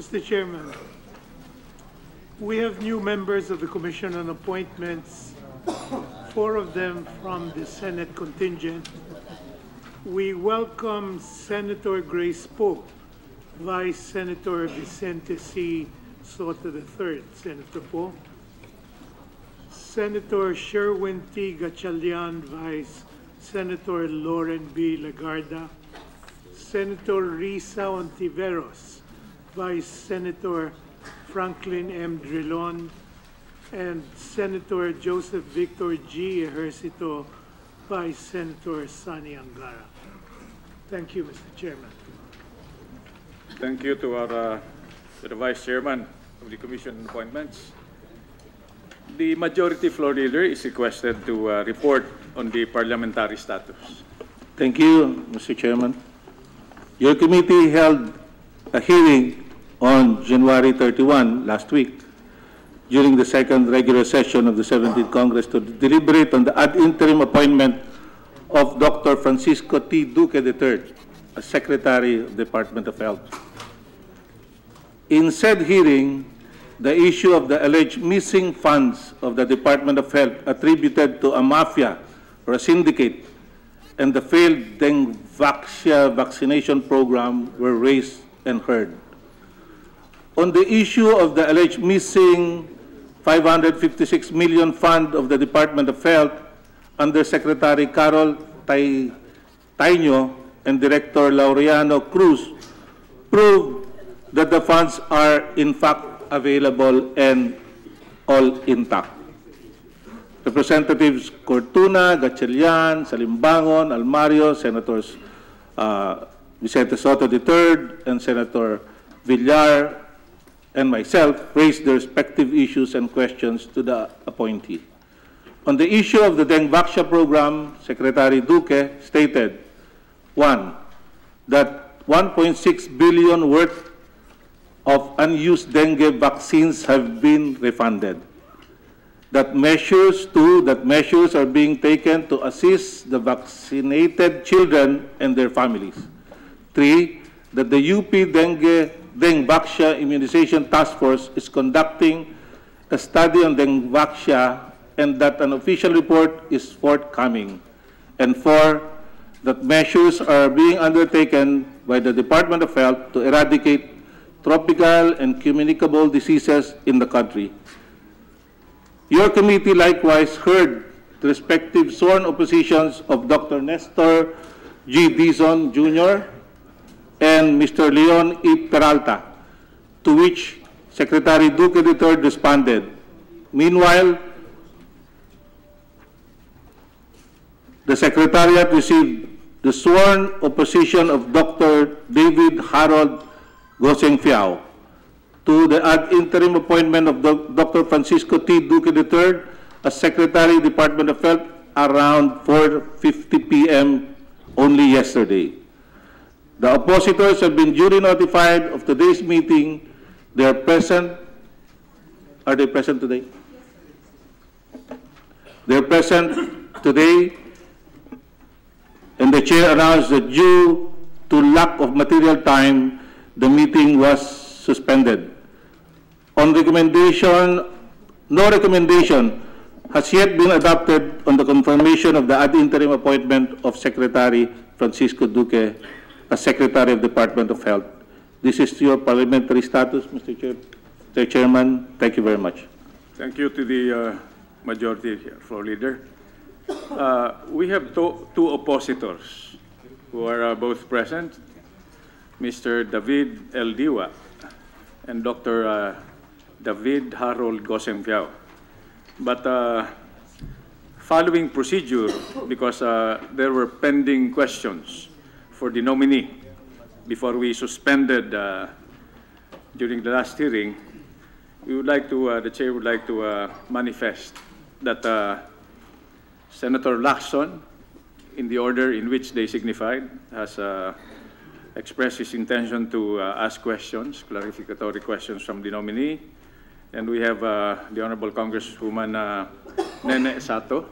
Mr. Chairman, we have new members of the Commission on Appointments, 4 of them from the Senate contingent. We welcome Senator Grace Pope, Vice Senator Vicente C. Soto III. Senator Pope. Senator Sherwin T. Gatchalian, Vice Senator Lauren B. Lagarda. Senator Risa Ontiveros, Vice Senator Franklin M. Drilon, and Senator Joseph Victor G. Ejercito, Vice Senator Sani Angara. Thank you, Mr. Chairman. Thank you to the Vice Chairman of the Commission on Appointments. The Majority Floor Leader is requested to report on the parliamentary status. Thank you, Mr. Chairman. Your committee held a hearing on January 31 last week during the second regular session of the 17th Congress to deliberate on the ad interim appointment of Dr. Francisco T. Duque III as Secretary of the Department of Health. In said hearing, the issue of the alleged missing funds of the Department of Health attributed to a mafia or a syndicate and the failed dengue vaccination program were raised and heard. On the issue of the alleged missing 556 million fund of the Department of Health, Undersecretary Carol Taino and Director Laureano Cruz proved that the funds are in fact available and all intact. Representatives Cortuna, Gatchalian, Salimbangon, Almario, Senators Vicente Soto III and Senator Villar and myself raised the respective issues and questions to the appointee. On the issue of the dengue vaccine program, Secretary Duque stated, 1, that 1.6 billion worth of unused dengue vaccines have been refunded. That measures are being taken to assist the vaccinated children and their families. 3, that the UP dengue vaccine immunization task force is conducting a study on dengue vaccine and that an official report is forthcoming. And 4, that measures are being undertaken by the Department of Health to eradicate tropical and communicable diseases in the country. Your committee likewise heard the respective sworn oppositions of Dr. Nestor G. Dizon Jr. and Mr. Leon E. Peralta, to which Secretary Duque III responded. Meanwhile, the Secretariat received the sworn opposition of Dr. David Harold Gosengfiao to the ad interim appointment of Dr. Francisco T. Duque III as Secretary of the Department of Health around 4:50 p.m. only yesterday. The oppositors have been duly notified of today's meeting. They are present. Are they present today? They are present today, and the chair announced that due to lack of material time, the meeting was suspended. On recommendation, no recommendation has yet been adopted on the confirmation of the ad interim appointment of Secretary Francisco Duque as Secretary of the Department of Health. This is your parliamentary status, Mr. Chairman. Thank you very much. Thank you to the Majority Floor Leader. We have two oppositors who are both present, Mr. David L. Diwa and Dr. David Harold Gosengfiao. But following procedure, because there were pending questions for the nominee before we suspended during the last hearing, we would like to, the chair would like to manifest that Senator Lacson, in the order in which they signified, has expressed his intention to ask questions, clarificatory questions from the nominee. And we have the Honorable Congresswoman Nene Sato,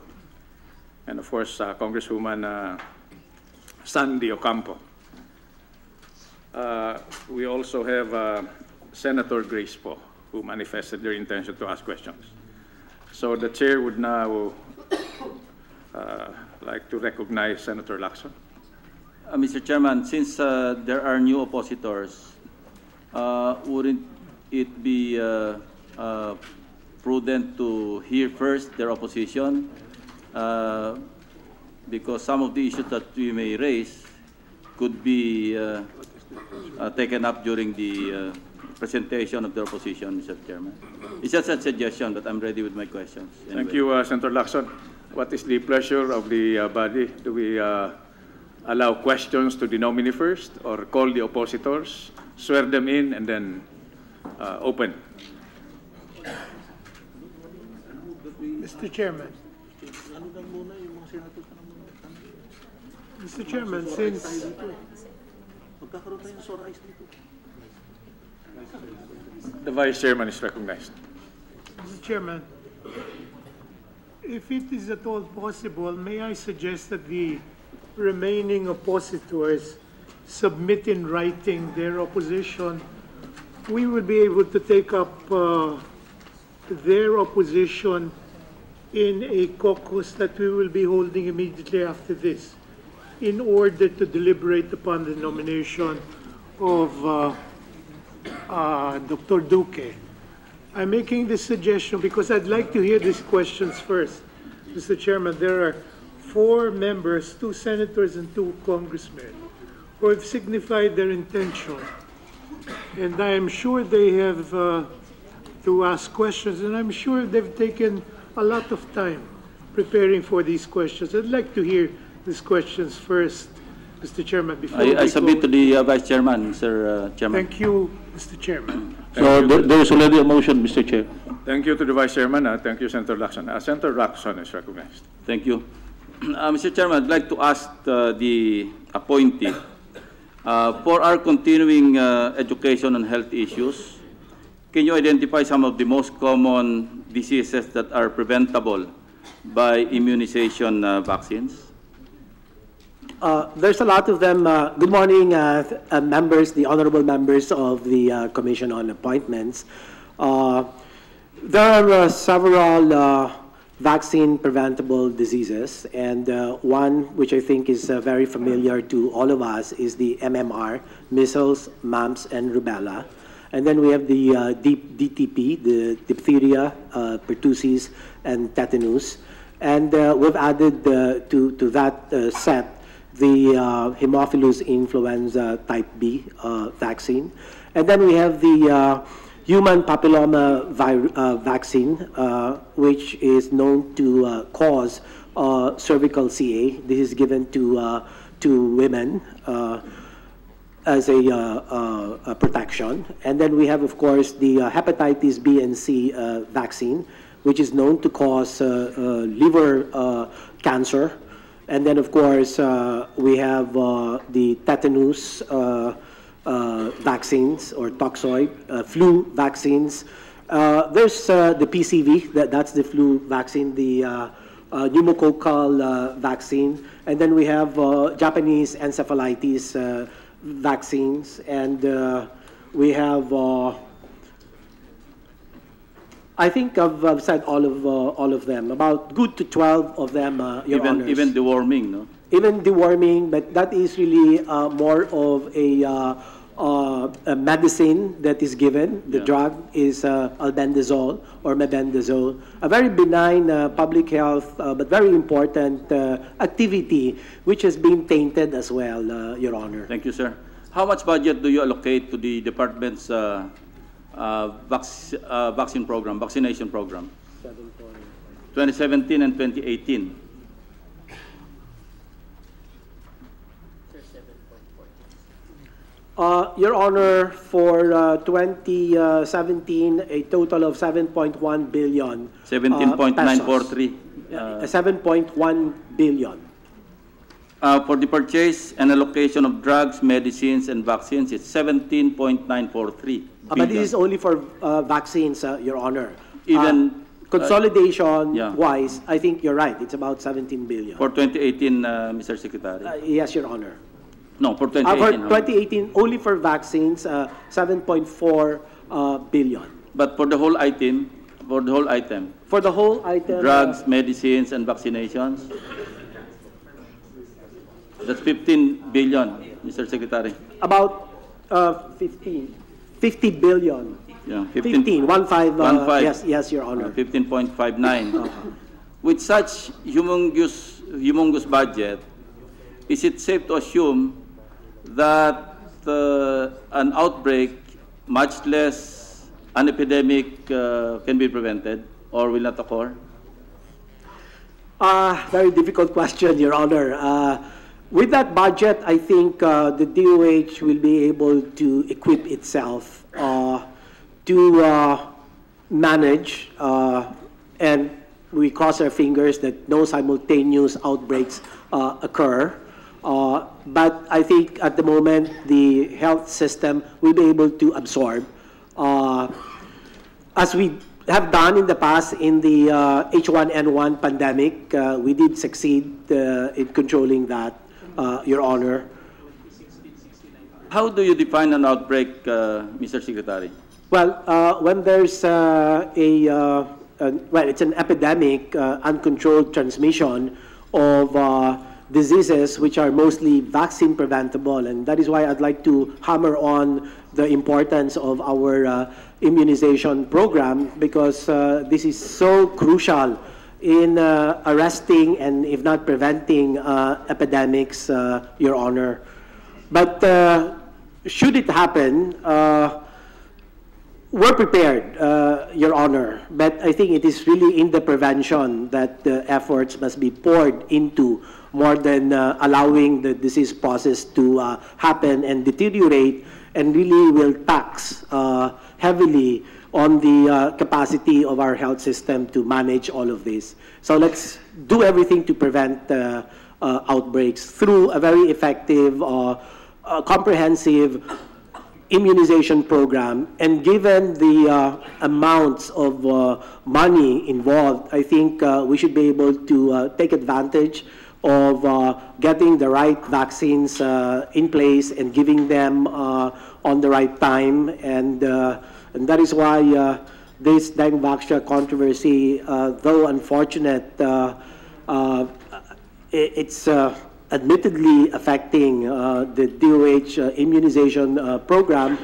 and of course Congresswoman Sandy Ocampo. We also have Senator Grace Poe, who manifested their intention to ask questions. So the chair would now like to recognize Senator Lacson. Mr. Chairman, since there are new oppositors, wouldn't it be prudent to hear first their opposition? Because some of the issues that we may raise could be taken up during the presentation of the opposition, Mr. Chairman. It's just a suggestion, but I'm ready with my questions. Anyway. Thank you, Senator Lacson. What is the pleasure of the body? Do we allow questions to the nominee first, or call the oppositors, swear them in, and then open? Mr. Chairman. Mr. Chairman, since the Vice Chairman is recognized. Mr. Chairman, if it is at all possible, may I suggest that the remaining oppositors submit in writing their opposition? We will be able to take up their opposition in a caucus that we will be holding immediately after this, in order to deliberate upon the nomination of Dr. Duque. I'm making this suggestion because I'd like to hear these questions first. Mr. Chairman, there are 4 members, 2 senators and 2 congressmen, who have signified their intention. And I am sure they have to ask questions, and I'm sure they've taken a lot of time preparing for these questions. I'd like to hear these questions first, Mr. Chairman. Before I submit to the Vice Chairman, Mr. Chairman. Thank you, Mr. Chairman. So there is already a motion, Mr. Chair. Thank you to the Vice Chairman. Thank you, Senator Lacson. Senator Lacson is recognized. Thank you. Mr. Chairman, I'd like to ask the appointee, for our continuing education on health issues, can you identify some of the most common diseases that are preventable by immunization vaccines? There's a lot of them. Good morning, members, the honorable members of the Commission on Appointments. There are several vaccine-preventable diseases, and one which I think is very familiar to all of us is the MMR, measles, mumps, and rubella. And then we have the DTP, the diphtheria, pertussis, and tetanus. And we've added to that set the Haemophilus influenza type B vaccine. And then we have the human papilloma vaccine, which is known to cause cervical CA. This is given to women as a protection. And then we have, of course, the hepatitis B and C vaccine, which is known to cause liver cancer. And then, of course, we have the tetanus vaccines or toxoid, flu vaccines. There's the PCV, that's the flu vaccine, the pneumococcal vaccine. And then we have Japanese encephalitis vaccines. And we have, I think I've said all of them, about good to 12 of them, Your Honors. Even deworming, no? Even deworming, but that is really more of a medicine that is given. The drug is albendazole or mebendazole. A very benign public health, but very important activity, which has been tainted as well, Your Honor. Thank you, sir. How much budget do you allocate to the department's vaccination program, 2017 and 2018? Your Honor, for 2017, a total of 7.1 billion. 17.943. 7.1 billion. For the purchase and allocation of drugs, medicines, and vaccines, it's 17.943. But this is only for vaccines, Your Honor. Even consolidation-wise, I think you're right. It's about 17 billion. For 2018, Mr. Secretary? Yes, Your Honor. No, for 2018. For 2018, only for vaccines, 7.4 billion. But for the whole item, For the whole item, drugs, medicines, and vaccinations, that's 15 billion, Mr. Secretary. about 50 billion. Yeah, 15, 15. yes, Your Honor. 15.59. With such humongous budget, is it safe to assume that an outbreak, much less an epidemic, can be prevented or will not occur? Very difficult question, Your Honor. With that budget, I think the DOH will be able to equip itself to manage, and we cross our fingers that no simultaneous outbreaks occur. But I think at the moment, the health system will be able to absorb. As we have done in the past in the H1N1 pandemic, we did succeed in controlling that, Your Honor. How do you define an outbreak, Mr. Secretary? Well, when there's it's an epidemic, uncontrolled transmission of diseases which are mostly vaccine preventable, and that is why I'd like to hammer on the importance of our immunization program, because this is so crucial in arresting and if not preventing epidemics, Your Honor. But should it happen, we're prepared, Your Honor, but I think it is really in the prevention that the efforts must be poured into more than allowing the disease process to happen and deteriorate, and really will tax heavily on the capacity of our health system to manage all of this. So let's do everything to prevent outbreaks through a very effective, comprehensive immunization program. And given the amounts of money involved, I think we should be able to take advantage of getting the right vaccines in place and giving them on the right time. And that is why this dengue vaccine controversy, though unfortunate, it's admittedly affecting the DOH immunization program,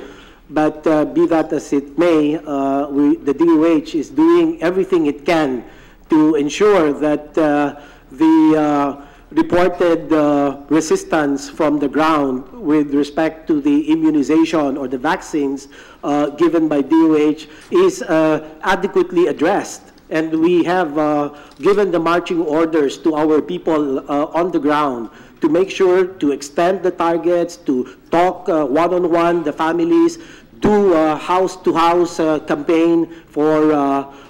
but be that as it may, the DOH is doing everything it can to ensure that the reported resistance from the ground with respect to the immunization or the vaccines given by DOH is adequately addressed. And we have given the marching orders to our people on the ground to make sure to extend the targets, to talk one-on-one, the families, do house-to-house campaign for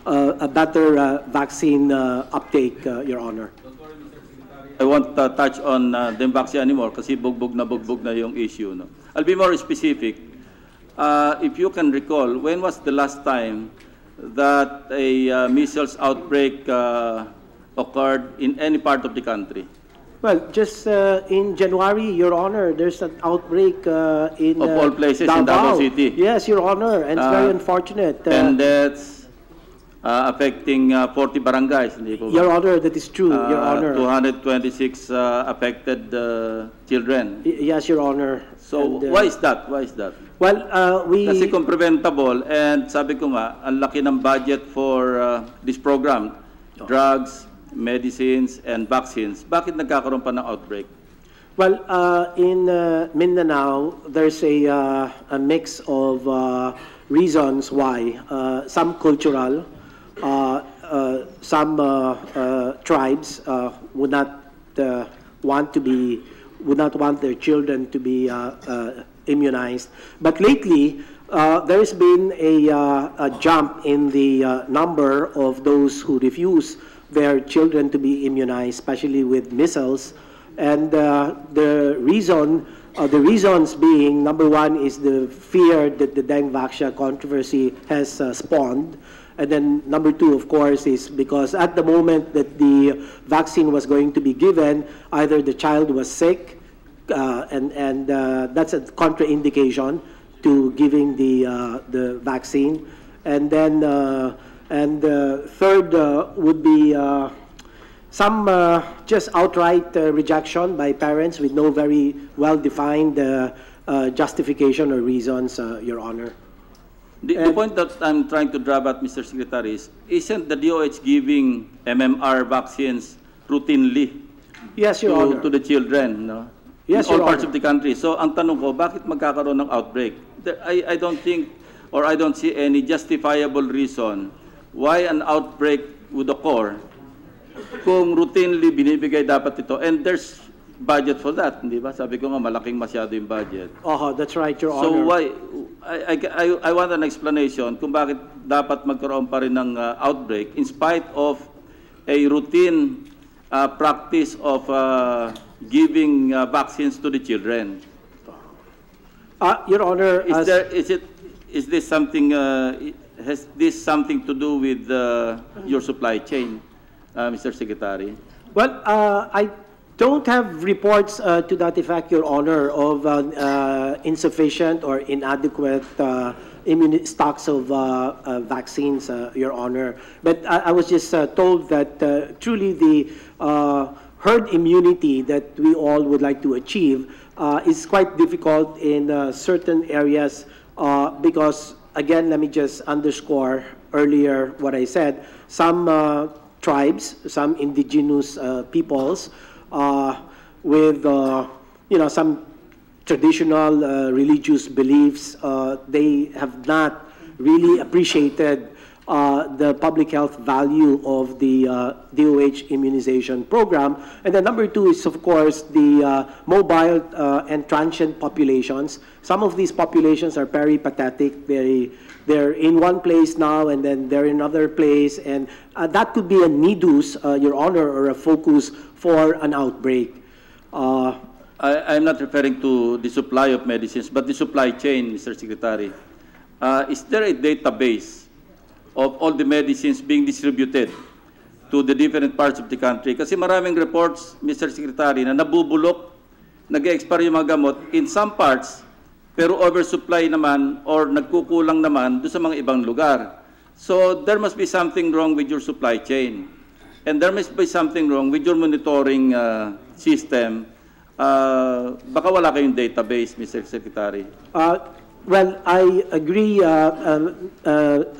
a better vaccine uptake, Your Honor. I won't touch on the vaccine anymore kasi bugbog na yung issue. No? I'll be more specific. If you can recall, when was the last time that a measles outbreak occurred in any part of the country? Well, just in January, Your Honor, there's an outbreak in of all places Davao. In Davao City. Yes, Your Honor, and it's very unfortunate. And that's affecting 40 barangays. Hindi po ba? Your Honor, that is true, Your Honor. 226 affected children. Yes, Your Honor. So And, why is that? Why is that? Well, Kasi kung preventable, and sabi ko nga, ang laki ng budget for this program, drugs, medicines, and vaccines, bakit nagkakaroon pa ng outbreak? Well, in Mindanao, there's a mix of reasons why. Some cultural, some tribes would not want their children to be immunized. But lately, there's been a jump in the number of those who refuse their children to be immunized, especially with measles. And the reasons being, number one is the fear that the dengue vaccine controversy has spawned. And then number two, of course, is because at the moment that the vaccine was going to be given, either the child was sick, and that's a contraindication to giving the vaccine. And then, third would be some just outright rejection by parents with no very well-defined justification or reasons, Your Honor. The point that I'm trying to drive at, Mr. Secretary, isn't the DOH giving MMR vaccines routinely Yes, Your Honor. to the children, no? Yes, in all Your parts Honor. of the country. So ang tanong ko, bakit magkakaroon ng outbreak? I don't think, or I don't see any justifiable reason why an outbreak would occur kung routinely binibigay dapat ito. And there's budget for that, hindi ba? Sabi ko nga, malaking masyado yung budget. That's right, Your Honor. So why, I want an explanation kung bakit dapat magkaroon pa rin ng outbreak in spite of a routine practice of giving vaccines to the children. Your Honor, is this something, has this something to do with your supply chain, Mr. Secretary? well, I don't have reports to that effect, Your Honor, of insufficient or inadequate stocks of vaccines, Your Honor. But I was just told that truly the herd immunity that we all would like to achieve is quite difficult in certain areas because, again, let me just underscore earlier what I said. Some tribes, some indigenous peoples with some traditional religious beliefs, they have not really appreciated the public health value of the DOH immunization program. And then number two is, of course, the mobile and transient populations. Some of these populations are peripatetic. They're in one place now, and then they're in another place, and that could be a nidus, Your Honor, or a focus for an outbreak. I'm not referring to the supply of medicines, but the supply chain, Mr. Secretary. Is there a database of all the medicines being distributed to the different parts of the country? Kasi maraming reports, Mr. Secretary, na nabubulok, nag-expire yung mga gamot in some parts, pero oversupply naman or nagkukulang naman doon sa mga ibang lugar. So there must be something wrong with your supply chain. And there must be something wrong with your monitoring system. Baka wala kayong database, Mr. Secretary. Well, I agree,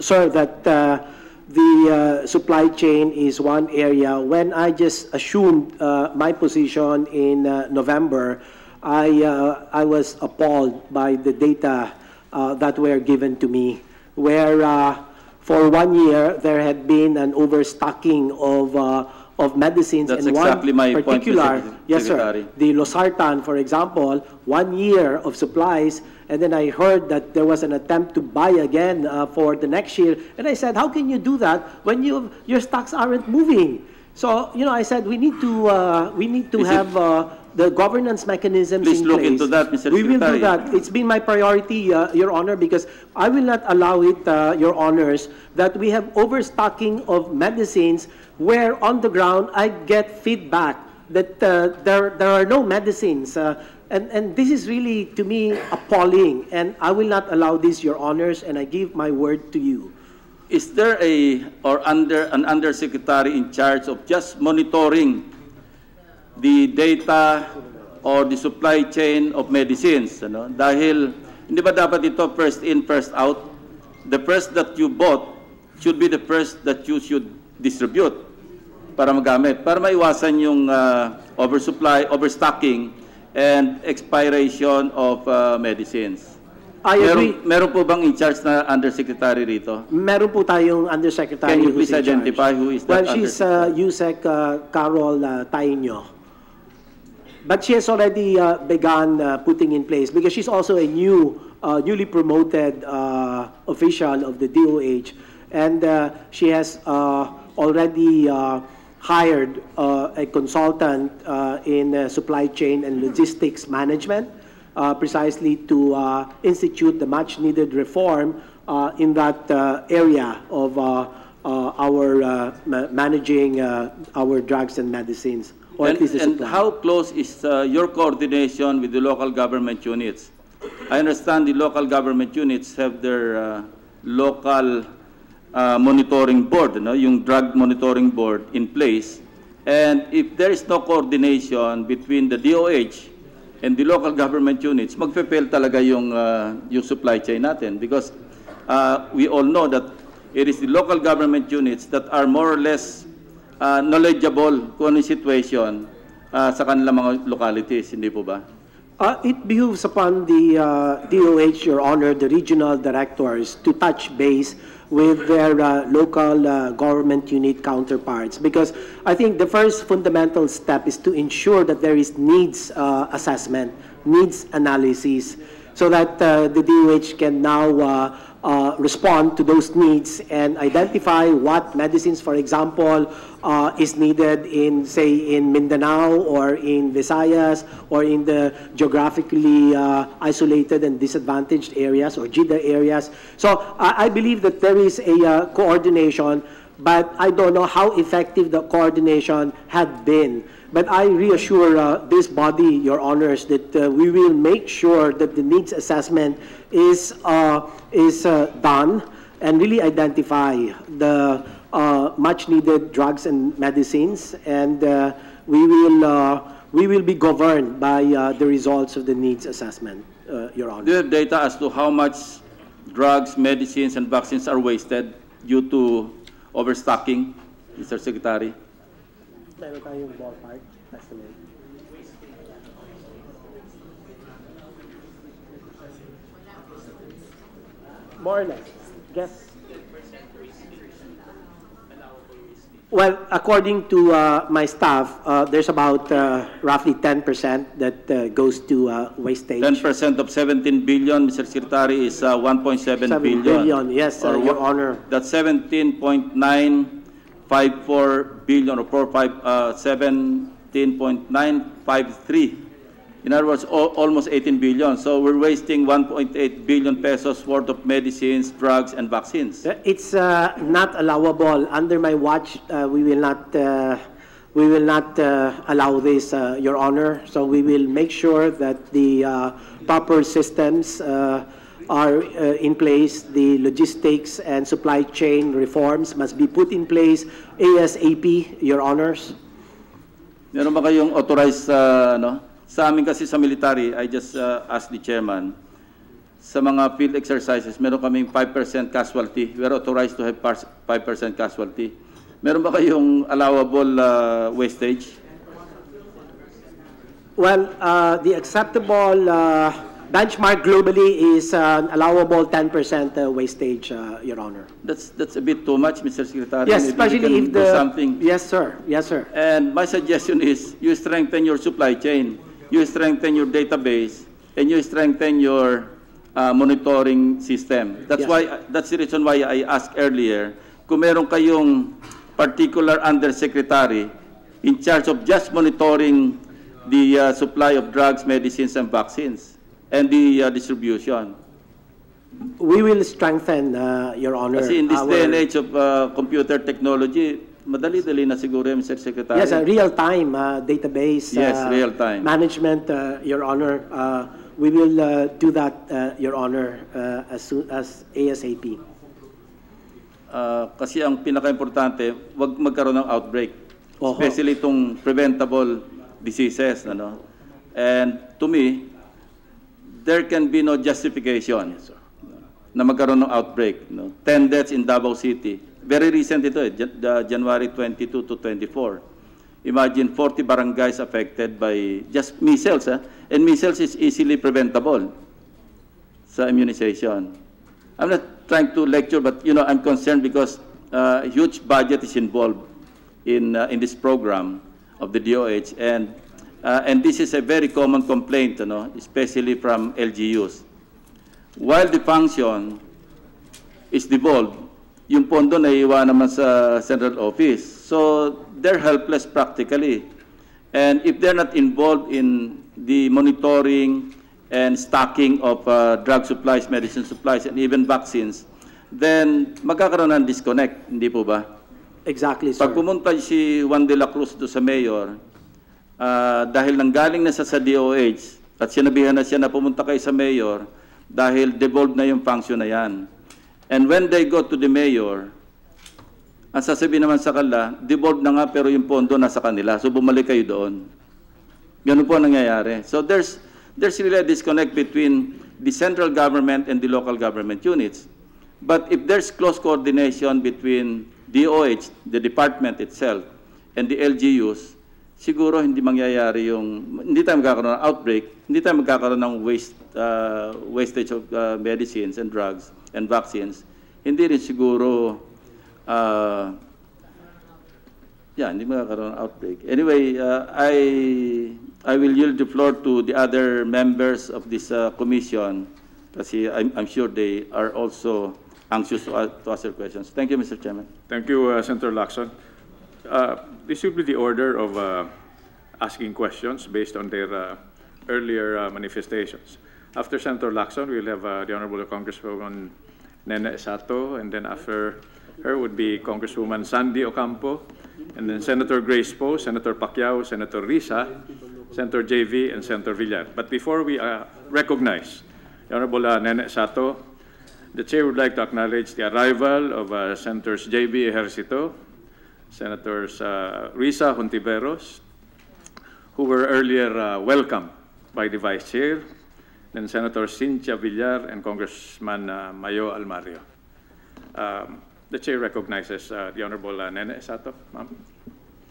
sir, that the supply chain is one area. When I just assumed my position in November, I was appalled by the data that were given to me, where for 1 year there had been an overstocking of medicines. That's and exactly one my point, particular, Mr. yes, sir, Secretary. the losartan, for example, 1 year of supplies, and then I heard that there was an attempt to buy again for the next year, and I said, how can you do that when your stocks aren't moving? So, I said we need to have the governance mechanisms Please in look place. into that, Mr. We will do Secretary. that. It's been my priority, Your Honor, because I will not allow it, Your Honors, that we have overstocking of medicines where on the ground I get feedback that there are no medicines. And this is really, to me, appalling. And I will not allow this, Your Honors, and I give my word to you. Is there an undersecretary in charge of just monitoring the data or the supply chain of medicines? Dahil, hindi ba dapat ito first in, first out? The first that you bought should be the first that you should distribute para magamit, para maiwasan yung oversupply, overstocking, and expiration of medicines. I agree. Meron po bang in charge na undersecretary rito? Meron po tayong undersecretary. Can you who's please in charge. identify who is that? Well, she's USEC Carol Taino. But she has already begun putting in place, because she's also a newly promoted official of the DOH, and she has already hired a consultant in supply chain and logistics management, precisely to institute the much-needed reform in that area of our managing our drugs and medicines, or at least the And supply. how close is your coordination with the local government units? I understand the local government units have their local monitoring board, yung drug monitoring board in place. And if there is no coordination between the DOH and the local government units, magpe-fail talaga yung supply chain natin, because we all know that it is the local government units that are more or less knowledgeable kung ano yung situation sa kanilang mga localities, hindi po ba? It behooves upon the DOH, Your Honor, the regional directors, to touch base with their local government unit counterparts, because I think the first fundamental step is to ensure that there is needs assessment, needs analysis, so that the DOH can now respond to those needs and identify what medicines, for example, is needed in, say, in Mindanao or in Visayas or in the geographically isolated and disadvantaged areas or GIDA areas. So I believe that there is a coordination, but I don't know how effective the coordination had been. But I reassure this body, Your Honors, that we will make sure that the needs assessment is done and really identify the much-needed drugs and medicines, and we will be governed by the results of the needs assessment, Your Honor. Do you have data as to how much drugs, medicines, and vaccines are wasted due to overstocking, Mr. Secretary? Meron tayong ballpark estimate. More or less. Guess. Well, according to my staff, there's about roughly 10% that goes to wastage. 10% of 17 billion, Mr. Secretary, is 1.7 billion. Yes, Your Honor. That's 17.954 billion, or 17.953. In other words, almost 18 billion. So we're wasting 1.8 billion pesos worth of medicines, drugs, and vaccines. It's not allowable. Under my watch, we will not allow this, Your Honor. So we will make sure that the proper systems are in place. The logistics and supply chain reforms must be put in place ASAP, Your Honors. Meron ba kayong authorized, Sa amin kasi sa military, I just asked the chairman, sa mga field exercises, meron kaming 5% casualty. We're authorized to have 5% casualty. Meron ba kayong allowable wastage? Well, the acceptable benchmark globally is allowable 10% wastage, Your Honor. That's a bit too much, Mr. Secretary. Yes, maybe especially if the... something. Yes, sir. Yes, sir. And my suggestion is you strengthen your supply chain, you strengthen your database, and you strengthen your monitoring system. That's Yes. That's the reason why I asked earlier, kung meron kayong particular undersecretary in charge of just monitoring the supply of drugs, medicines, and vaccines, and the distribution. We will strengthen, Your Honor. Kasi in this day and age of computer technology, madali-dali na siguro, Mr. Secretary. Yes, real-time database Yes, real-time management, Your Honor. We will do that, Your Honor, as soon as ASAP. Kasi ang pinaka-importante, wag magkaroon ng outbreak. Oho. Especially itong preventable diseases. And to me, there can be no justification na magkaroon ng outbreak. 10 deaths in Davao City. Very recent ito, January 22 to 24. Imagine 40 barangays affected by just measles. And measles is easily preventable sa immunization. I'm not trying to lecture, but I'm concerned because a huge budget is involved in this program of the DOH. And this is a very common complaint, especially from LGUs. While the function is devolved, yung pondo naiiwan naman sa central office. So they're helpless practically. And if they're not involved in the monitoring and stocking of drug supplies, medicine supplies, and even vaccines, then magkakaroon ng disconnect, hindi po ba? Exactly, sir. Pag pumunta si Juan de la Cruz do sa mayor, dahil nanggaling na sa DOH, At sinabihan na siya na pumunta kayo sa mayor dahil devolved na yung function na yan. And when they go to the mayor, ang sasabihin naman sa kanila, devolved na nga pero yung pondo nasa kanila. So bumalik kayo doon. Ganun po ang nangyayari. So there's really a disconnect between the central government and the local government units. But if there's close coordination between DOH, the department itself, and the LGUs, siguro hindi mangyayari hindi tayo magkakaroon ng outbreak, hindi tayo magkakaroon ng wastage of medicines and drugs and vaccines. Hindi rin siguro, hindi magkakaroon ng outbreak. Anyway, I will yield the floor to the other members of this commission kasi I'm sure they are also anxious to ask their questions. Thank you, Mr. Chairman. Thank you, Senator Lacson. This will be the order of asking questions based on their earlier manifestations. After Senator Lacson, we'll have the Honorable Congresswoman Nene Sato, and then after her would be Congresswoman Sandy Ocampo, and then Senator Grace Poe, Senator Pacquiao, Senator Risa, Senator JV, and Senator Villar. But before we recognize the Honorable Nene Sato, the Chair would like to acknowledge the arrival of Senators JV Ejercito, Senators Risa Hontiveros, who were earlier welcomed by the Vice Chair, then Senator Cynthia Villar and Congressman Mayo Almario. The Chair recognizes the Honorable Nene Sato. Ma'am.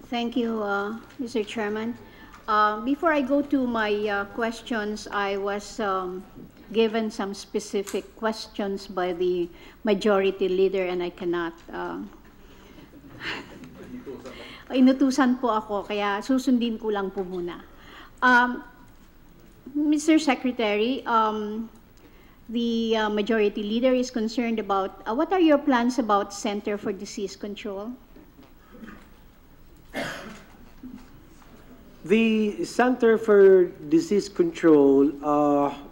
Thank you, Mr. Chairman. Before I go to my questions, I was given some specific questions by the Majority Leader and I cannot inutusan po ako, kaya susundin ko lang po muna. Mr. Secretary, the Majority Leader is concerned about, what are your plans about Center for Disease Control? The Center for Disease Control,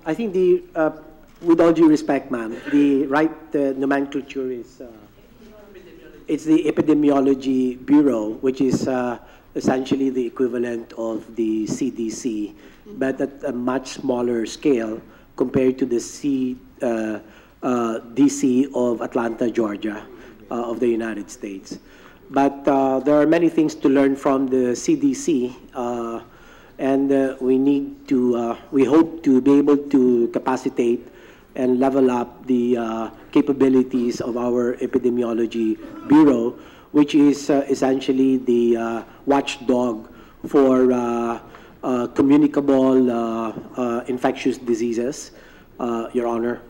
I think with all due respect, ma'am, the right nomenclature is, it's the Epidemiology Bureau, which is essentially the equivalent of the CDC, but at a much smaller scale compared to the DC of Atlanta, Georgia, of the United States. But there are many things to learn from the CDC, and we hope to be able to capacitate and level up the capabilities of our Epidemiology Bureau, which is essentially the watchdog for communicable infectious diseases, Your Honor.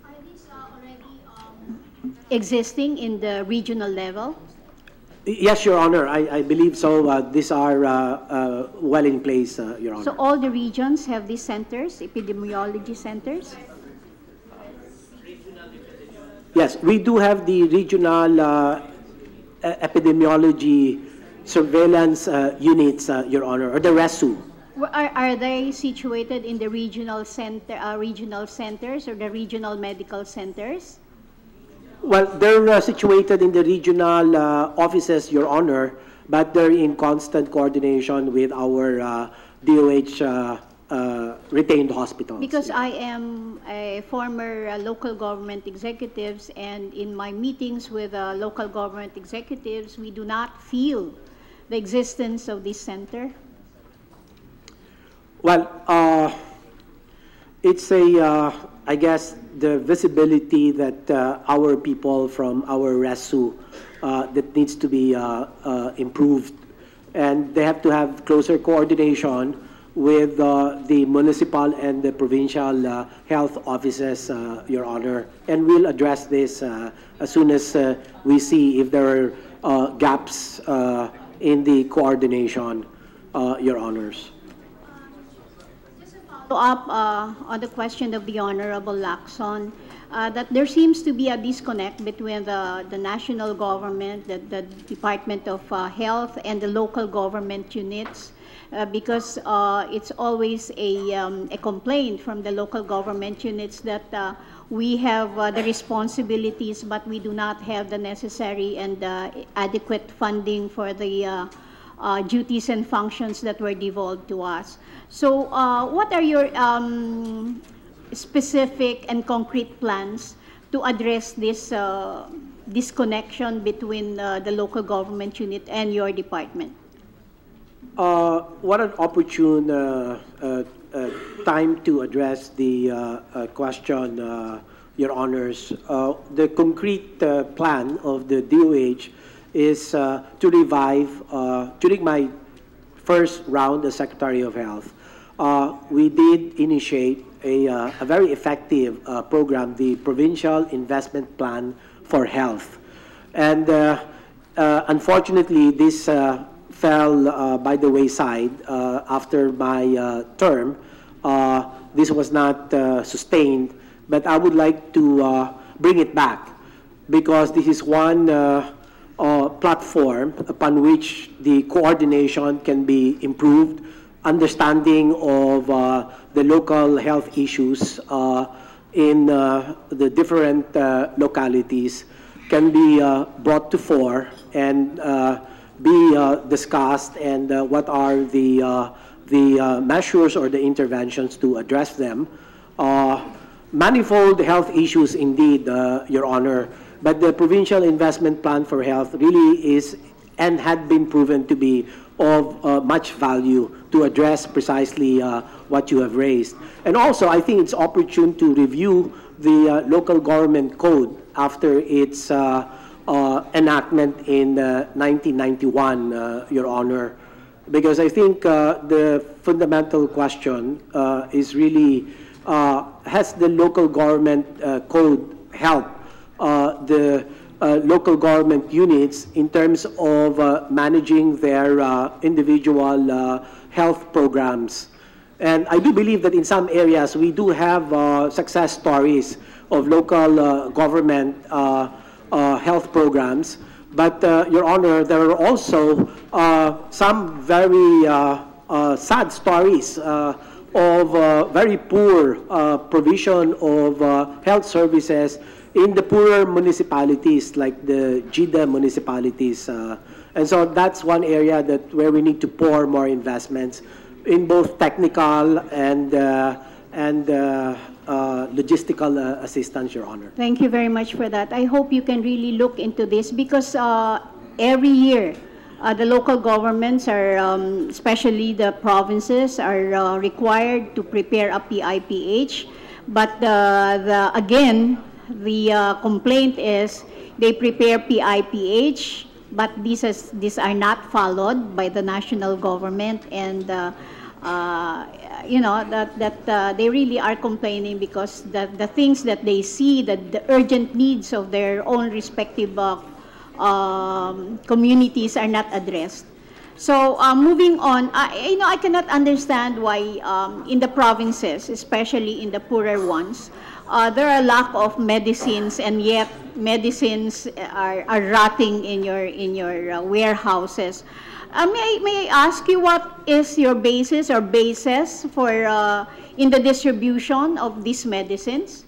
Are these already existing in the regional level? Yes, Your Honor, I believe so. These are well in place, Your Honor. So all the regions have these centers, epidemiology centers? Yes, we do have the regional epidemiology surveillance units, Your Honor, or the RESU. Are they situated in the regional centers or the regional medical centers? Well, they're situated in the regional offices, Your Honor, but they're in constant coordination with our DOH retained hospitals. Because I am a former local government executives, and in my meetings with local government executives, we do not feel the existence of this center. Well, it's I guess, the visibility that our people from our RESU that needs to be improved. And they have to have closer coordination with the municipal and the provincial health offices, Your Honor. And we'll address this as soon as we see if there are gaps in the coordination, Your Honors. Up on the question of the Honorable Lacson, that there seems to be a disconnect between the national government, the Department of Health, and the local government units, because it's always a complaint from the local government units that we have the responsibilities, but we do not have the necessary and adequate funding for the duties and functions that were devolved to us. So what are your specific and concrete plans to address this disconnection between the local government unit and your department? What an opportune time to address the question, Your Honors. The concrete plan of the DOH is to revive, during my first round as Secretary of Health, we did initiate a very effective program, the Provincial Investment Plan for Health. And unfortunately, this fell by the wayside after my term. This was not sustained, but I would like to bring it back because this is one platform upon which the coordination can be improved, understanding of the local health issues in the different localities can be brought to fore and be discussed, and what are the measures or the interventions to address them. Manifold health issues indeed, Your Honor, but the Provincial Investment Plan for Health really is and had been proven to be of much value to address precisely what you have raised. And also, I think it's opportune to review the local government code after its enactment in 1991, Your Honor, because I think the fundamental question is really, has the local government code helped the local government units in terms of managing their individual health programs? And I do believe that in some areas we do have success stories of local government health programs. But, Your Honor, there are also some very sad stories of very poor provision of health services in the poorer municipalities, like the GIDA municipalities. And so that's one area where we need to pour more investments in both technical and logistical assistance, Your Honor. Thank you very much for that. I hope you can really look into this because every year the local governments are, especially the provinces, are required to prepare a PIPH. But again, the complaint is they prepare PIPH, but these are not followed by the national government, and you know that they really are complaining because the things that they see, that the urgent needs of their own respective communities are not addressed. So moving on, you know, I cannot understand why in the provinces, especially in the poorer ones, there are lack of medicines, and yet medicines are rotting in your warehouses. May I ask you what is your basis or basis for in the distribution of these medicines?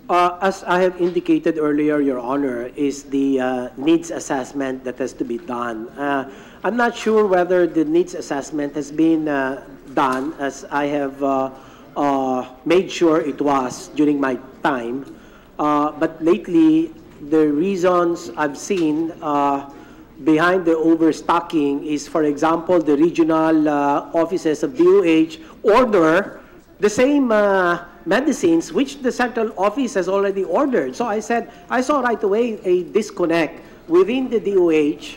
As I have indicated earlier, Your Honor, is the needs assessment that has to be done. I'm not sure whether the needs assessment has been done, as I have made sure it was during my time. But lately, the reasons I've seen behind the overstocking is, for example, the regional offices of DOH order the same medicines which the central office has already ordered. So I saw right away a disconnect within the DOH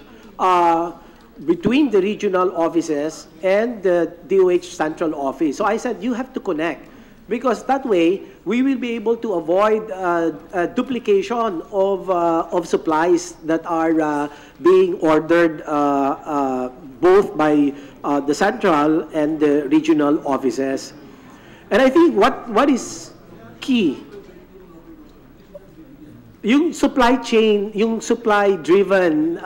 between the regional offices and the DOH central office. So I said, you have to connect, because that way we will be able to avoid duplication of supplies that are being ordered both by the central and the regional offices. And I think what is key, yung supply chain, yung supply-driven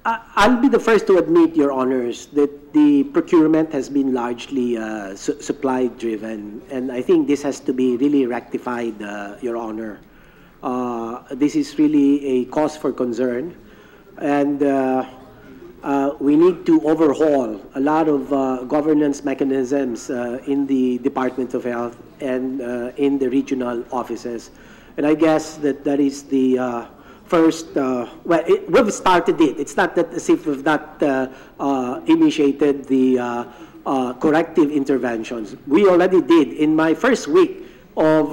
I'll be the first to admit, Your Honors, that the procurement has been largely supply-driven, and I think this has to be really rectified, Your Honor. This is really a cause for concern, and we need to overhaul a lot of governance mechanisms in the Department of Health and in the regional offices. And I guess that is the first, we've started it. It's not that as if we've not initiated the corrective interventions. We already did. In my first week of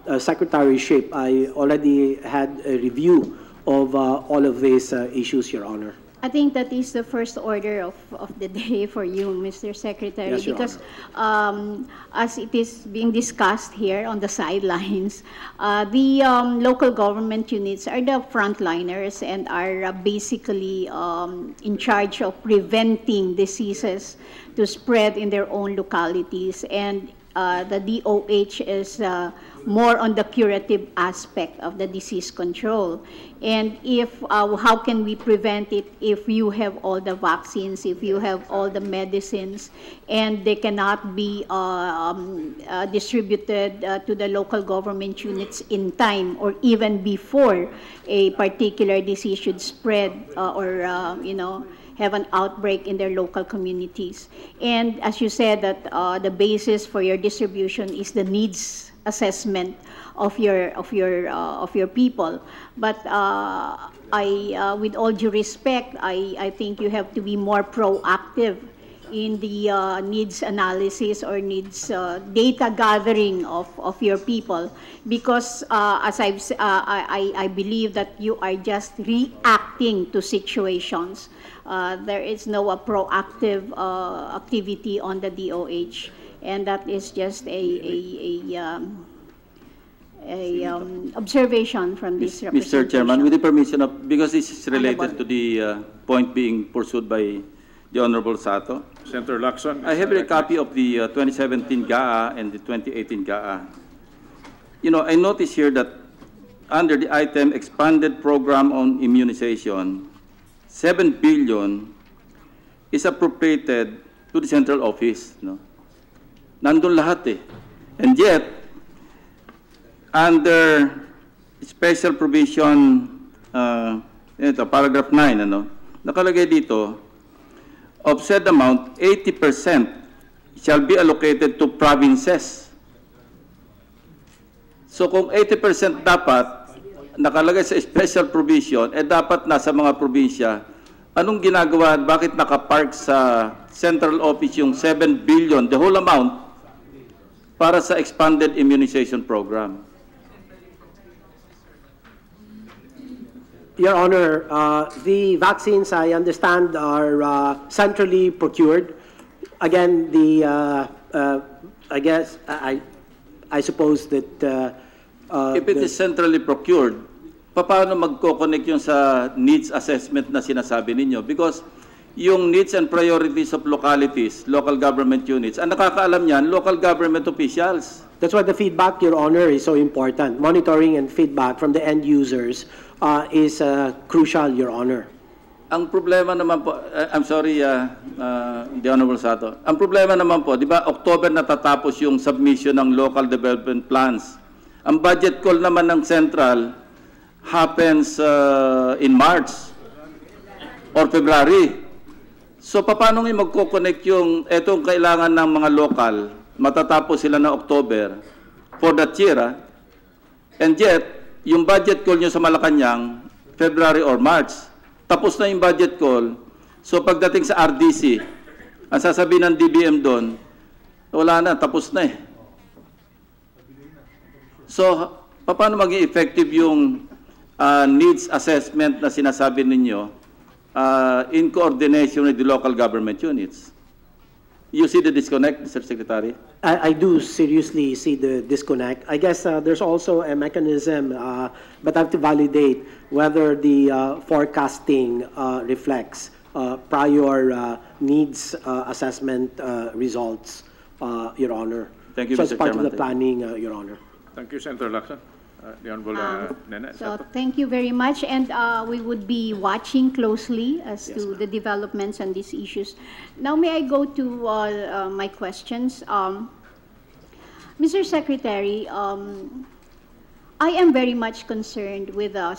secretaryship, I already had a review of all of these issues, Your Honor. I think that is the first order of the day for you, Mr. Secretary, yes, because as it is being discussed here on the sidelines, the local government units are the frontliners and are basically in charge of preventing diseases to spread in their own localities, and the DOH is more on the curative aspect of the disease control. And if how can we prevent it if you have all the vaccines, if you have all the medicines, and they cannot be distributed to the local government units in time or even before a particular disease should spread or have an outbreak in their local communities. And as you said, that the basis for your distribution is the needs assessment of your people. But with all due respect, I think you have to be more proactive in the needs analysis or needs data gathering of your people, because as I believe that you are just reacting to situations. There is no proactive activity on the DOH, and that is just a observation from this representation. Mr. Chairman, with the permission of, because this is related to the point being pursued by the Honorable Sato. Senator Lacson. I have a copy of the 2017 GAA and the 2018 GAA. I notice here that under the item expanded program on immunization, 7 billion is appropriated to the central office. Nandun lahat eh. And yet, under special provision, paragraph 9, nakalagay dito, of said amount, 80% shall be allocated to provinces. So kung 80% dapat nakalagay sa special provision, dapat nasa mga probinsya, anong ginagawa, bakit nakapark sa central office yung 7 billion, the whole amount, para sa expanded immunization program? Your Honor, the vaccines, I understand, are centrally procured. Again, I suppose that if it is centrally procured, paano magko-connect yung sa needs assessment na sinasabi ninyo? Because yung needs and priorities of localities, local government units, ang nakakaalam yan, local government officials. That's why the feedback, Your Honor, is so important. Monitoring and feedback from the end users is crucial, Your Honor. Ang problema naman po, I'm sorry, the Honorable Sato. Ang problema naman po, di ba, October natatapos yung submission ng local development plans. Ang budget call naman ng Central happens in March or February. So, paano nga magko-connect yung etong kailangan ng mga local, matatapos sila na October for that year, and yet, yung budget call nyo sa Malacanang, February or March, tapos na yung budget call. So pagdating sa RDC, ang sasabihin ng DBM doon, wala na, tapos na eh. So, paano maging effective yung needs assessment na sinasabi ninyo in coordination with the local government units? You see the disconnect, Mr. Secretary? I do seriously see the disconnect. I guess there's also a mechanism, but I have to validate whether the forecasting reflects prior needs assessment results, Your Honor. Thank you, so Mr. it's part Chairman. of the planning, Your Honor. Thank you, Senator Lacson. the Honorable Nena. So thank you very much, and we would be watching closely as to the developments on these issues. Now, may I go to my questions? Mr. Secretary, I am very much concerned with the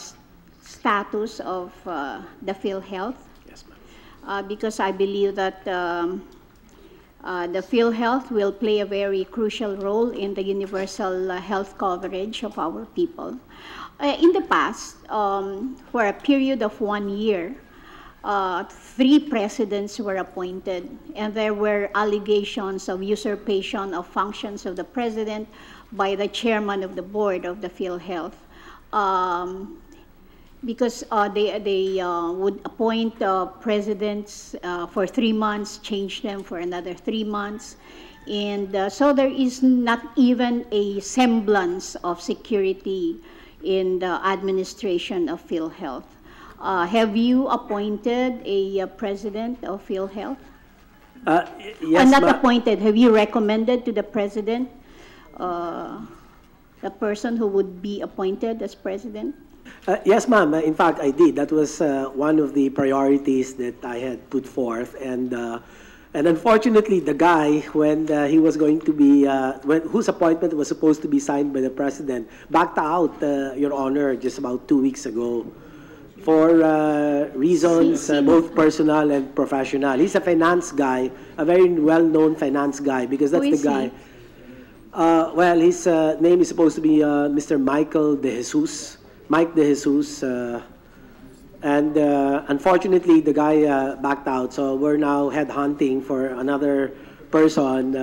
status of the PhilHealth. Yes, ma'am. Because I believe that the PhilHealth will play a very crucial role in the universal health coverage of our people. In the past, for a period of 1 year, 3 presidents were appointed, and there were allegations of usurpation of functions of the president by the chairman of the board of the PhilHealth. Because they would appoint presidents for 3 months, change them for another 3 months. And so there is not even a semblance of security in the administration of PhilHealth. Have you appointed a president of PhilHealth? Yes, Not appointed. Have you recommended to the president the person who would be appointed as president? Yes, ma'am. In fact, I did. That was one of the priorities that I had put forth, and unfortunately, the guy, when he was going to be, whose appointment was supposed to be signed by the president, backed out, Your Honor, just about 2 weeks ago, for reasons both personal and professional. He's a finance guy, a very well-known finance guy, because that's the guy. Well, his name is supposed to be Mr. Michael De Jesus. Mike De Jesus, and unfortunately the guy backed out, so we're now headhunting for another person,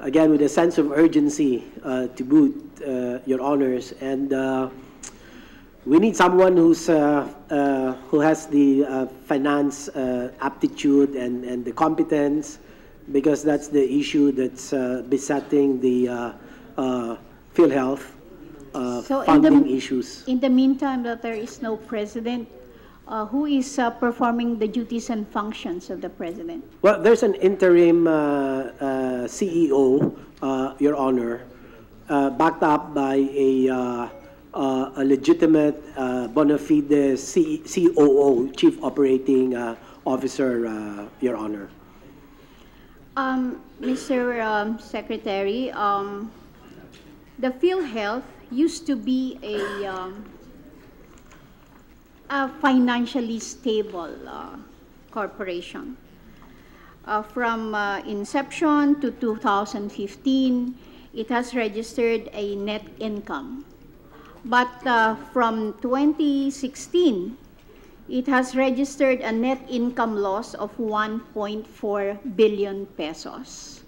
again with a sense of urgency to boot, Your Honors, and we need someone who's who has the finance aptitude and the competence, because that's the issue that's besetting the PhilHealth. So funding issues. In the meantime that there is no president, who is performing the duties and functions of the president? Well, there's an interim CEO, Your Honor, backed up by a legitimate bona fide COO, Chief Operating Officer, Your Honor. Mr. Secretary, the PhilHealth used to be a financially stable corporation. From inception to 2015, it has registered a net income. But from 2016, it has registered a net income loss of 1.4 billion pesos.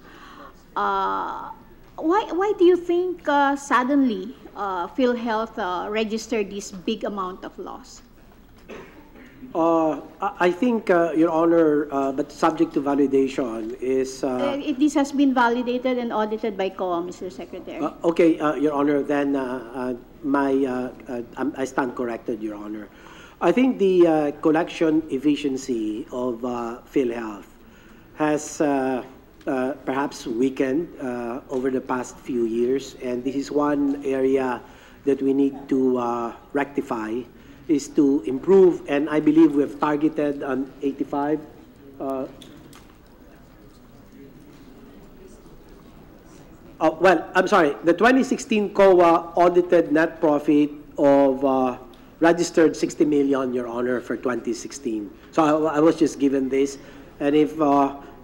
Why do you think suddenly PhilHealth registered this big amount of loss? I think, Your Honor, but subject to validation is... this has been validated and audited by COA, Mr. Secretary. Okay, Your Honor, then I stand corrected, Your Honor. I think the collection efficiency of PhilHealth has perhaps weakened over the past few years, and this is one area that we need to rectify, is to improve, and I believe we have targeted on 85. Well, I'm sorry, the 2016 COA audited net profit of registered 60 million, Your Honor, for 2016. So I was just given this, and if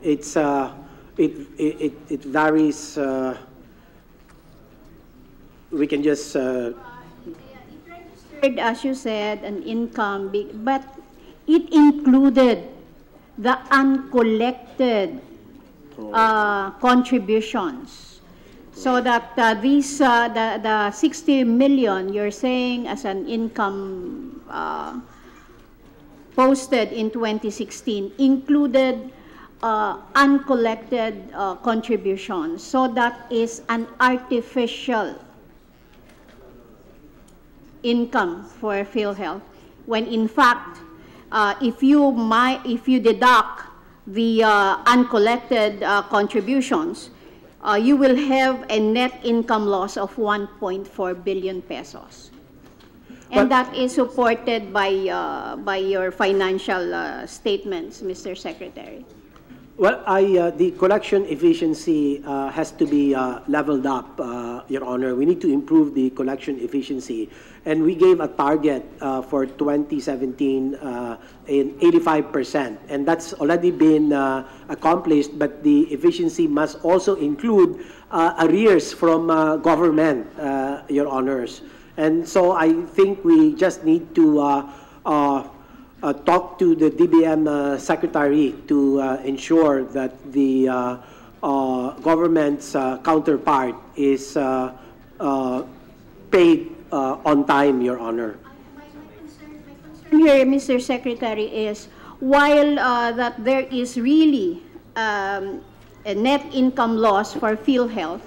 it's it varies. We can just. It registered, as you said, an income, but it included the uncollected contributions, so that the 60 million you're saying as an income posted in 2016 included uncollected contributions. So that is an artificial income for PhilHealth, when in fact, if you deduct the uncollected contributions, you will have a net income loss of 1.4 billion pesos. And that is supported by your financial statements, Mr. Secretary. Well, the collection efficiency has to be leveled up, Your Honor. We need to improve the collection efficiency. And we gave a target for 2017 in 85%. And that's already been accomplished, but the efficiency must also include arrears from government, Your Honors. And so I think we just need to talk to the DBM secretary to ensure that the government's counterpart is paid on time, Your Honor. My concern here, Mr. Secretary, is while that there is really a net income loss for PhilHealth,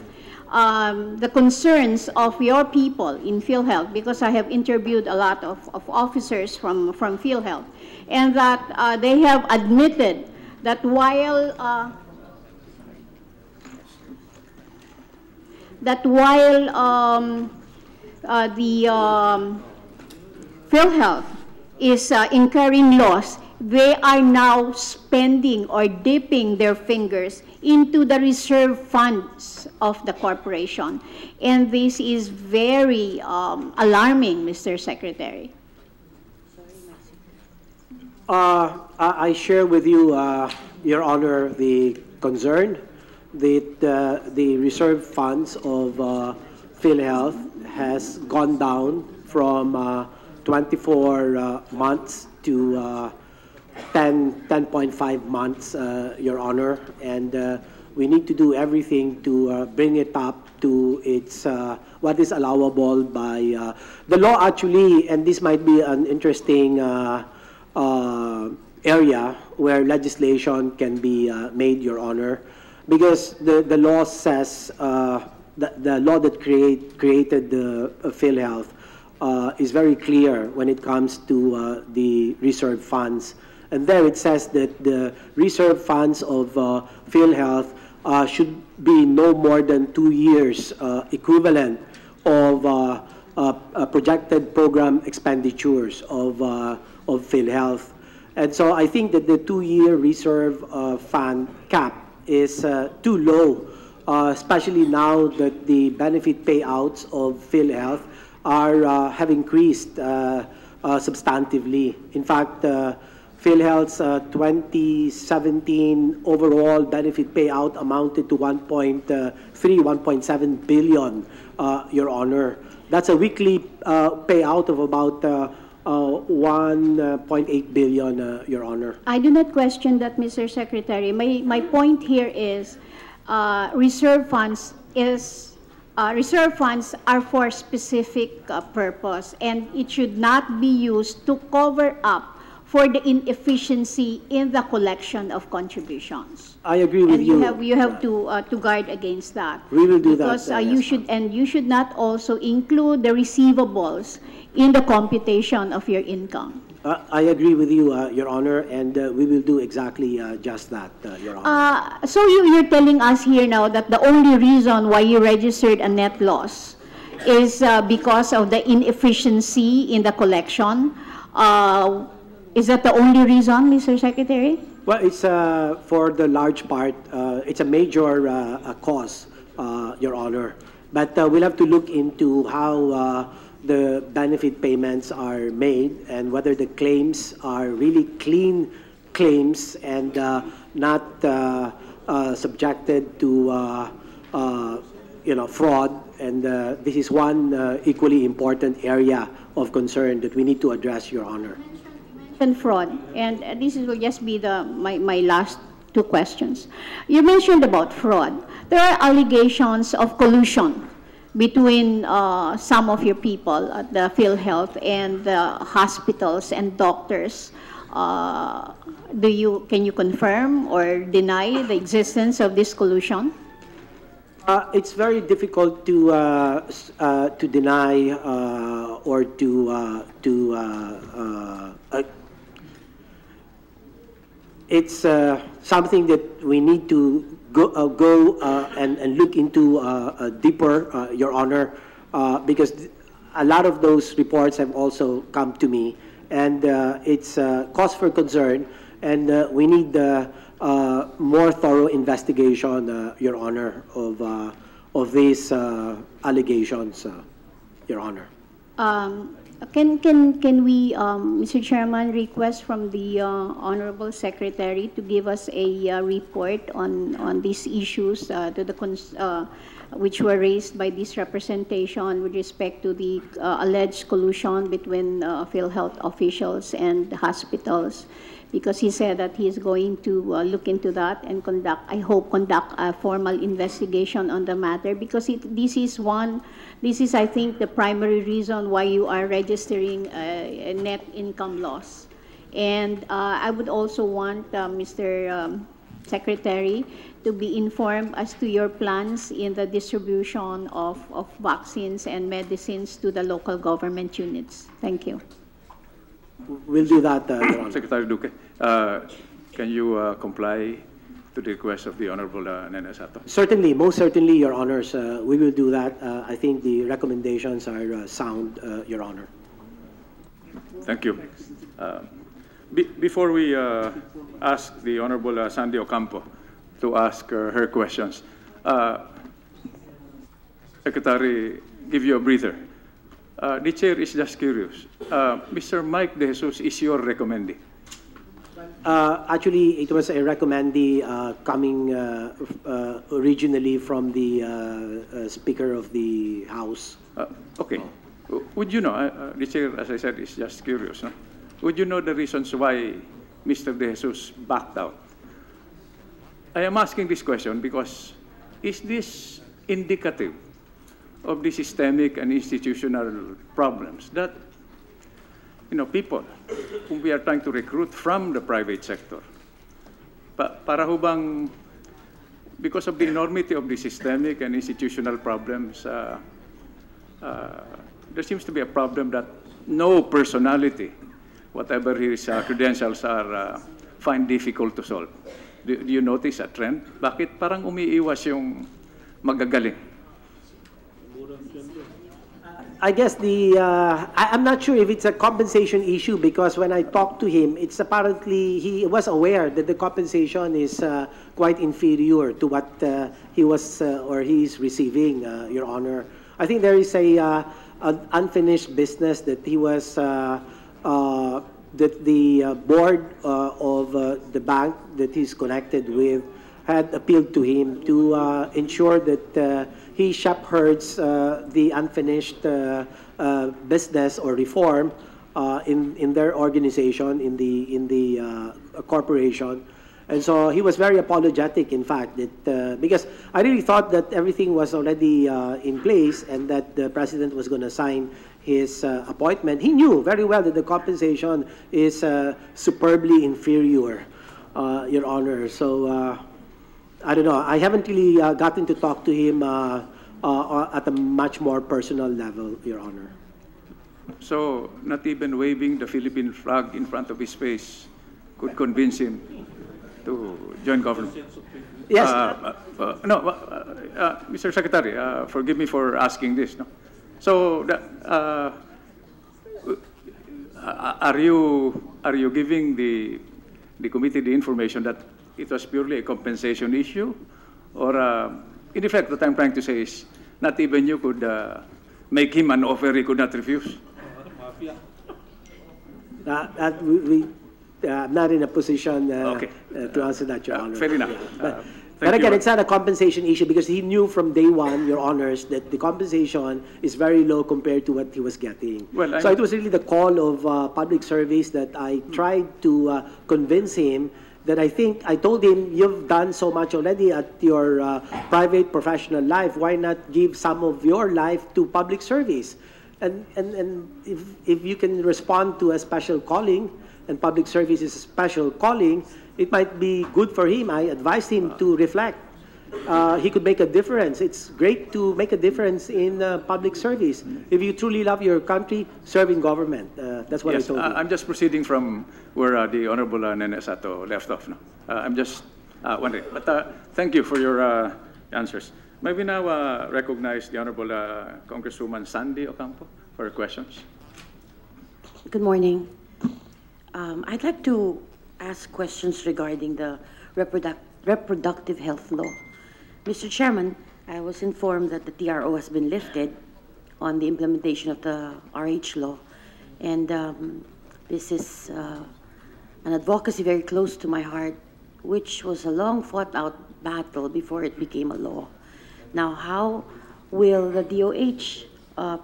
the concerns of your people in PhilHealth, because I have interviewed a lot of officers from PhilHealth, and that they have admitted that while the PhilHealth is incurring loss, they are now spending or dipping their fingers into the reserve funds of the corporation. And this is very alarming, Mr. Secretary. I share with you, Your Honor, the concern that the reserve funds of PhilHealth has gone down from 24 months to 10.5 months, Your Honor, and we need to do everything to bring it up to its what is allowable by the law. Actually, and this might be an interesting area where legislation can be made, Your Honor, because the law says the law that created the PhilHealth is very clear when it comes to the reserve funds. And there it says that the reserve funds of PhilHealth should be no more than 2 years equivalent of projected program expenditures of PhilHealth. And so I think that the 2-year reserve fund cap is too low, especially now that the benefit payouts of PhilHealth have increased substantively. In fact, PhilHealth's 2017 overall benefit payout amounted to 1.7 billion, Your Honor. That's a weekly payout of about 1.8 billion, Your Honor. I do not question that, Mr. Secretary. My point here is reserve funds are for specific purpose, and it should not be used to cover up for the inefficiency in the collection of contributions. I agree with you. You have to guard against that. We will do because that. Because you should not also include the receivables in the computation of your income. I agree with you, Your Honor, and we will do exactly just that, Your Honor. So you're telling us here now that the only reason why you registered a net loss is because of the inefficiency in the collection. Is that the only reason, Mr. Secretary? Well, it's for the large part, it's a major cause, Your Honor. But we'll have to look into how the benefit payments are made and whether the claims are really clean claims and not subjected to fraud. And this is one equally important area of concern that we need to address, Your Honor. And fraud, and this will just be my last two questions. You mentioned about fraud. There are allegations of collusion between some of your people at the PhilHealth and the hospitals and doctors. Can you confirm or deny the existence of this collusion? It's very difficult to deny or to it's something that we need to go and look into deeper, Your Honor, because a lot of those reports have also come to me, and it's cause for concern, and we need more thorough investigation, Your Honor, of these allegations, Your Honor. Can we, Mr. Chairman, request from the Honorable Secretary to give us a report on these issues which were raised by this representation with respect to the alleged collusion between PhilHealth officials and hospitals? Because he said that he is going to look into that and conduct a formal investigation on the matter, because this is, I think, the primary reason why you are registering a net income loss. And I would also want Mr. Secretary to be informed as to your plans in the distribution of vaccines and medicines to the local government units. Thank you. We'll do that, Your Honor. Secretary Duque, can you comply to the request of the Honorable Nene Sato? Certainly, most certainly, Your Honors. We will do that. I think the recommendations are sound, Your Honor. Thank you. Before we ask the Honorable Sandy Ocampo to ask her questions, Secretary, give you a breather. The chair is just curious. Mr. Mike De Jesus is your recommendee. Actually, it was a recommendee coming originally from the Speaker of the House. Okay. Would you know, the chair, as I said, is just curious. No? Would you know the reasons why Mr. De Jesus backed out? I am asking this question because is this indicative of the systemic and institutional problems that, people whom we are trying to recruit from the private sector? Para ho bang, because of the enormity of the systemic and institutional problems, there seems to be a problem that no personality, whatever his credentials are, find difficult to solve. Do you notice a trend? Bakit parang umiiwas yung magagaling? I guess I'm not sure if it's a compensation issue, because when I talked to him, it's apparently he was aware that the compensation is quite inferior to what he was or he is receiving, Your Honor. I think there is an unfinished business that he was, that the board of the bank that he's connected with had appealed to him to ensure that he shepherds the unfinished business or reform in their organization, in the corporation. And so he was very apologetic, in fact, that because I really thought that everything was already in place and that the president was going to sign his appointment. He knew very well that the compensation is superbly inferior, Your Honor. So I don't know. I haven't really gotten to talk to him at a much more personal level, Your Honor. So not even waving the Philippine flag in front of his face could convince him to join government? Yes. Mr. Secretary, forgive me for asking this. No? So, are you giving the committee the information that it was purely a compensation issue, or in effect, what I'm trying to say is not even you could make him an offer he could not refuse? I'm not in a position okay. to answer that, Your Honor. Fair enough. Yeah. But again, it's not a compensation issue because he knew from day one, Your Honors, that the compensation is very low compared to what he was getting. Well, so it was really the call of public service that I tried to convince him that I think I told him, you've done so much already at your private professional life. Why not give some of your life to public service? And if you can respond to a special calling, and public service is a special calling, it might be good for him. I advised him to reflect. He could make a difference. It's great to make a difference in public service. If you truly love your country, serve in government. That's what I told him. I'm just proceeding from where the Honorable Nene Sato left off. No? I'm just wondering. But thank you for your answers. May we now recognize the Honorable Congresswoman Sandy Ocampo for her questions. Good morning. I'd like to ask questions regarding the reproductive health law. Mr. Chairman, I was informed that the TRO has been lifted on the implementation of the RH law, and this is an advocacy very close to my heart, which was a long fought-out battle before it became a law. Now, how will the DOH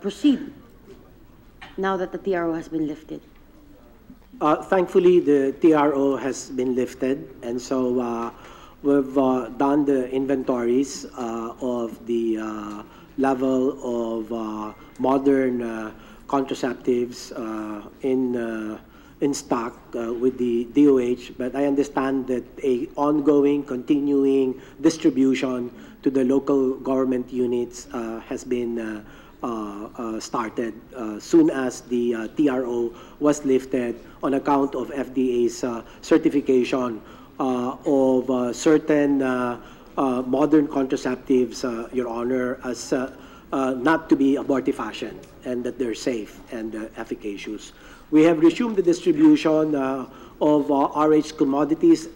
proceed now that the TRO has been lifted? Thankfully, the TRO has been lifted, and so we've done the inventories of the level of modern contraceptives in stock with the DOH, but I understand that a ongoing, continuing distribution to the local government units has been started soon as the TRO was lifted on account of FDA's certification of certain modern contraceptives, Your Honor, as not to be abortifacient and that they're safe and efficacious. We have resumed the distribution of RH commodities.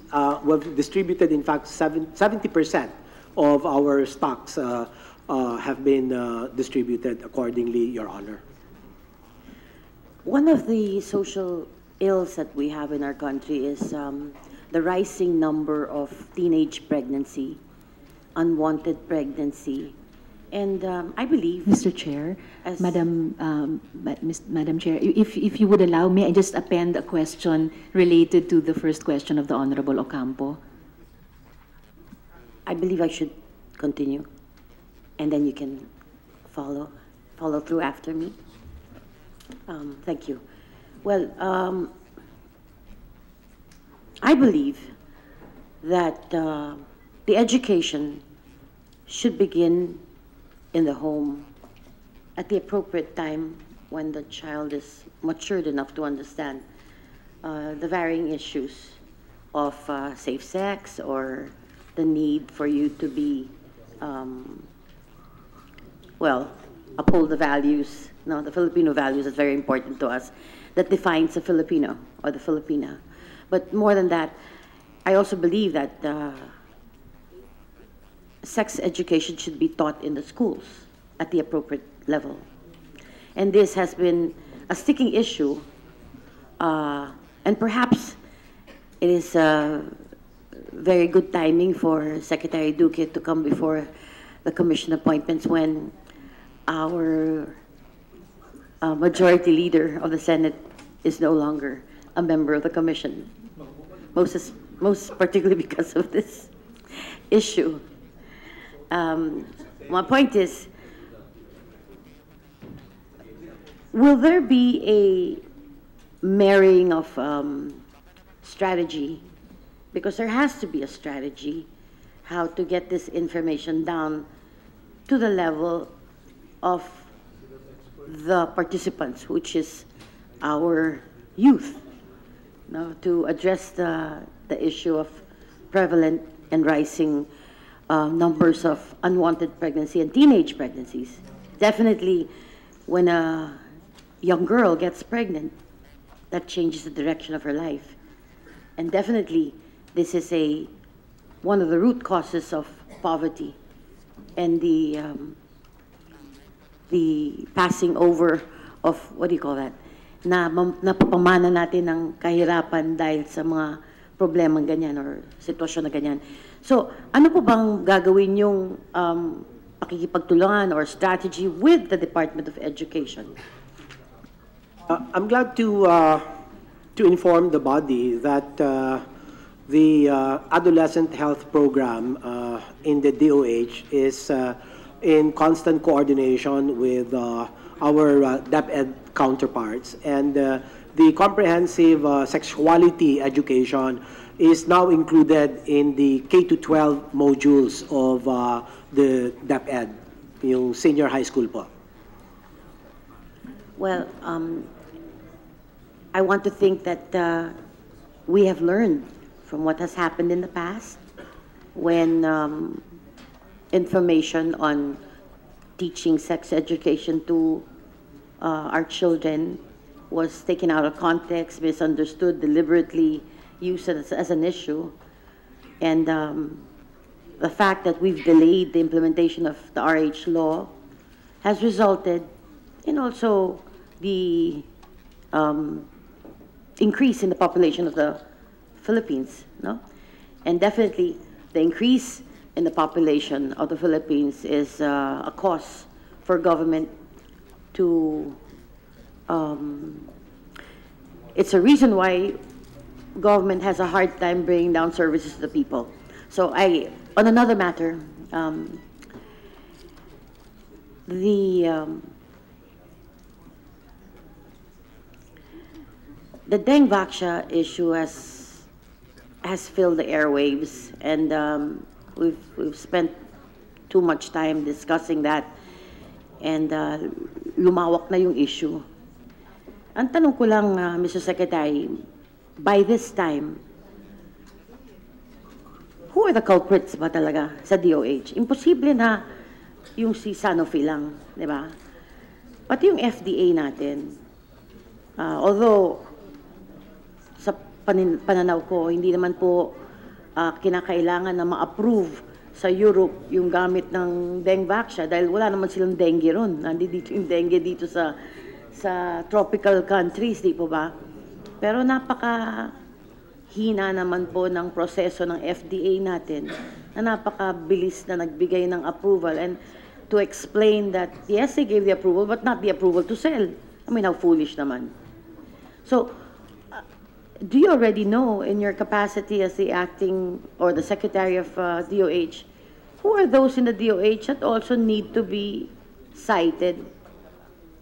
We've distributed, in fact, 70% of our stocks have been distributed accordingly, Your Honor. One of the social ills that we have in our country is the rising number of teenage pregnancy, unwanted pregnancy, and I believe, Mr. Chair, Madam Chair, if you would allow me, I just append a question related to the first question of the Honorable Ocampo. I believe I should continue, and then you can follow through after me. Thank you. Well, I believe that the education should begin in the home at the appropriate time when the child is matured enough to understand the varying issues of safe sex or the need for you to be, well, uphold the values, the Filipino values is very important to us, that defines a Filipino or the Filipina. But more than that, I also believe that sex education should be taught in the schools at the appropriate level. And this has been a sticking issue, and perhaps it is very good timing for Secretary Duque to come before the commission appointments when our majority leader of the Senate is no longer a member of the commission, most particularly because of this issue. My point is, will there be a marrying of strategy? Because there has to be a strategy how to get this information down to the level of the participants, which is our youth, to address the issue of prevalent and rising numbers of unwanted pregnancy and teenage pregnancies. Definitely, when a young girl gets pregnant, that changes the direction of her life. And definitely, this is one of the root causes of poverty and the passing over of, what do you call that, napapamana natin ng kahirapan dahil sa mga problemang ganyan or sitwasyon na ganyan. So, ano po bang gagawin yung pakikipagtulungan or strategy with the Department of Education? I'm glad to inform the body that the adolescent health program in the DOH is in constant coordination with our DepEd counterparts, and the comprehensive sexuality education is now included in the K-12 modules of the DepEd, yung senior high school po. Well, I want to think that we have learned from what has happened in the past, when information on teaching sex education to our children was taken out of context, misunderstood, deliberately used as an issue. And the fact that we've delayed the implementation of the RH law has resulted in also the increase in the population of the Philippines, no? And definitely the increase in the population of the Philippines is a cause for government to, it's a reason why government has a hard time bringing down services to the people. So on another matter, the dengue vaccine issue has filled the airwaves, and we've spent too much time discussing that, and lumawak na yung issue. Ang tanong ko lang, Mr. Secretary, by this time, who are the culprits ba talaga sa DOH? Imposible na yung si Sanofi lang, di ba? Pati yung FDA natin, although sa pananaw ko, hindi naman po kinakailangan na ma-approve sa Europe yung gamit ng dengue vaccine dahil wala naman silang dengue ron. Nandito yung dengue dito sa tropical countries, di po ba? Pero napakahina naman po ng proseso ng FDA natin na napakabilis na nagbigay ng approval, and to explain that, yes, they gave the approval, but not the approval to sell. I mean, how foolish naman. So, do you already know in your capacity as the acting or the secretary of DOH, who are those in the DOH that also need to be cited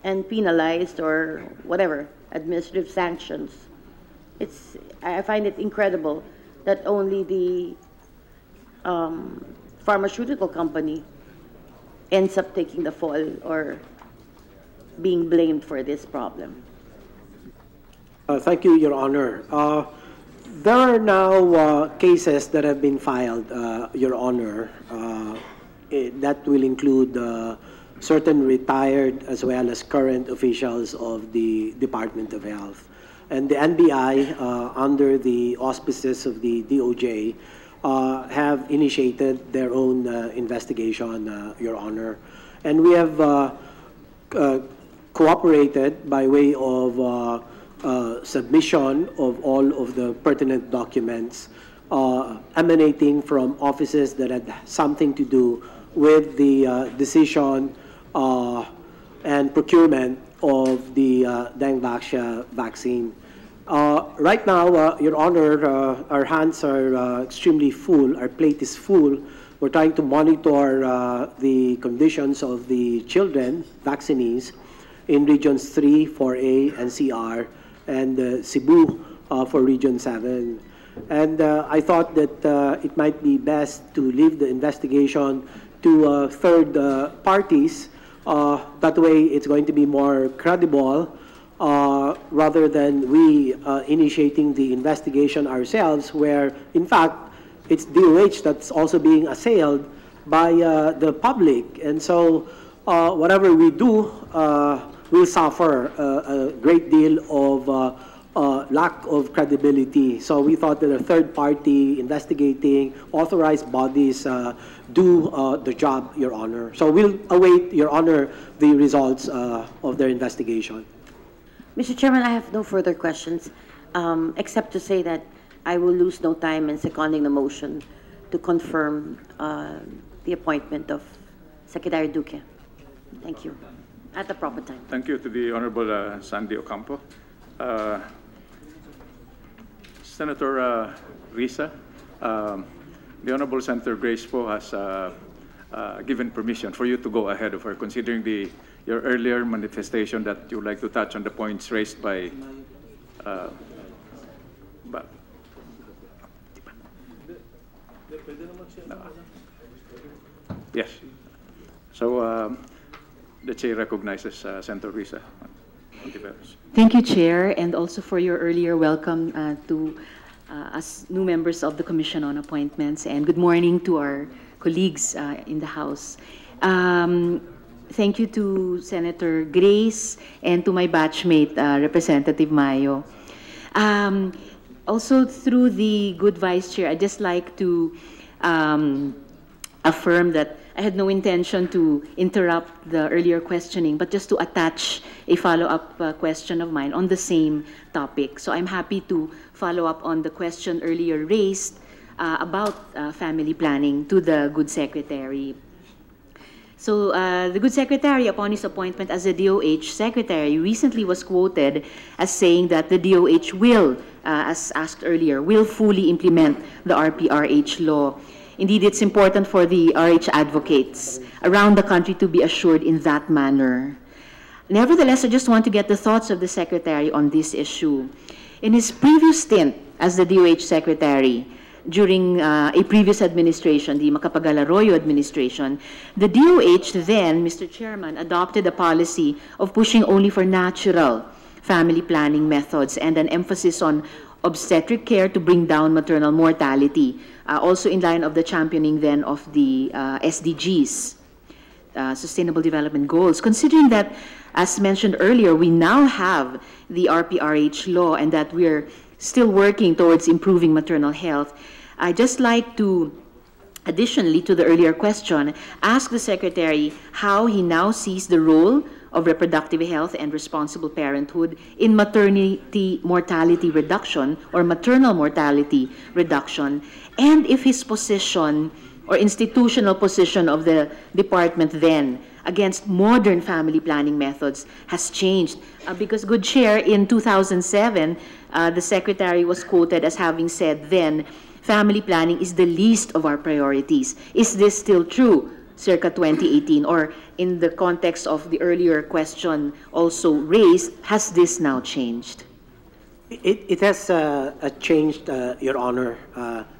and penalized or whatever, administrative sanctions? I find it incredible that only the pharmaceutical company ends up taking the fall or being blamed for this problem. Thank you, Your Honor. There are now cases that have been filed, Your Honor, that will include certain retired as well as current officials of the Department of Health. And the NBI, under the auspices of the DOJ, have initiated their own investigation, Your Honor. And we have cooperated by way of submission of all of the pertinent documents emanating from offices that had something to do with the decision and procurement of the dengue vaccine. Right now, Your Honor, our hands are extremely full. Our plate is full. We're trying to monitor the conditions of the children, vaccinees, in regions 3, 4A, and CR, and Cebu for Region 7. And I thought that it might be best to leave the investigation to third parties. That way, it's going to be more credible rather than we initiating the investigation ourselves, where, in fact, it's DOH that's also being assailed by the public. And so whatever we do, will suffer a great deal of lack of credibility. So we thought that a third party investigating, authorized bodies do the job, Your Honor. So we'll await, Your Honor, the results of their investigation. Mr. Chairman, I have no further questions, except to say that I will lose no time in seconding the motion to confirm the appointment of Secretary Duque. Thank you. At the proper time. Thank you to the Honorable Sandy Ocampo. Senator Risa, the Honorable Senator Grace Poe has given permission for you to go ahead of her, considering your earlier manifestation that you would like to touch on the points raised by yes. So the Chair recognizes Senator Risa. Thank you, Chair, and also for your earlier welcome to as new members of the Commission on Appointments, and good morning to our colleagues in the House. Thank you to Senator Grace and to my batchmate, Representative Mayo. Also, through the good Vice Chair, I'd just like to affirm that I had no intention to interrupt the earlier questioning, but just to attach a follow-up question of mine on the same topic. So I'm happy to follow up on the question earlier raised about family planning to the Good Secretary. So the Good Secretary, upon his appointment as the DOH Secretary, recently was quoted as saying that the DOH will, as asked earlier, will fully implement the RPRH law. Indeed, it's important for the RH advocates around the country to be assured in that manner. Nevertheless, I just want to get the thoughts of the Secretary on this issue. In his previous stint as the DOH Secretary, during a previous administration, the Macapagal-Arroyo administration, the DOH then, Mr. Chairman, adopted a policy of pushing only for natural family planning methods and an emphasis on obstetric care to bring down maternal mortality, also in line of the championing then of the SDGs, Sustainable Development Goals. Considering that, as mentioned earlier, we now have the RPRH law and that we're still working towards improving maternal health, I'd just like to, additionally to the earlier question, ask the Secretary how he now sees the role of reproductive health and responsible parenthood in maternity mortality reduction or maternal mortality reduction, and if his position or institutional position of the department then against modern family planning methods has changed. Because, Good Chair, in 2007, the Secretary was quoted as having said then, family planning is the least of our priorities. Is this still true, circa 2018? Or in the context of the earlier question also raised, has this now changed? It has changed, Your Honor.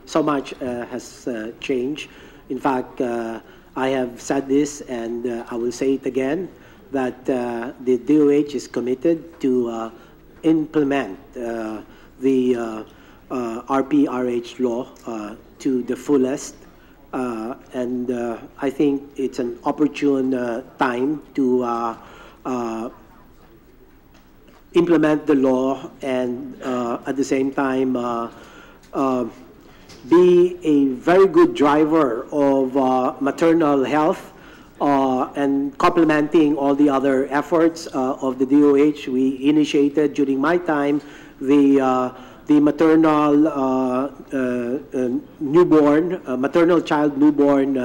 So much has changed. In fact, I have said this, and I will say it again, that the DOH is committed to implement the RPRH law to the fullest. And I think it's an opportune time to implement the law and at the same time be a very good driver of maternal health and complementing all the other efforts of the DOH. We initiated during my time the maternal maternal child newborn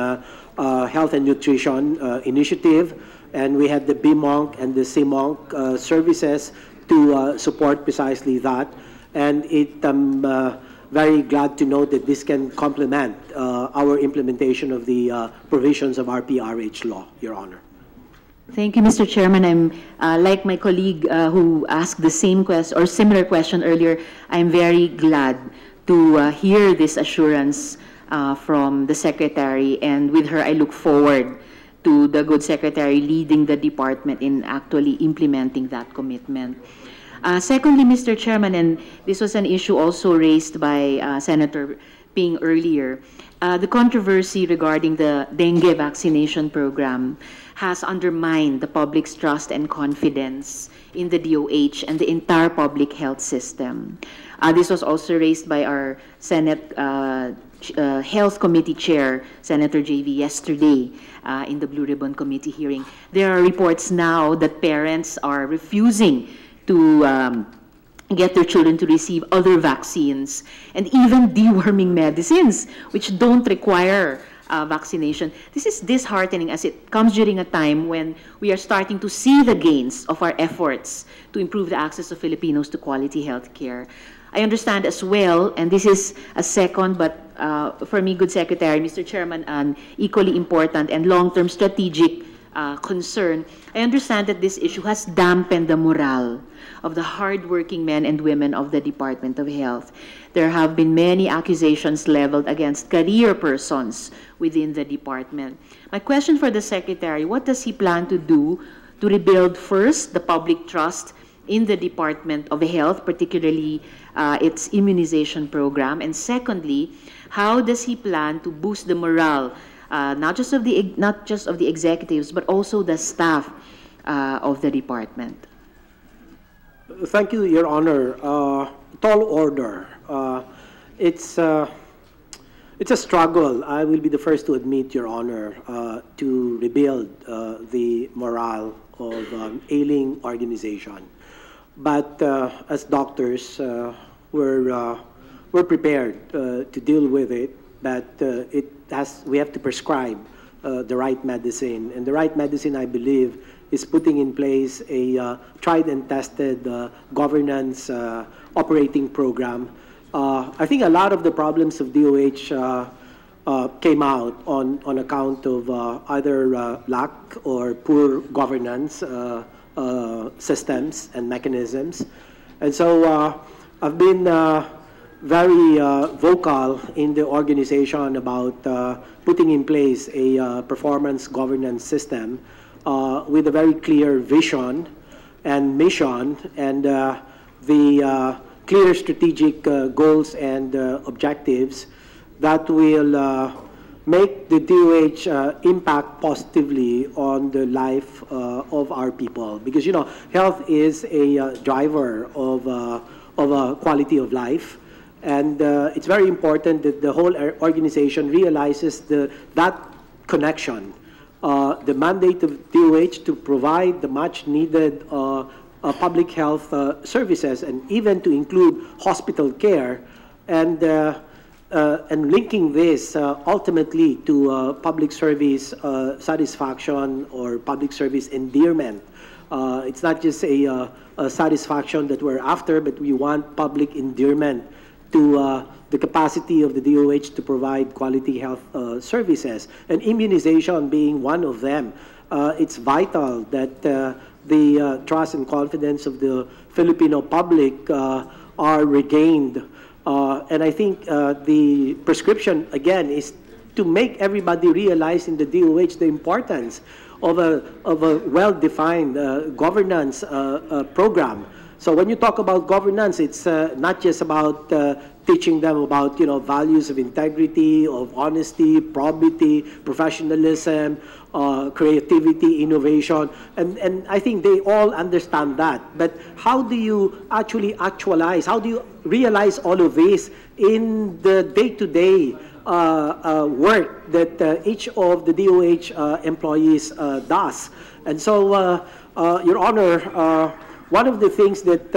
health and nutrition initiative, and we had the BMONC and the CMONC services to support precisely that. And I'm very glad to know that this can complement our implementation of the provisions of RPRH law, Your Honor. Thank you, Mr. Chairman. I'm like my colleague who asked the same question or similar question earlier. I'm very glad to hear this assurance from the Secretary, and with her, I look forward to the Good Secretary leading the department in actually implementing that commitment. Secondly, Mr. Chairman, and this was an issue also raised by Senator Ping earlier, the controversy regarding the dengue vaccination program has undermined the public's trust and confidence in the DOH and the entire public health system. This was also raised by our Senate Health Committee Chair, Senator JV, yesterday in the Blue Ribbon Committee hearing. There are reports now that parents are refusing to get their children to receive other vaccines and even deworming medicines, which don't require vaccination. This is disheartening as it comes during a time when we are starting to see the gains of our efforts to improve the access of Filipinos to quality health care. I understand as well, and this is a second, but for me, Good Secretary, Mr. Chairman, an equally important and long-term strategic concern. I understand that this issue has dampened the morale of the hardworking men and women of the Department of Health. There have been many accusations leveled against career persons within the department. My question for the Secretary, what does he plan to do to rebuild first the public trust in the Department of Health, particularly its immunization program? And secondly, how does he plan to boost the morale, not just of the executives, but also the staff of the department? Thank you, Your Honor. Tall order. It's a struggle. I will be the first to admit, Your Honor, to rebuild the morale of an ailing organization. But as doctors, we're prepared to deal with it. But we have to prescribe the right medicine, and the right medicine, I believe, is putting in place a tried and tested governance operating program. I think a lot of the problems of DOH came out on account of either lack or poor governance systems and mechanisms. And so I've been very vocal in the organization about putting in place a performance governance system with a very clear vision and mission, and the clear strategic goals and objectives that will make the DOH impact positively on the life of our people. Because, you know, health is a driver of quality of life. And it's very important that the whole organization realizes that connection. The mandate of DOH to provide the much needed public health services, and even to include hospital care, and linking this ultimately to public service satisfaction or public service endearment. It's not just a satisfaction that we're after, but we want public endearment to the capacity of the DOH to provide quality health services, and immunization being one of them. It's vital that the trust and confidence of the Filipino public are regained. And I think the prescription, again, is to make everybody realize in the DOH the importance of a well-defined governance program. So when you talk about governance, it's not just about teaching them about, you know, values of integrity, of honesty, probity, professionalism, creativity, innovation, and I think they all understand that. But how do you actually actualize? How do you realize all of this in the day-to-day work that each of the DOH employees does? And so, Your Honor, one of the things that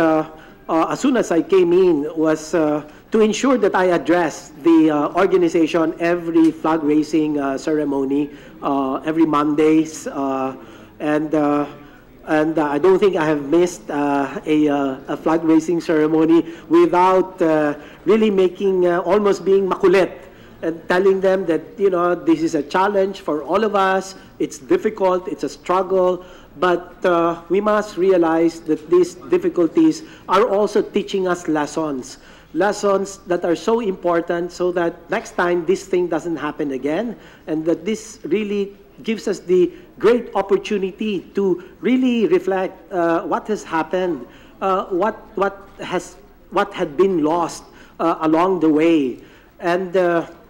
as soon as I came in was to ensure that I address the organization every flag raising ceremony, every Mondays, and I don't think I have missed a flag raising ceremony without really making almost being makulit and telling them that, you know, this is a challenge for all of us. It's difficult. It's a struggle. But we must realize that these difficulties are also teaching us lessons that are so important, so that next time this thing doesn't happen again, and that this really gives us the great opportunity to really reflect what has happened, what had been lost along the way. And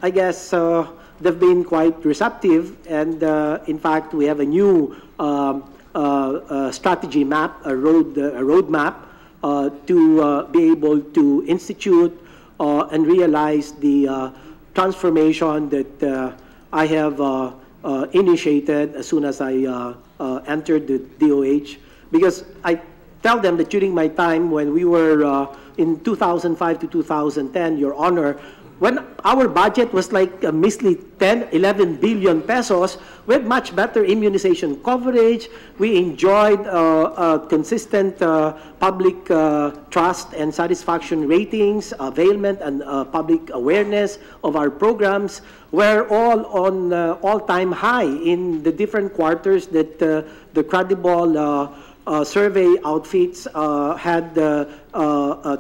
I guess they've been quite receptive, and in fact we have a new strategy map, a roadmap to be able to institute and realize the transformation that I have initiated as soon as I entered the DOH. Because I tell them that during my time when we were in 2005 to 2010, Your Honor, when our budget was like a measly 11 billion pesos, we had much better immunization coverage. We enjoyed consistent public trust and satisfaction ratings, availment and public awareness of our programs. We're all on all-time high in the different quarters that the credible survey outfits had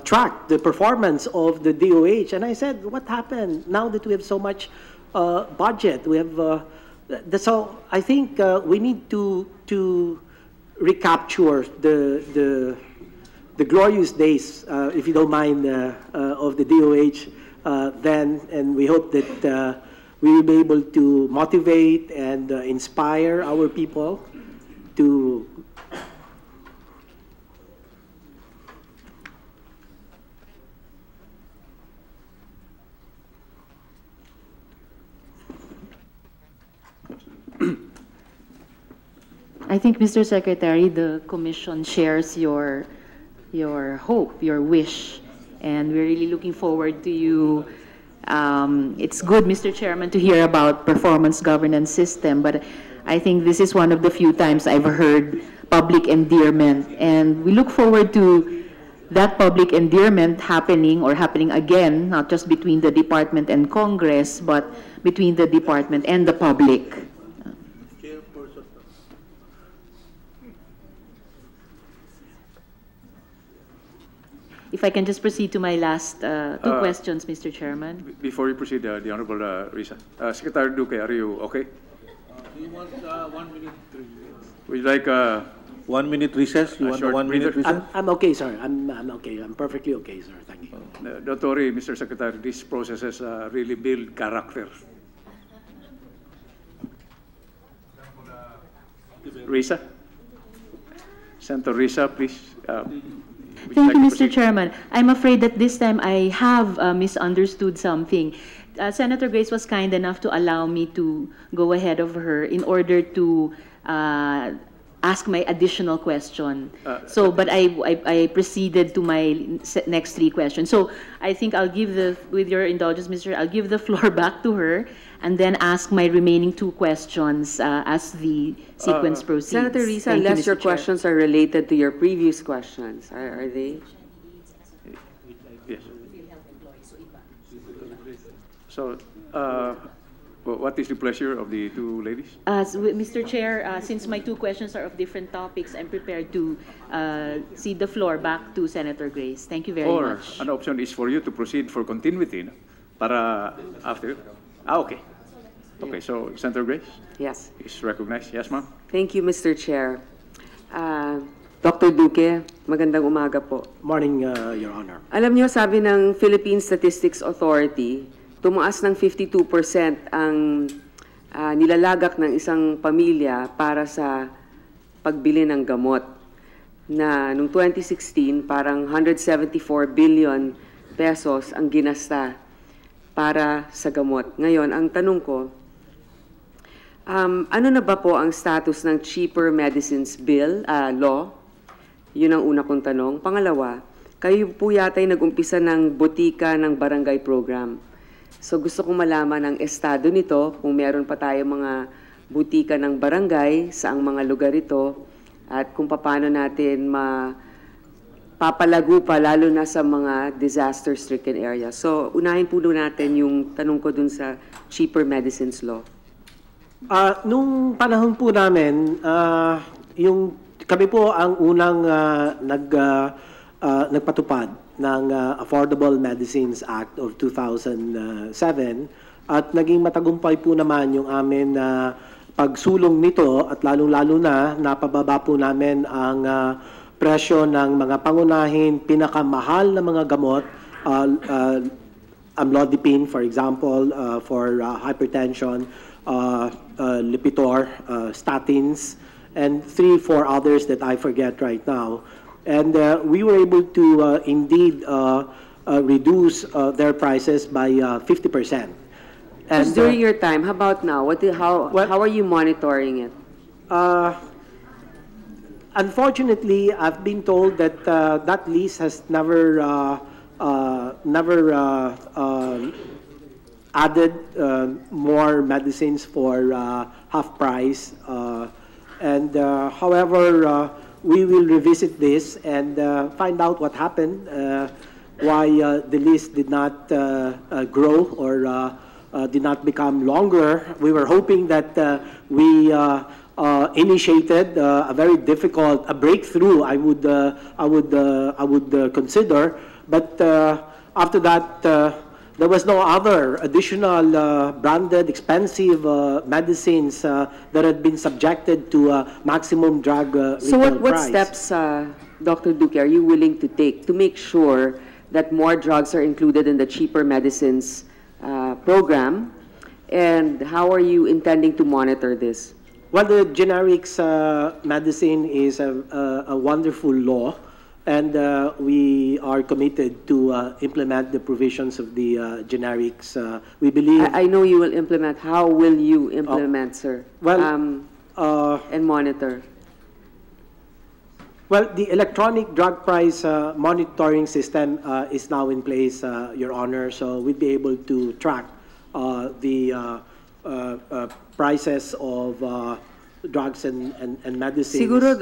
tracked the performance of the DOH. And I said, what happened now that we have so much budget? We have, so I think we need to recapture the the glorious days, if you don't mind, of the DOH then, and we hope that we will be able to motivate and inspire our people to I think, Mr. Secretary, the Commission shares your hope, your wish, and we're really looking forward to you. It's good, Mr. Chairman, to hear about performance governance system, but I think this is one of the few times I've heard public endearment, and we look forward to that public endearment happening or happening again, not just between the department and Congress, but between the department and the public. If I can just proceed to my last two questions, Mr. Chairman. Before you proceed, the Honorable Risa. Secretary Duque, are you okay? Do you want 1 minute recess? Would you like 1 minute recess? You want a short 1 minute breather? recess? I'm okay, sir. I'm okay. I'm perfectly okay, sir. Thank you. Don't worry, Mr. Secretary, these processes really build character. Risa? Senator Risa, please. Thank you, Mr. Chairman. I'm afraid that this time I have misunderstood something. Senator Grace was kind enough to allow me to go ahead of her in order to ask my additional question. But I proceeded to my next three questions. So I think I'll give with your indulgence, Mr. I'll give the floor back to her and then ask my remaining two questions as the sequence proceeds. Senator Risa, Thank you, unless Mr. your Chair. questions are related to your previous questions, are they? Yes. So, what is the pleasure of the two ladies? Mr. Chair, since my two questions are of different topics, I'm prepared to cede the floor back to Senator Grace. Thank you very much. Or an option is for you to proceed for continuity, no? Para after. Okay. Okay, so Senator Grace Yes. is recognized. Yes, ma'am. Thank you, Mr. Chair. Dr. Duque, magandang umaga po. Morning, Your Honor. Alam niyo, sabi ng Philippine Statistics Authority, tumaas ng 52% ang nilalagak ng isang pamilya para sa pagbili ng gamot. Na noong 2016, parang 174 billion pesos ang ginasta para sa gamot. Ngayon, ang tanong ko, ano na ba po ang status ng Cheaper Medicines Bill, law? Yun ang una kong tanong. Pangalawa, kayo po yata'y nag-umpisa ng botika ng barangay program. So gusto kong malaman ang estado nito, kung meron pa tayo mga butika ng barangay sa ang mga lugar ito, at kung paano natin papalago pa, lalo na sa mga disaster-stricken areas. So, unahin po natin yung tanong ko dun sa Cheaper Medicines Law. Nung panahon po namin, kami po ang unang nagpatupad ng Affordable Medicines Act of 2007 at naging matagumpay po naman yung amin pagsulong nito at lalong-lalo na napababa po namin ang presyo ng mga pangunahin, pinakamahal na mga gamot, amlodipine, for example, for hypertension, Lipitor, statins, and 3-4 others that I forget right now. And we were able to indeed reduce their prices by 50%. And during your time, how about now? How are you monitoring it? Unfortunately, I've been told that that list has never added more medicines for half price. However, we will revisit this and find out what happened, why the list did not grow or did not become longer. We were hoping that we initiated a very difficult breakthrough. I would consider, but after that, there was no other additional branded, expensive medicines that had been subjected to maximum drug retail So what price. steps Dr. Duque, are you willing to take to make sure that more drugs are included in the cheaper medicines program? And how are you intending to monitor this? Well, the generics medicine is a wonderful law, and we are committed to implement the provisions of the generics. We believe... I know you will implement. How will you implement, sir? Well, and monitor? Well, the electronic drug price monitoring system is now in place, Your Honor, so we'd be able to track the prices of drugs and medicines. Siguro,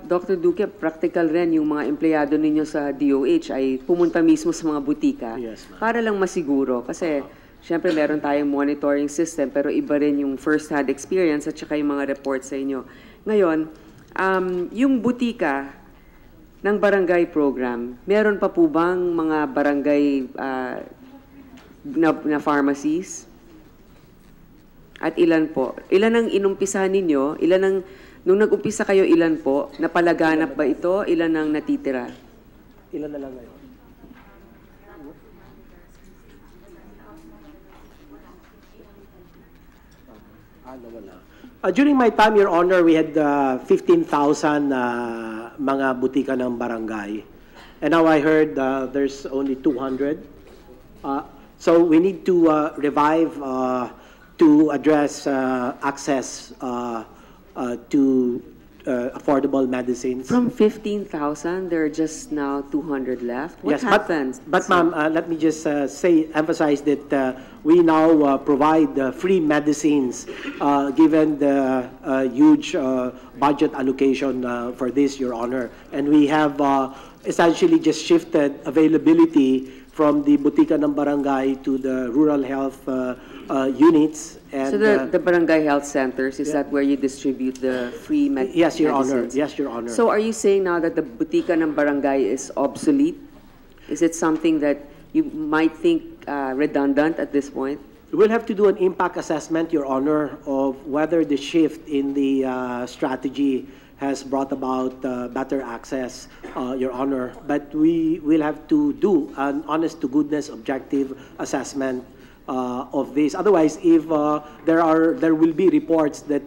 Dr. Duque, practical rin yung mga empleyado ninyo sa DOH ay pumunta mismo sa mga butika para lang masiguro. Kasi, syempre, meron tayong monitoring system, pero iba rin yung first-hand experience at saka yung mga reports sa inyo. Ngayon, yung butika ng barangay program, meron pa po bang mga barangay na pharmacies? At ilan po? Ilan ang inumpisahan ninyo? Nung nag-umpisa kayo, ilan po? Napalaganap ba ito? Ilan ang natitira? Ilan na lang ngayon? During my time, Your Honor, we had 15,000 mga butika ng barangay. And now I heard there's only 200. So we need to revive to address access to affordable medicines. From 15,000, there are just now 200 left. What yes, happens? But ma'am, let me just emphasize that we now provide free medicines given the huge budget allocation for this, Your Honor. And we have essentially just shifted availability from the butika ng barangay to the rural health units. And, so the barangay health centers, is that where you distribute the free medicines? Yes, Your Honor. Yes, Your Honor. So are you saying now that the butika ng barangay is obsolete? Is it something that you might think redundant at this point? We'll have to do an impact assessment, Your Honor, of whether the shift in the strategy has brought about better access, Your Honor. But we will have to do an honest-to-goodness objective assessment of this. Otherwise, if there will be reports that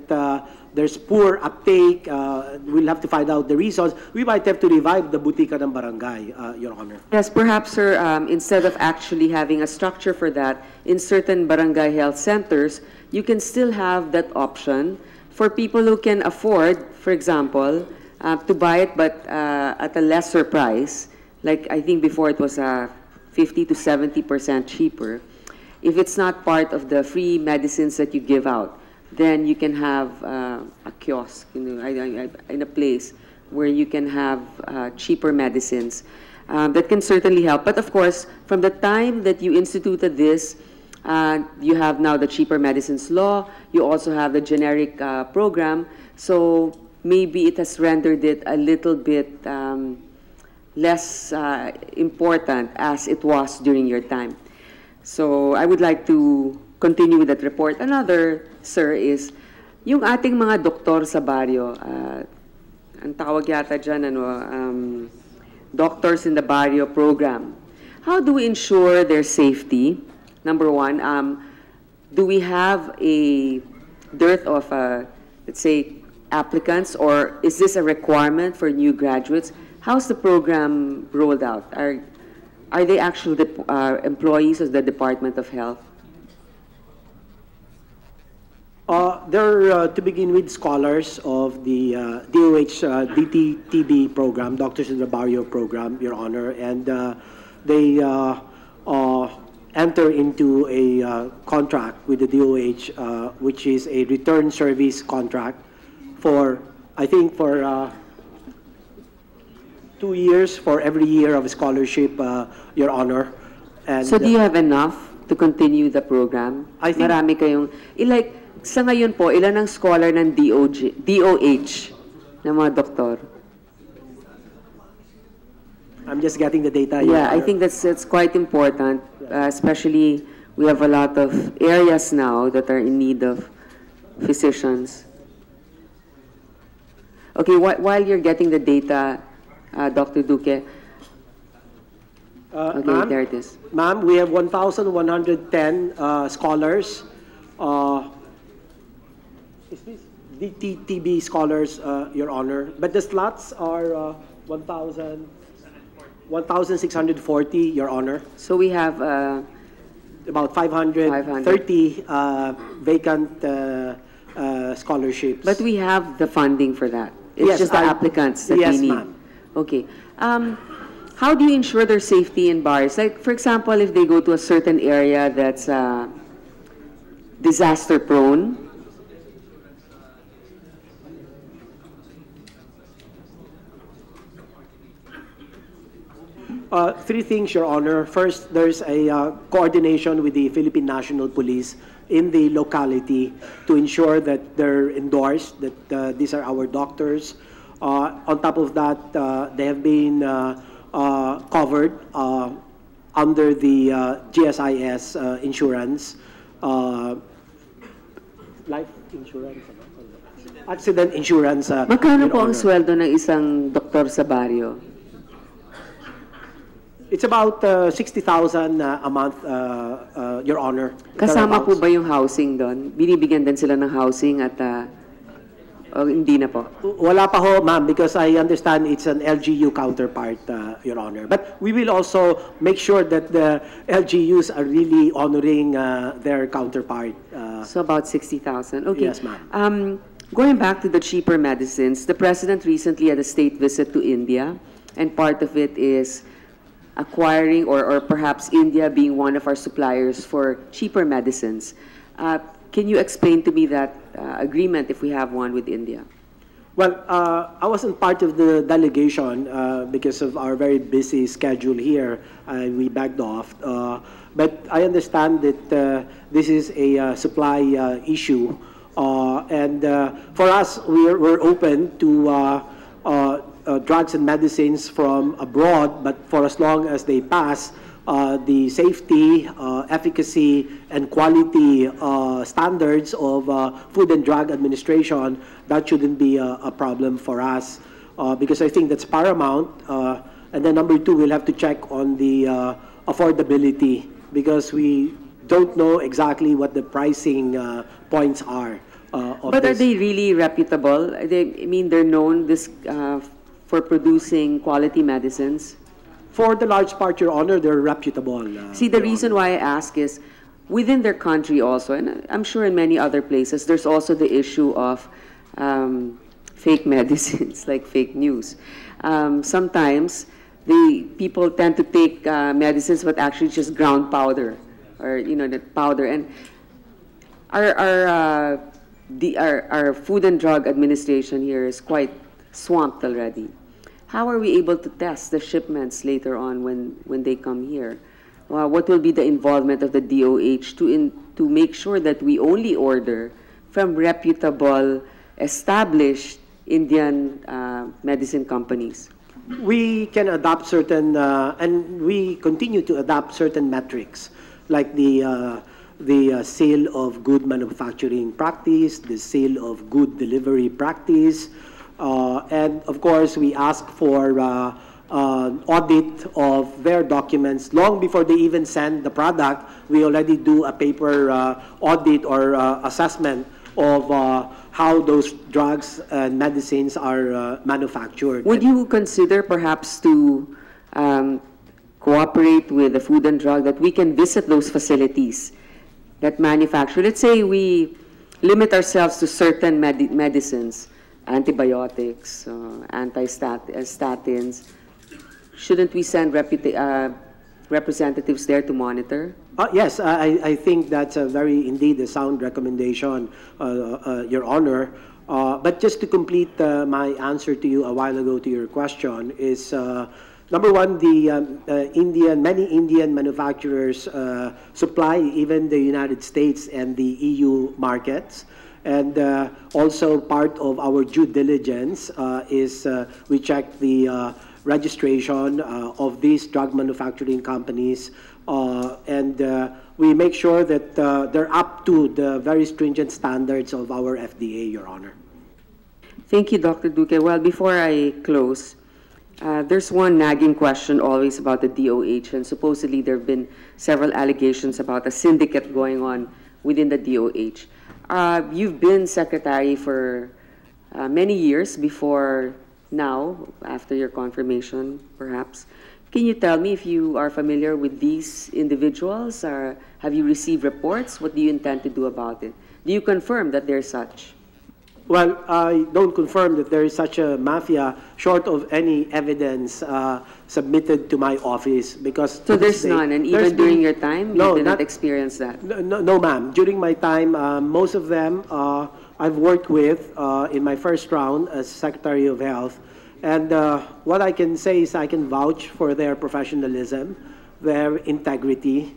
there's poor uptake, we'll have to find out the reasons. We might have to revive the butika ng barangay, Your Honor. Yes, perhaps, sir, instead of actually having a structure for that, in certain barangay health centers, you can still have that option for people who can afford, for example, to buy it but at a lesser price. Like, I think before it was 50 to 70% cheaper. If it's not part of the free medicines that you give out, then you can have a kiosk, in a place where you can have cheaper medicines. That can certainly help. But of course, from the time that you instituted this, you have now the cheaper medicines law, you also have the generic program, so maybe it has rendered it a little bit less important as it was during your time. So I would like to continue with that report. Another, sir, is yung ating mga doktor sa baryo, ang tawag yata dyan, doctors in the barrio program. How do we ensure their safety? Number one, do we have a dearth of, let's say, applicants, or is this a requirement for new graduates? How's the program rolled out? Are they actually employees of the Department of Health? They're, to begin with, scholars of the DOH DTTB program, Doctors in the Barrio program, Your Honor, and they enter into a contract with the DOH, which is a return service contract for, I think, for 2 years for every year of scholarship, Your Honor. And, so do you have enough to continue the program? I think... Marami kayong, like, sa ngayon po, ilan ang scholar ng DOH ng mga doktor? I'm just getting the data. Your Honor. I think that's quite important, especially we have a lot of areas now that are in need of physicians. Okay, while you're getting the data, Dr. Duque. Okay, there it is. Ma'am, we have 1,110 scholars. Is this DTB scholars, Your Honor? But the slots are 1,640, Your Honor. So we have About 530 vacant scholarships. but we have the funding for that. It's Yes, just the applicants that yes, we need. ma'am. Okay. How do you ensure their safety in bars? Like, for example, if they go to a certain area that's disaster prone, Three things, Your Honor. First, there's a coordination with the Philippine National Police in the locality to ensure that they're endorsed, that these are our doctors. On top of that, they have been covered under the GSIS insurance, life insurance, accident insurance. magkano Your po ang Honor. sweldo ng isang doktor sa baryo? It's about 60,000 a month, Your Honor. Kasama po Thereabouts. ba yung housing doon? Binibigyan din sila ng housing at o hindi na po? Wala pa ho, ma'am, because I understand it's an LGU counterpart, Your Honor. But we will also make sure that the LGUs are really honoring their counterpart. So about 60,000. Okay. Yes, ma'am. Going back to the cheaper medicines, the President recently had a state visit to India, and part of it is acquiring or perhaps India being one of our suppliers for cheaper medicines. Can you explain to me that agreement if we have one with India? Well, I wasn't part of the delegation because of our very busy schedule here. We backed off. But I understand that this is a supply issue. And for us, we're open to drugs and medicines from abroad, but for as long as they pass the safety, efficacy, and quality standards of Food and Drug Administration, that shouldn't be a problem for us, because I think that's paramount. And then number two, we'll have to check on the affordability, because we don't know exactly what the pricing points are. But are they really reputable? I mean, they're known for producing quality medicines. For the large part, Your Honor, they're reputable. See, the Your reason why I ask is, within their country also, and I'm sure in many other places, there's also the issue of fake medicines, like fake news. Sometimes the people tend to take medicines, but actually just ground powder, or the powder. And our Food and Drug Administration here is quite swamped already. How are we able to test the shipments later on when they come here? What will be the involvement of the DOH to make sure that we only order from reputable, established Indian medicine companies? We can adopt certain, and we continue to adopt certain metrics, like the sale of good manufacturing practice, the sale of good delivery practice, and of course we ask for audit of their documents long before they even send the product. We already do a paper audit or assessment of how those drugs and medicines are manufactured. Would you consider perhaps to cooperate with the Food and Drug, that we can visit those facilities that manufacture? Let's say we limit ourselves to certain medicines, antibiotics, statins. Shouldn't we send representatives there to monitor? Yes, I think that's indeed a sound recommendation, Your Honor. But just to complete my answer to you a while ago to your question is, number one, many Indian manufacturers supply even the United States and the EU markets. And also part of our due diligence is we check the registration of these drug manufacturing companies, and we make sure that they're up to the very stringent standards of our FDA, Your Honor. Thank you, Dr. Duque. Well, before I close, There's one nagging question always about the DOH, and supposedly there have been several allegations about a syndicate going on within the DOH. You've been secretary for many years before now, after your confirmation, perhaps. Can you tell me if you are familiar with these individuals, or have you received reports? What do you intend to do about it? Do you confirm that they're such? Well, I don't confirm that there is such a mafia, short of any evidence submitted to my office, because So there's none, and even during your time, you did not experience that? No, ma'am. During my time, most of them I've worked with in my first round as Secretary of Health. And what I can say is I can vouch for their professionalism, their integrity.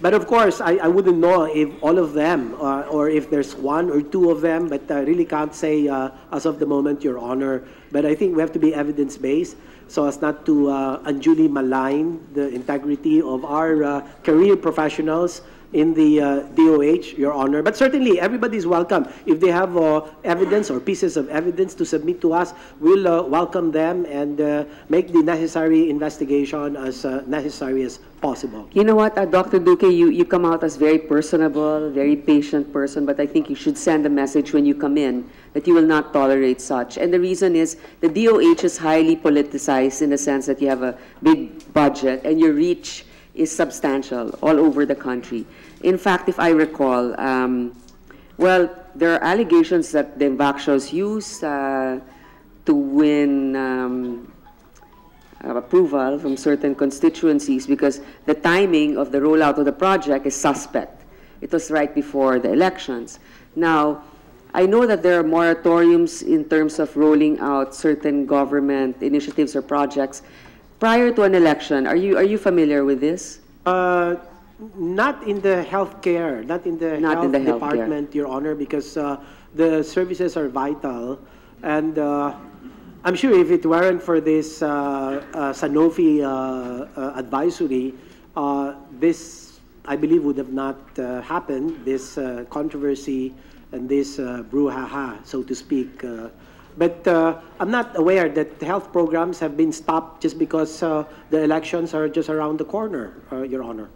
But of course, I wouldn't know if all of them or if there's one or two of them, but I really can't say as of the moment, Your Honor. But I think we have to be evidence-based so as not to unduly malign the integrity of our career professionals in the DOH, Your Honor. But certainly, everybody's welcome. If they have evidence or pieces of evidence to submit to us, we'll welcome them and make the necessary investigation as necessary as possible. You know what, Dr. Duque, you come out as very personable, very patient person, but I think you should send a message when you come in that you will not tolerate such. And the reason is the DOH is highly politicized in the sense that you have a big budget and your reach is substantial all over the country. In fact, if I recall, well, there are allegations that the Invactios used to win approval from certain constituencies because the timing of the rollout of the project is suspect. It was right before the elections. Now, I know that there are moratoriums in terms of rolling out certain government initiatives or projects prior to an election. Are you familiar with this? Not in the healthcare, not in the health department, Your Honor, because the services are vital. And I'm sure if it weren't for this Sanofi advisory, this, I believe, would have not happened, this controversy and this brouhaha, so to speak. But I'm not aware that health programs have been stopped just because the elections are just around the corner, Your Honor.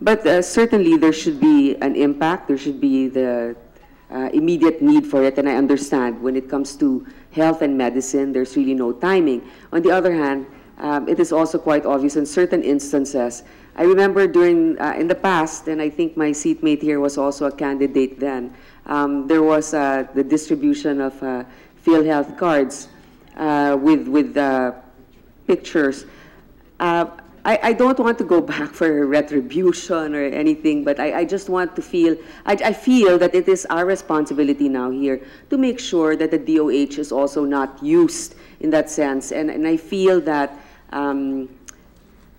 But certainly there should be an impact. There should be the immediate need for it, and I understand when it comes to health and medicine, there's really no timing. On the other hand, it is also quite obvious in certain instances. I remember during, in the past, and I think my seatmate here was also a candidate then, there was the distribution of PhilHealth cards with pictures. I don't want to go back for retribution or anything, but I just want to feel, I feel that it is our responsibility now here to make sure that the DOH is also not used in that sense. And I feel that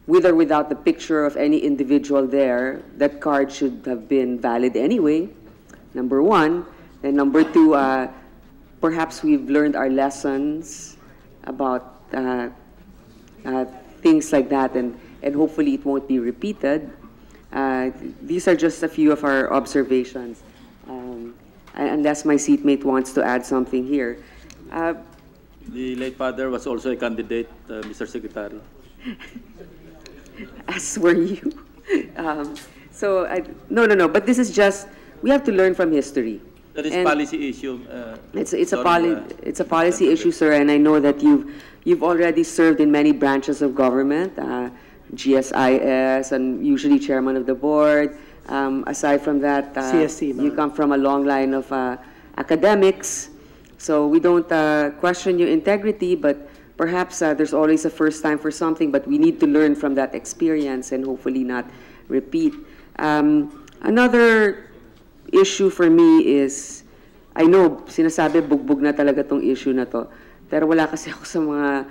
with or without the picture of any individual there, that card should have been valid anyway, number one. And number two, perhaps we've learned our lessons about things like that, and hopefully it won't be repeated. These are just a few of our observations, unless my seatmate wants to add something here. The late father was also a candidate, Mr. Secretary. As were you. No, but this is just, we have to learn from history. That is policy issue. It's a policy issue, sir, and I know that you've already served in many branches of government, GSIS, and usually chairman of the board. Aside from that, CSC, you come from a long line of academics, so we don't question your integrity, but perhaps there's always a first time for something, but we need to learn from that experience and hopefully not repeat. Another issue for me is, I know, sinasabi bugbog na talaga tong issue na to, pero wala kasi ako sa mga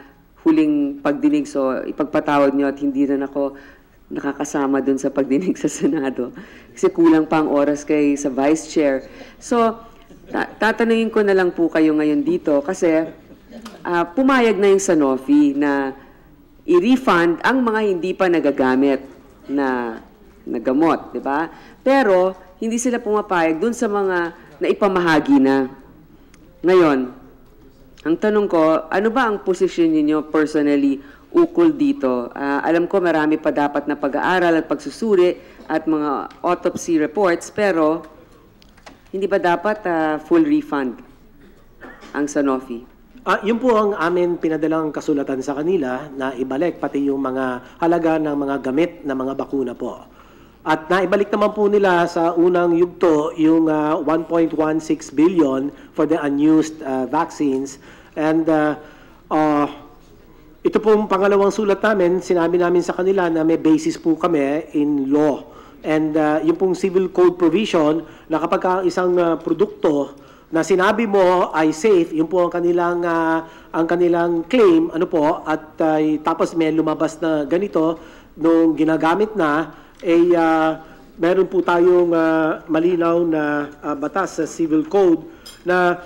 huling pagdinig, so ipagpatawad nyo at hindi rin ako nakakasama dun sa pagdinig sa Senado. Kasi kulang pa ang oras kay sa Vice Chair. So, tatanungin ko na lang po kayo ngayon dito kasi pumayag na yung Sanofi na i-refund ang mga hindi pa nagagamit na gamot, di ba? Pero, hindi sila pumapayag dun sa mga naipamahagi na. Ngayon, Ang tanong ko, ano ba ang posisyon ninyo personally ukol dito? Alam ko marami pa dapat na pag-aaral at pagsusuri at mga autopsy reports, pero hindi ba dapat full refund ang Sanofi? Yun po ang amin pinadalang kasulatan sa kanila na ibalik pati yung mga halaga ng mga gamit na mga bakuna po. At naibalik naman po nila sa unang yugto yung 1.16 billion for the unused vaccines. And ito pong pangalawang sulat namin, sinabi namin sa kanila na may basis po kami in law. And yung pong civil code provision na kapag isang produkto na sinabi mo ay safe, yun po ang kanilang claim, ano po, at tapos may lumabas na ganito nung ginagamit na, meron po tayong malinaw na batas sa civil code na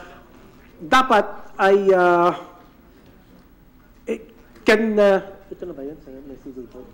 dapat ay ito na ba yun sa civil code?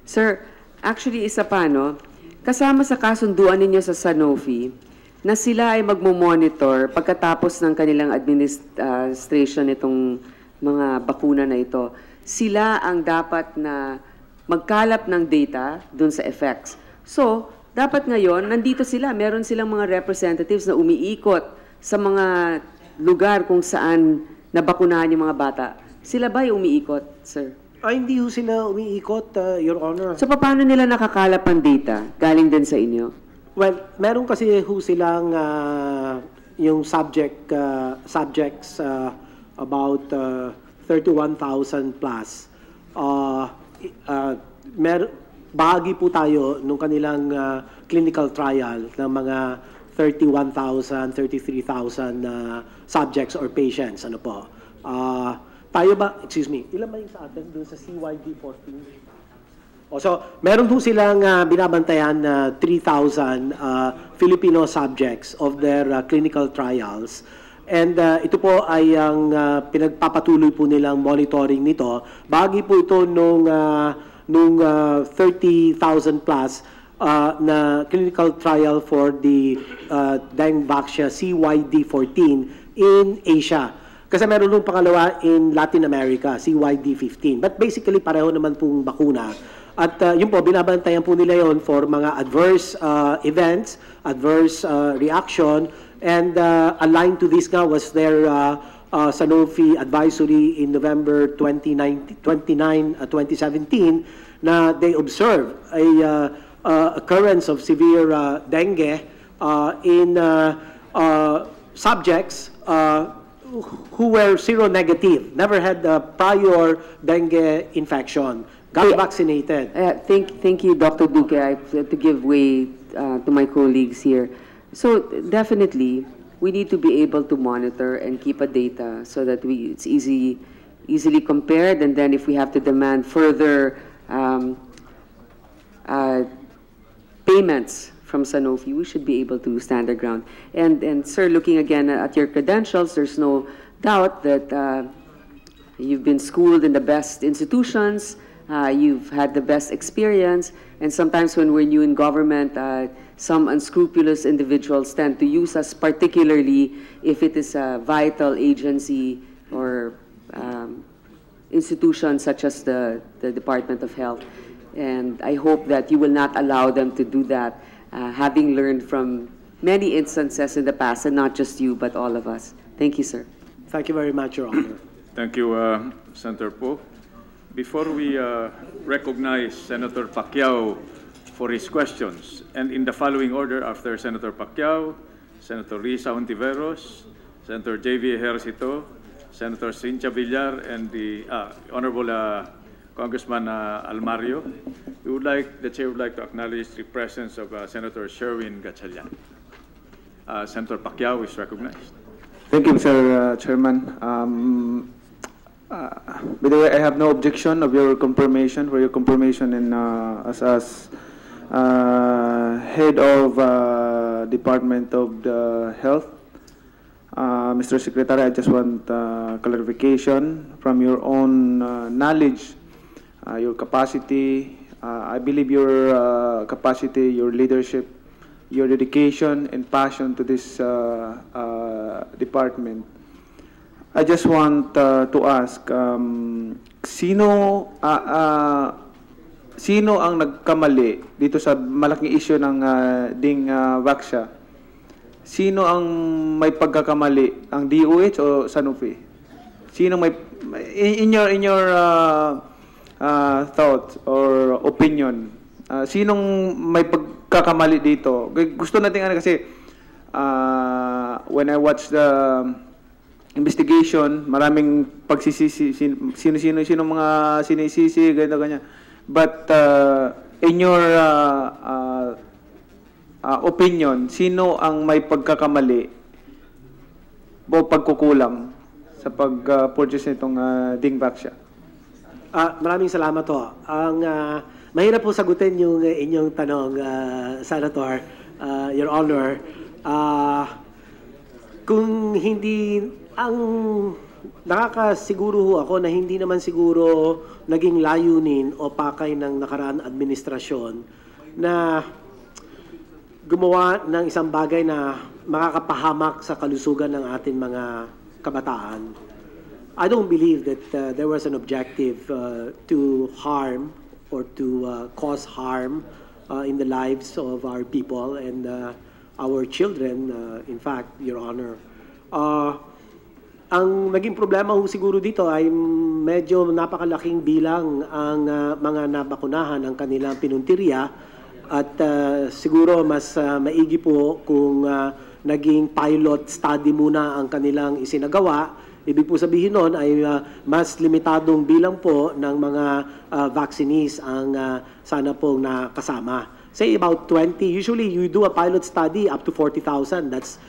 Sir, actually isa pa, no? Kasama sa kasunduan ninyo sa Sanofi na sila ay magmo-monitor pagkatapos ng kanilang administration itong mga bakuna na ito. Sila ang dapat na magkalap ng data dun sa effects. So, dapat ngayon, nandito sila. Meron silang mga representatives na umiikot sa mga lugar kung saan nabakunahan yung mga bata. Sila ba yung umiikot, sir? Hindi ho sila umiikot, Your Honor. So, paano nila nakakalap ang data? Galing din sa inyo? Well, meron kasi ho silang yung subjects about 31,000 plus. Bahagi po tayo nung kanilang clinical trial ng mga 31,000, 33,000 subjects or patients. Ano po? Tayo ba, excuse me, ilan ba yung sa atin doon sa CYD 14? So, meron po silang binabantayan na 3,000 Filipino subjects of their clinical trials. And ito po ay ang pinagpapatuloy po nilang monitoring nito. Bahagi po ito nung 30,000 plus na clinical trial for the dengue vaccine CYD14 in Asia. Kasi meron nung pangalawa in Latin America, CYD15. But basically, pareho naman pong bakuna. At yun po, binabantayan po nila yon for mga adverse events, adverse reaction, and aligned to this nga was their Sanofi advisory in November 2017 na they observed a occurrence of severe dengue in subjects who were seronegative, never had a prior dengue infection, got vaccinated. Thank you, Dr. Duque. I have to give way to my colleagues here. So definitely, we need to be able to monitor and keep a data so that it's easily compared, and then if we have to demand further payments from Sanofi, we should be able to stand our ground. And sir, looking again at your credentials, there's no doubt that you've been schooled in the best institutions, you've had the best experience, and sometimes when we're new in government, some unscrupulous individuals tend to use us, particularly if it is a vital agency or institution such as the Department of Health. And I hope that you will not allow them to do that, having learned from many instances in the past, and not just you, but all of us. Thank you, sir. Thank you very much, Your Honor. Thank you, Senator Poe. Before we recognize Senator Pacquiao for his questions, and in the following order, after Senator Pacquiao, Senator Risa Hontiveros, Senator J.V. Ejercito, Senator Cynthia Villar, and the Honorable Congressman Almario, the Chair would like to acknowledge the presence of Senator Sherwin Gatchalian. Senator Pacquiao is recognized. Thank you, Mr. Chairman. By the way, I have no objection of your confirmation, for your confirmation in, as head of Department of the Health. Mr. Secretary, I just want clarification from your own knowledge, your capacity. I believe your capacity, your leadership, your dedication and passion to this department. I just want to ask, sino ang nagkamali dito sa malaking issue ng ding Vaxia? Sino ang may pagkakamali? Ang DOH o Sanofi? Sino may in your thoughts or opinion? Sinong may pagkakamali dito? Gusto natin kasi when I watch the investigation, maraming pagsisisi, sino mga sinisisi, ganyan. But in your opinion, sino ang may pagkakamali o pagkukulang sa pag-purchase nitong ding Vaxia? Maraming salamat ho. Ang mahirap po sagutin yung inyong tanong, Senator, Your Honor. Kung hindi, ang nakakasiguro ho ako na hindi naman siguro naging layunin o pakay ng nakaraan administrasyon na gumawa ng isang bagay na makakapahamak sa kalusugan ng ating mga kabataan. I don't believe that there was an objective to harm or to cause harm in the lives of our people and our children, in fact, Your Honor. Ang naging problema ho siguro dito ay medyo napakalaking bilang ang mga nabakunahan ang kanilang pinuntirya at siguro mas maigi po kung naging pilot study muna ang kanilang isinagawa. Ibig po sabihin nun ay mas limitadong bilang po ng mga vaccinees ang sana pong nakasama. Say about 20. Usually you do a pilot study up to 40,000. That's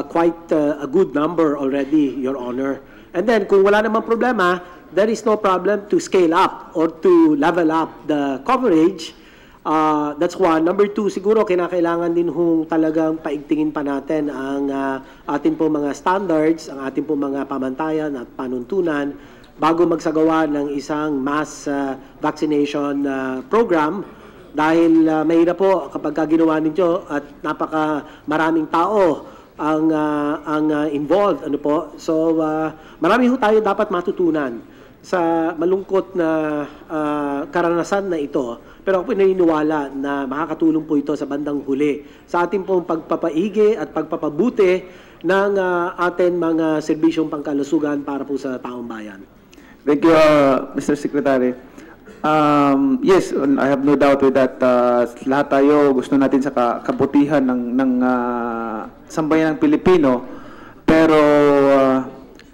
quite a good number already, Your Honor. And then kung wala namang problema, there is no problem to scale up or to level up the coverage. That's one. Number two, siguro kinakailangan din hong talagang paigtingin pa natin ang ating po mga standards, ang ating po mga pamantayan at panuntunan bago magsagawa ng isang mass vaccination program. Dahil mahirap po kapag ginawa ninyo at napaka maraming tao ang involved, ano po. So marami ho tayo dapat matutunan sa malungkot na karanasan na ito. Pero ako naniniwala na makakatulong po ito sa bandang huli sa ating pong pagpapaigi at pagpapabuti ng ating mga serbisyong pangkalusugan para po sa taong bayan. Thank you, Mr. Secretary. Yes, I have no doubt with that. Lahat tayo gusto natin sa kabutihan ng sambayan ng Pilipino. Pero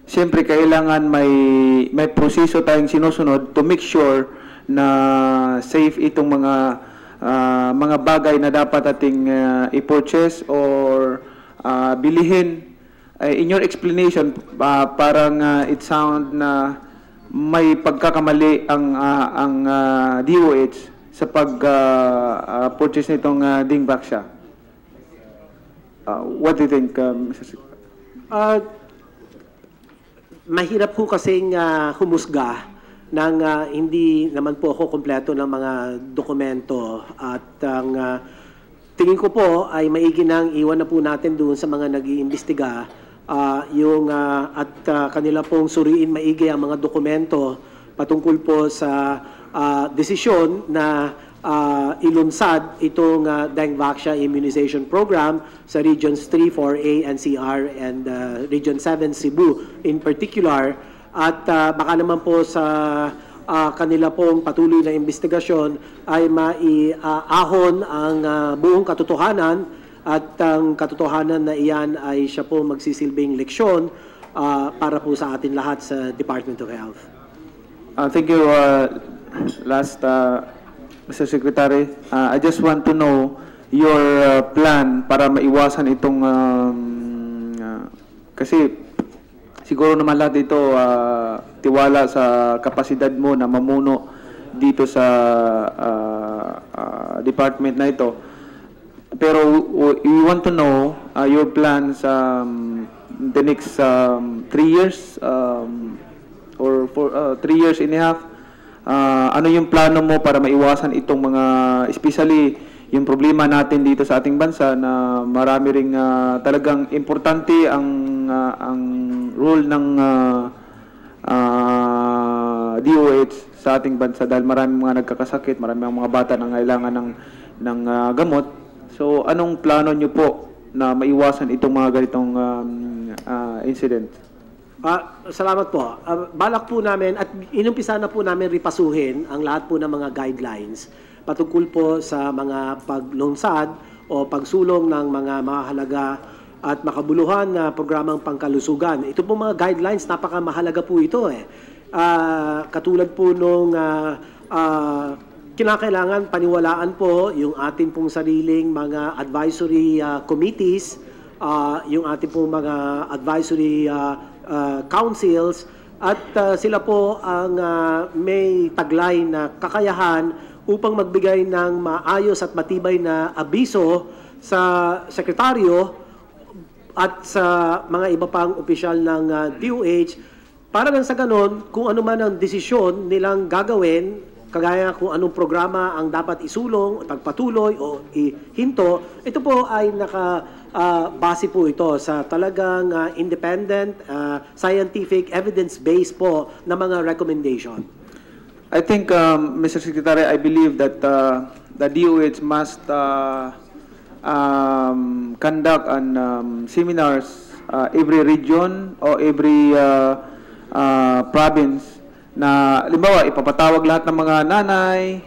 siyempre kailangan may proseso tayong sinusunod to make sure na safe itong mga bagay na dapat ating i-purchase or bilihin. In your explanation, parang it sound na may pagkakamali ang DOH sa pag-purchase nitong ding Vaxia. What do you think, Mr. Secretary? Mahirap po kasing humusga nang hindi naman po ako kompleto ng mga dokumento at ang tingin ko po ay maigi nang iwan na po natin doon sa mga nag-iimbestiga at kanila pong suriin maigi ang mga dokumento patungkol po sa desisyon na ilunsad itong dengue vaccine immunization program sa Regions 3, 4A, NCR and Region 7, Cebu in particular. At baka naman po sa kanila pong patuloy na investigasyon ay maiahon ang buong katotohanan at ang katotohanan na iyan ay siya po magsisilbing leksyon para po sa atin lahat sa Department of Health. Thank you. Last, Mr. Secretary, I just want to know your plan para maiwasan itong kasi siguro naman lahat ito tiwala sa kapasidad mo na mamuno dito sa department na ito. Pero we want to know your plans the next 3 years or for 3 years and a half. Ano yung plano mo para maiwasan itong mga, especially yung problema natin dito sa ating bansa na marami ring talagang importante ang role ng DOH sa ating bansa dahil maraming mga nagkakasakit, maraming mga bata na kailangan ng gamot. So, anong plano nyo po na maiwasan itong mga ganitong incident? Salamat po. Balak po namin at inumpisa na po namin ripasuhin ang lahat po ng mga guidelines patungkol po sa mga paglunsad o pagsulong ng mga mahalaga at makabuluhan na programang pangkalusugan. Ito po mga guidelines, napakamahalaga po ito eh. Katulad po nung kinakailangan paniwalaan po yung ating pong sariling mga advisory committees, yung ating pong mga advisory councils, at sila po ang may taglay na kakayahan upang magbigay ng maayos at matibay na abiso sa sekretaryo at sa mga iba pang opisyal ng DOH para lang sa ganon, kung ano man ang desisyon nilang gagawin, kagaya kung anong programa ang dapat isulong, pagpatuloy o ihinto, ito po ay base po ito sa talagang independent, scientific, evidence-based po na mga recommendation. I think, Mr. Secretary, I believe that the DOH must conduct seminars every region or every province na halimbawa ipapatawag lahat ng mga nanay,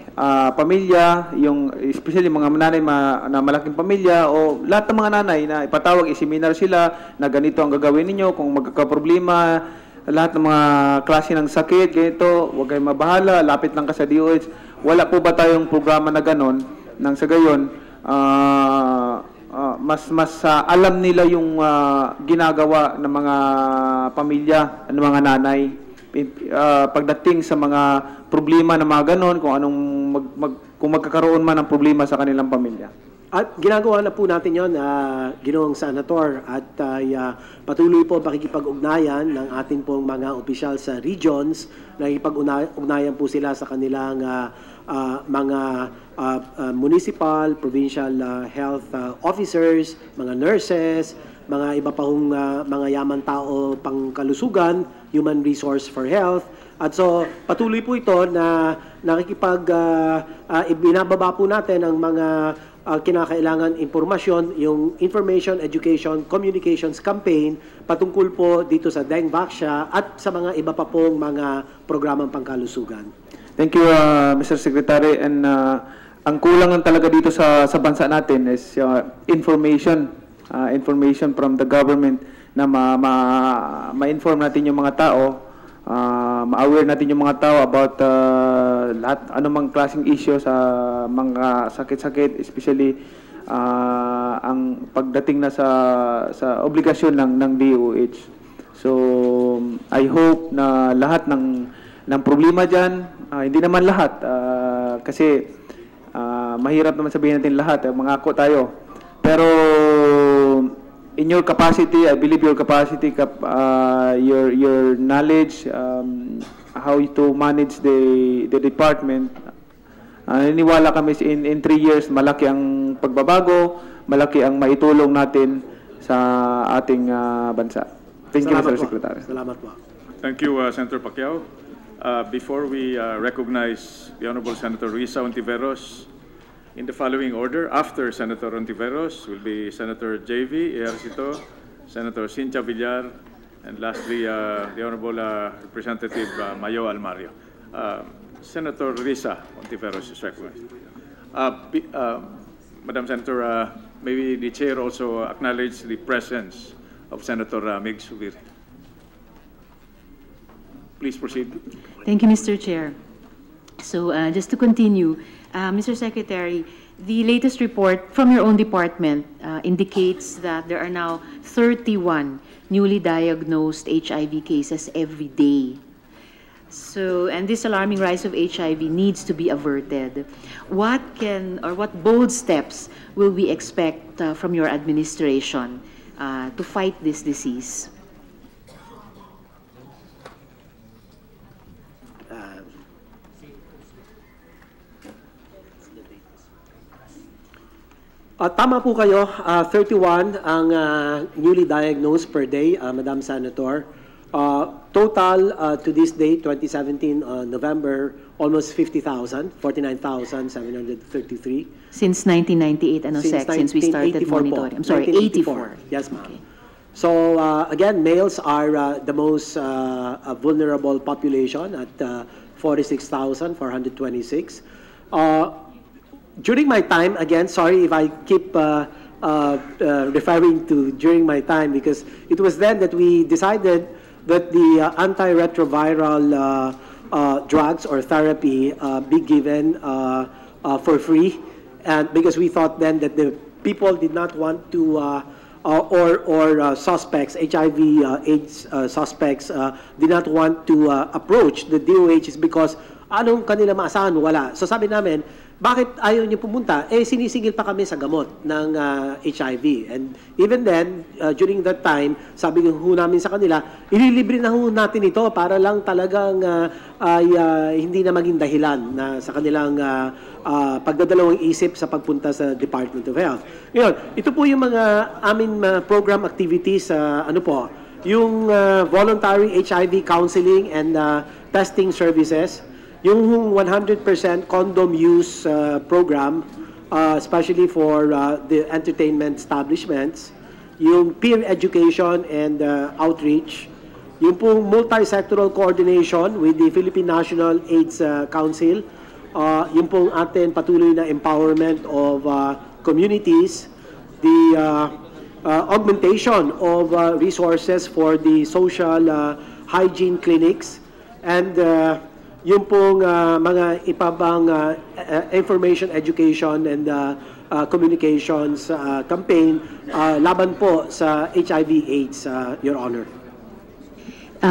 pamilya, yung especially mga nanay na malaking pamilya o lahat ng mga nanay na ipatawag, i-seminar sila na ganito ang gagawin ninyo kung magkakaproblema, lahat ng mga klase ng sakit, ganito, huwag kayong mabahala, lapit lang ka sa DOH. Wala po ba tayong programa na ganon nang sa gayon mas alam nila yung ginagawa ng mga pamilya, ng mga nanay pagdating sa mga problema na mga ganon, kung anong kung magkakaroon man ng problema sa kanilang pamilya. At ginagawa na po natin yon, Ginoong Senator, at patuloy po pakikipag-ugnayan ng ating pong mga opisyal sa regions. Nakikipag-ugnayan po sila sa kanilang mga municipal, provincial health officers, mga nurses, mga iba pa hong mga yaman tao pangkalusugan, human resource for health. At so patuloy po ito na ibinababa po natin ang mga kinakailangan impormasyon, yung Information, Education, Communications Campaign patungkol po dito sa Dengue Vaxia at sa mga iba pa pong mga programang pangkalusugan. Thank you, Mr. Secretary. And ang kulangan talaga dito sa bansa natin is information from the government na ma-inform natin yung mga tao, ma-aware natin yung mga tao about lahat anumang klaseng issue sa mga sakit-sakit, especially ang pagdating na sa obligasyon ng DOH. So I hope na lahat ng problema dyan, hindi naman lahat kasi mahirap naman sabihin natin lahat, mangako tayo, pero in your capacity, I believe your capacity, your knowledge, how to manage the department, niniwala kami in 3 years, malaki ang pagbabago, malaki ang maitulong natin sa ating bansa. Thank you, Mr. Secretary. Salamat po. Thank you, Senator Pacquiao. Before we recognize the Honorable Senator Risa Ontiveros, in the following order, after Senator Ontiveros will be Senator J.V. Ejercito, Senator Cynthia Villar, and lastly, the Honorable Representative Mayo Almario. Senator Risa Ontiveros is recognized. Madam Senator, maybe the Chair also acknowledge the presence of Senator Mig Subir. Please proceed. Thank you, Mr. Chair. So just to continue, Mr. Secretary, the latest report from your own department indicates that there are now 31 newly diagnosed HIV cases every day. So, and this alarming rise of HIV needs to be averted. What bold steps will we expect from your administration to fight this disease? Tama po kayo, 31 ang newly diagnosed per day, Madam Senator. Total to this day, 2017, November, almost 50,000, 49,733. Since 1998, ano, since we started monitoring. I'm sorry, 84. Yes, ma'am. Okay. So, again, males are the most vulnerable population at 46,426. During my time, again, sorry if I keep referring to during my time, because it was then that we decided that the antiretroviral drugs or therapy be given for free, and because we thought then that the people did not want to or suspects, HIV AIDS suspects did not want to approach the DOH is because anong kanila maasahan? Wala. So sabi namin, bakit ayaw niyo pumunta? Eh, sinisigil pa kami sa gamot ng HIV. And even then, during that time, sabi ho namin sa kanila, ililibre na ho natin ito para lang talagang hindi na maging dahilan na sa kanilang pagdadalawang isip sa pagpunta sa Department of Health. Ngayon, ito po yung mga amin program activities, yung voluntary HIV counseling and testing services, yung 100% condom use program, especially for the entertainment establishments, yung peer education and outreach, yung pong multi-sectoral coordination with the Philippine National AIDS Council, yung pong atin patuloy na empowerment of communities, the augmentation of resources for the social hygiene clinics, and yung pong mga ipabang information education and communications campaign laban po sa HIV/AIDS, Your Honor.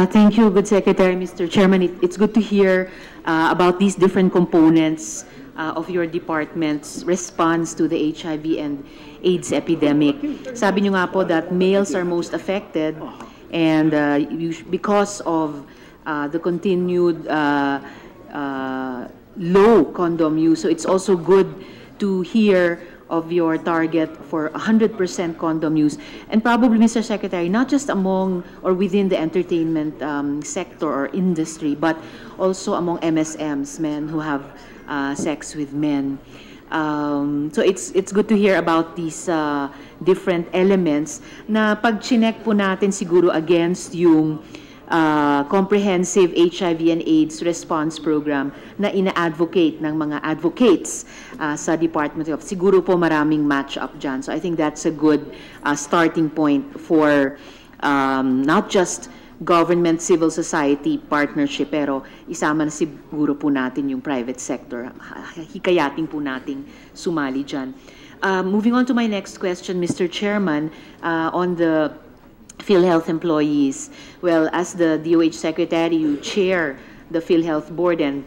Thank you, Good Secretary. Mr. Chairman, it's good to hear about these different components of your department's response to the HIV and AIDS epidemic. Sabi niyo nga po that males are most affected, and because of the continued low condom use. So it's also good to hear of your target for 100% condom use. And probably, Mr. Secretary, not just among or within the entertainment sector or industry, but also among MSMs, men who have sex with men. So it's good to hear about these different elements na pag chinek po natin siguro against yung comprehensive HIV and AIDS response program na ina-advocate ng mga advocates sa Department of Health. Siguro po maraming match-up dyan. So I think that's a good starting point for not just government, civil society partnership, pero isama na siguro po natin yung private sector. Hikayating po nating sumali dyan. Moving on to my next question, Mr. Chairman, on the PhilHealth employees. Well, as the DOH Secretary, you chair the PhilHealth Board, and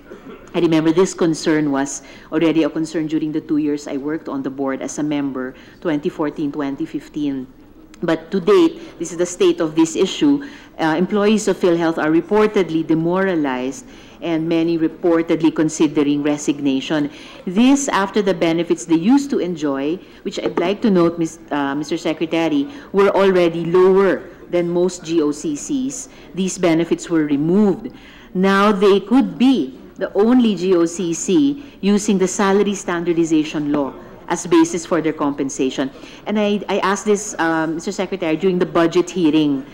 I remember this concern was already a concern during the 2 years I worked on the board as a member, 2014-2015. But to date, this is the state of this issue. Employees of PhilHealth are reportedly demoralized, and many reportedly considering resignation. This after the benefits they used to enjoy, which I'd like to note, Mr. Secretary, were already lower than most GOCCs. These benefits were removed. Now they could be the only GOCC using the salary standardization law as basis for their compensation. And I asked this, Mr. Secretary, during the budget hearing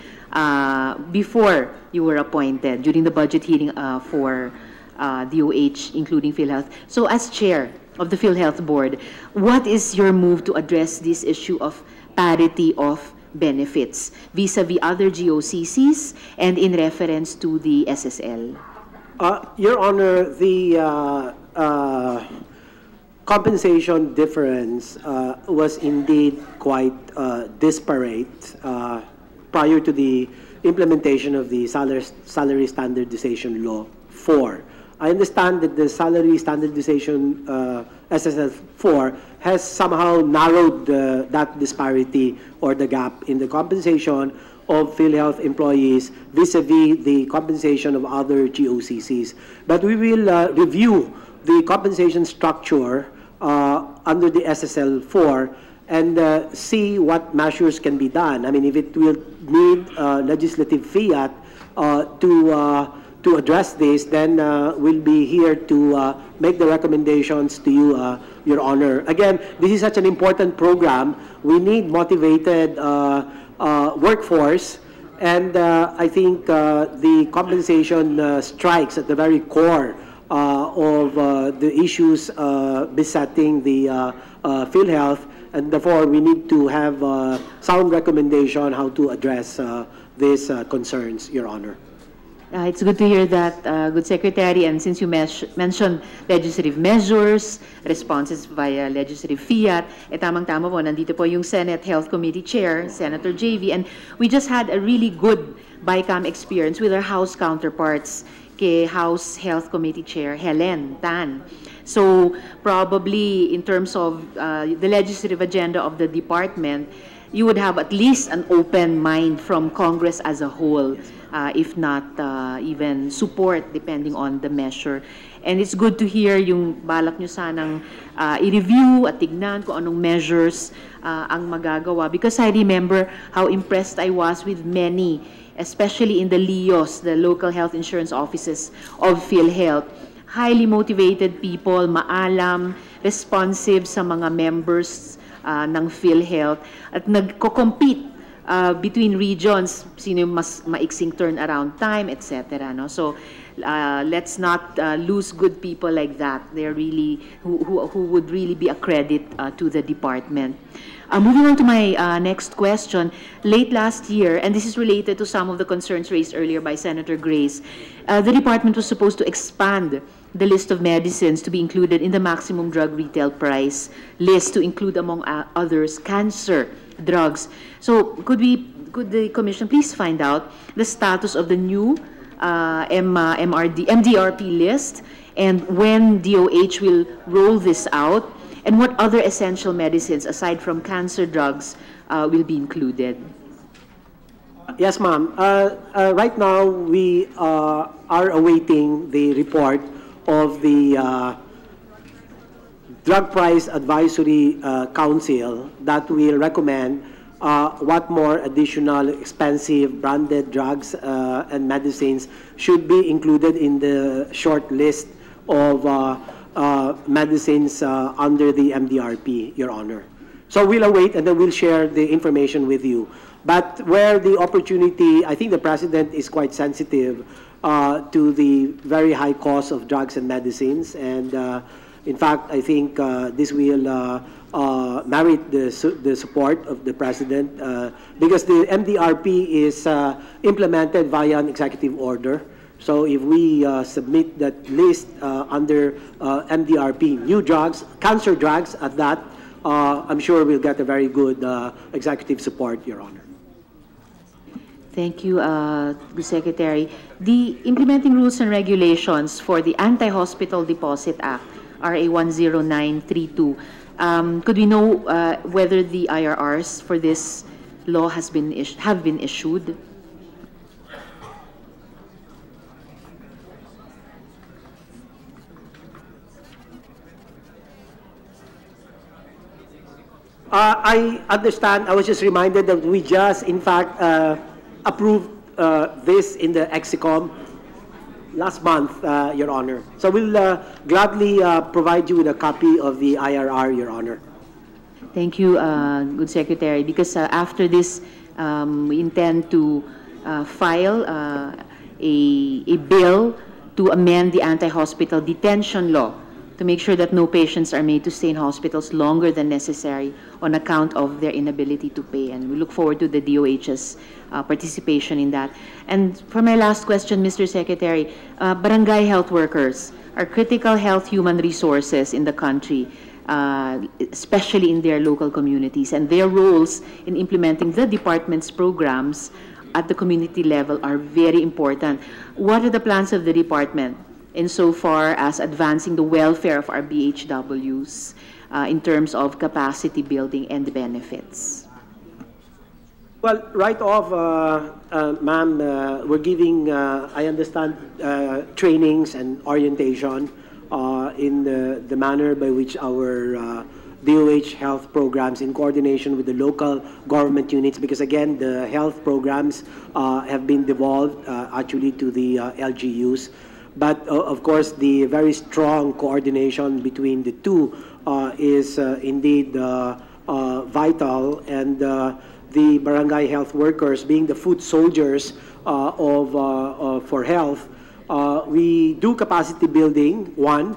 before you were appointed, during the budget hearing for DOH, including PhilHealth. So as chair of the PhilHealth Board, what is your move to address this issue of parity of benefits vis-a-vis other GOCCs and in reference to the SSL? Your Honor, the compensation difference was indeed quite disparate prior to the implementation of the Salary Standardization Law 4. I understand that the Salary Standardization SSL 4 has somehow narrowed that disparity or the gap in the compensation of PhilHealth employees vis-a-vis the compensation of other GOCCs. But we will review the compensation structure under the SSL 4 and see what measures can be done. I mean, if it will need legislative fiat to address this, then we'll be here to make the recommendations to you, Your Honor. Again, this is such an important program. We need motivated workforce, and I think the compensation strikes at the very core of the issues besetting the PhilHealth, and therefore we need to have sound recommendation how to address these concerns, Your Honor. It's good to hear that, good Secretary, and since you mentioned legislative measures, responses via legislative fiat, tamang-tama po, nandito po yung Senate Health Committee Chair, Senator JV, and we just had a really good BICAM experience with our House counterparts, kay House Health Committee Chair Helen Tan. So probably in terms of the legislative agenda of the department, you would have at least an open mind from Congress as a whole, if not even support depending on the measure. And it's good to hear yung balak nyo sanang i-review at tignan kung anong measures ang magagawa. Because I remember how impressed I was with many, especially in the LIOs, the local health insurance offices of PhilHealth. Highly motivated people, maalam, responsive sa mga members ng PhilHealth, at nagko-compete between regions, sino yung mas maiksing turnaround time, etc. No? So let's not lose good people like that. They're really who would really be a credit to the department. Moving on to my next question, late last year, and this is related to some of the concerns raised earlier by Senator Grace, the department was supposed to expand the list of medicines to be included in the maximum drug retail price list to include, among others, cancer drugs. So could the Commission please find out the status of the new MDRP list, and when DOH will roll this out, and what other essential medicines aside from cancer drugs will be included? Yes, ma'am. Right now, we are awaiting the report of the Drug Price Advisory Council that will recommend what more additional expensive branded drugs and medicines should be included in the short list of medicines under the MDRP, Your Honor. So we'll await, and then we'll share the information with you. But where the opportunity, I think the President is quite sensitive to the very high cost of drugs and medicines, and in fact, I think this will merit the support of the President because the MDRP is implemented via an executive order. So if we submit that list under MDRP, new drugs, cancer drugs at that, I'm sure we'll get a very good executive support, Your Honor. Thank you, the Secretary. The implementing rules and regulations for the Anti-Hospital Deposit Act, RA 10932, could we know whether the IRRs for this law have been issued? I understand. I was just reminded that we just, in fact, approved this in the EXICOM last month, Your Honor. So we'll gladly provide you with a copy of the IRR, Your Honor. Thank you, good Secretary. Because after this, we intend to file a bill to amend the anti-hospital detention law to make sure that no patients are made to stay in hospitals longer than necessary on account of their inability to pay. And we look forward to the DOH's participation in that. And for my last question, Mr. Secretary, barangay health workers are critical health human resources in the country, especially in their local communities, and their roles in implementing the department's programs at the community level are very important. What are the plans of the department insofar as advancing the welfare of our BHWs in terms of capacity building and benefits? Well, right off, ma'am, we're giving, I understand, trainings and orientation in the manner by which our DOH health programs in coordination with the local government units, because again, the health programs have been devolved actually to the LGUs. But of course, the very strong coordination between the two is indeed vital, and the barangay health workers, being the foot soldiers for health, we do capacity building. One,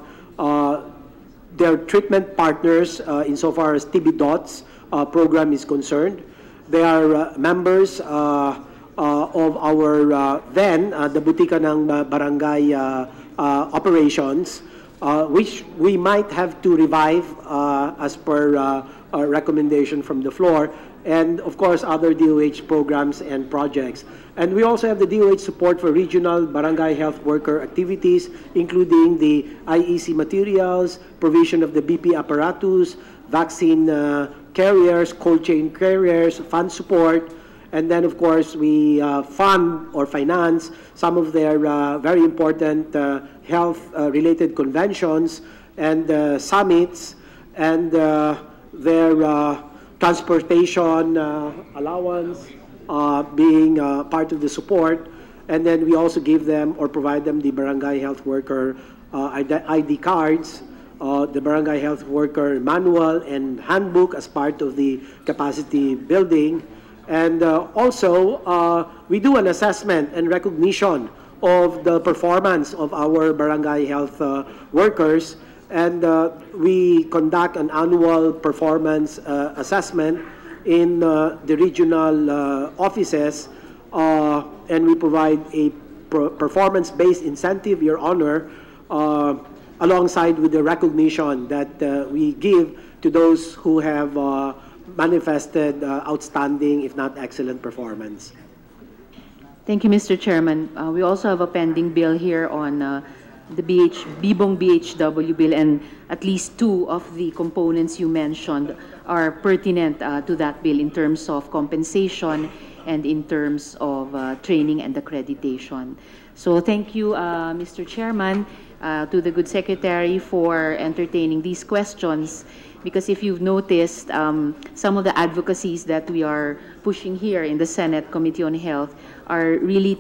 they're treatment partners insofar as TB DOTS program is concerned. They are members of our the Butika ng Barangay operations, which we might have to revive as per a recommendation from the floor, and of course other DOH programs and projects. And we also have the DOH support for regional barangay health worker activities, including the IEC materials, provision of the BP apparatus, vaccine carriers, cold chain carriers, fund support, and then of course we fund or finance some of their very important health-related conventions and summits, and their transportation allowance being part of the support. And then we also give them or provide them the barangay health worker ID cards, the barangay health worker manual and handbook as part of the capacity building. And also, we do an assessment and recognition of the performance of our barangay health workers, and we conduct an annual performance assessment in the regional offices, and we provide a performance-based incentive, Your Honor, alongside with the recognition that we give to those who have manifested outstanding, if not excellent, performance. Thank you, Mr. Chairman. We also have a pending bill here on the Bibong BHW bill, and at least two of the components you mentioned are pertinent to that bill in terms of compensation and in terms of training and accreditation. So thank you, Mr. Chairman, to the good secretary for entertaining these questions, because if you've noticed, some of the advocacies that we are pushing here in the Senate Committee on Health are really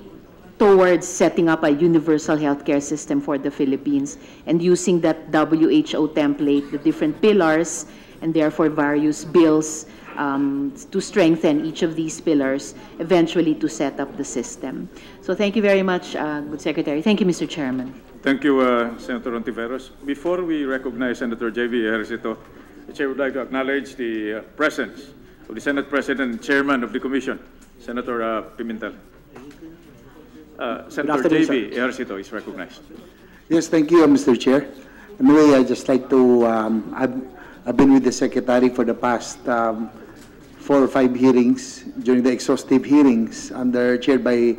towards setting up a universal healthcare system for the Philippines and using that WHO template, the different pillars, and therefore various bills to strengthen each of these pillars, eventually to set up the system. So thank you very much, good secretary. Thank you, Mr. Chairman. Thank you, Senator Ontiveros. Before we recognize Senator J.V. Ejercito, the Chair would like to acknowledge the presence of the Senate President and Chairman of the Commission, Senator Pimentel. Senator J.V. Ejercito is recognized. Yes, thank you, Mr. Chair. Anyway, I'd just like to, I've been with the Secretary for the past 4 or 5 hearings, during the exhaustive hearings chaired by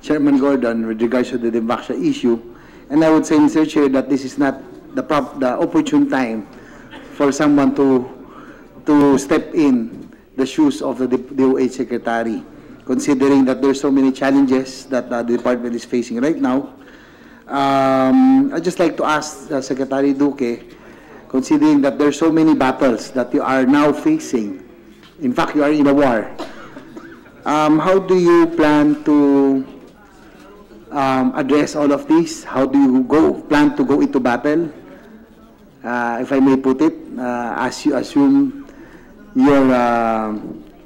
Chairman Gordon with regards to the Dembaksya issue. And I would say, Mr. Chair, that this is not the opportune time for someone to step in the shoes of the DOH Secretary, considering that there's so many challenges that the department is facing right now. I'd just like to ask Secretary Duque, considering that there's so many battles that you are now facing, in fact, you are in a war, how do you plan to address all of this? How do you plan to go into battle? If I may put it, as you assume your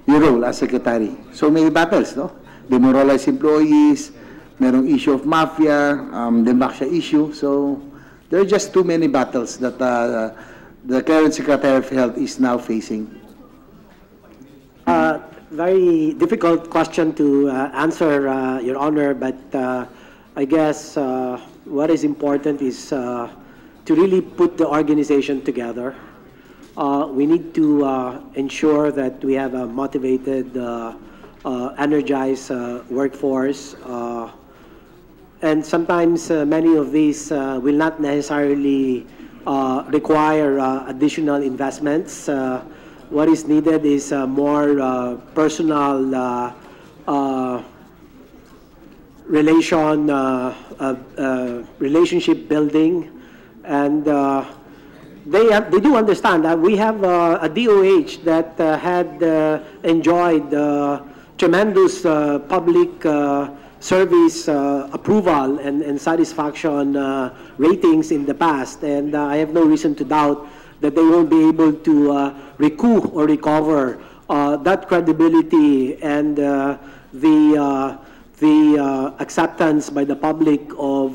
role as Secretary. So many battles, no? Demoralized employees, merong issue of mafia, Dembaksya issue. So there are just too many battles that the current Secretary of Health is now facing. Very difficult question to answer, Your Honor, but I guess what is important is to really put the organization together. We need to ensure that we have a motivated, energized workforce. And sometimes many of these will not necessarily require additional investments. What is needed is more personal relationship building, and they do understand that we have a DOH that had enjoyed tremendous public service approval and satisfaction ratings in the past, and I have no reason to doubt that they won't be able to recoup or recover that credibility and the acceptance by the public of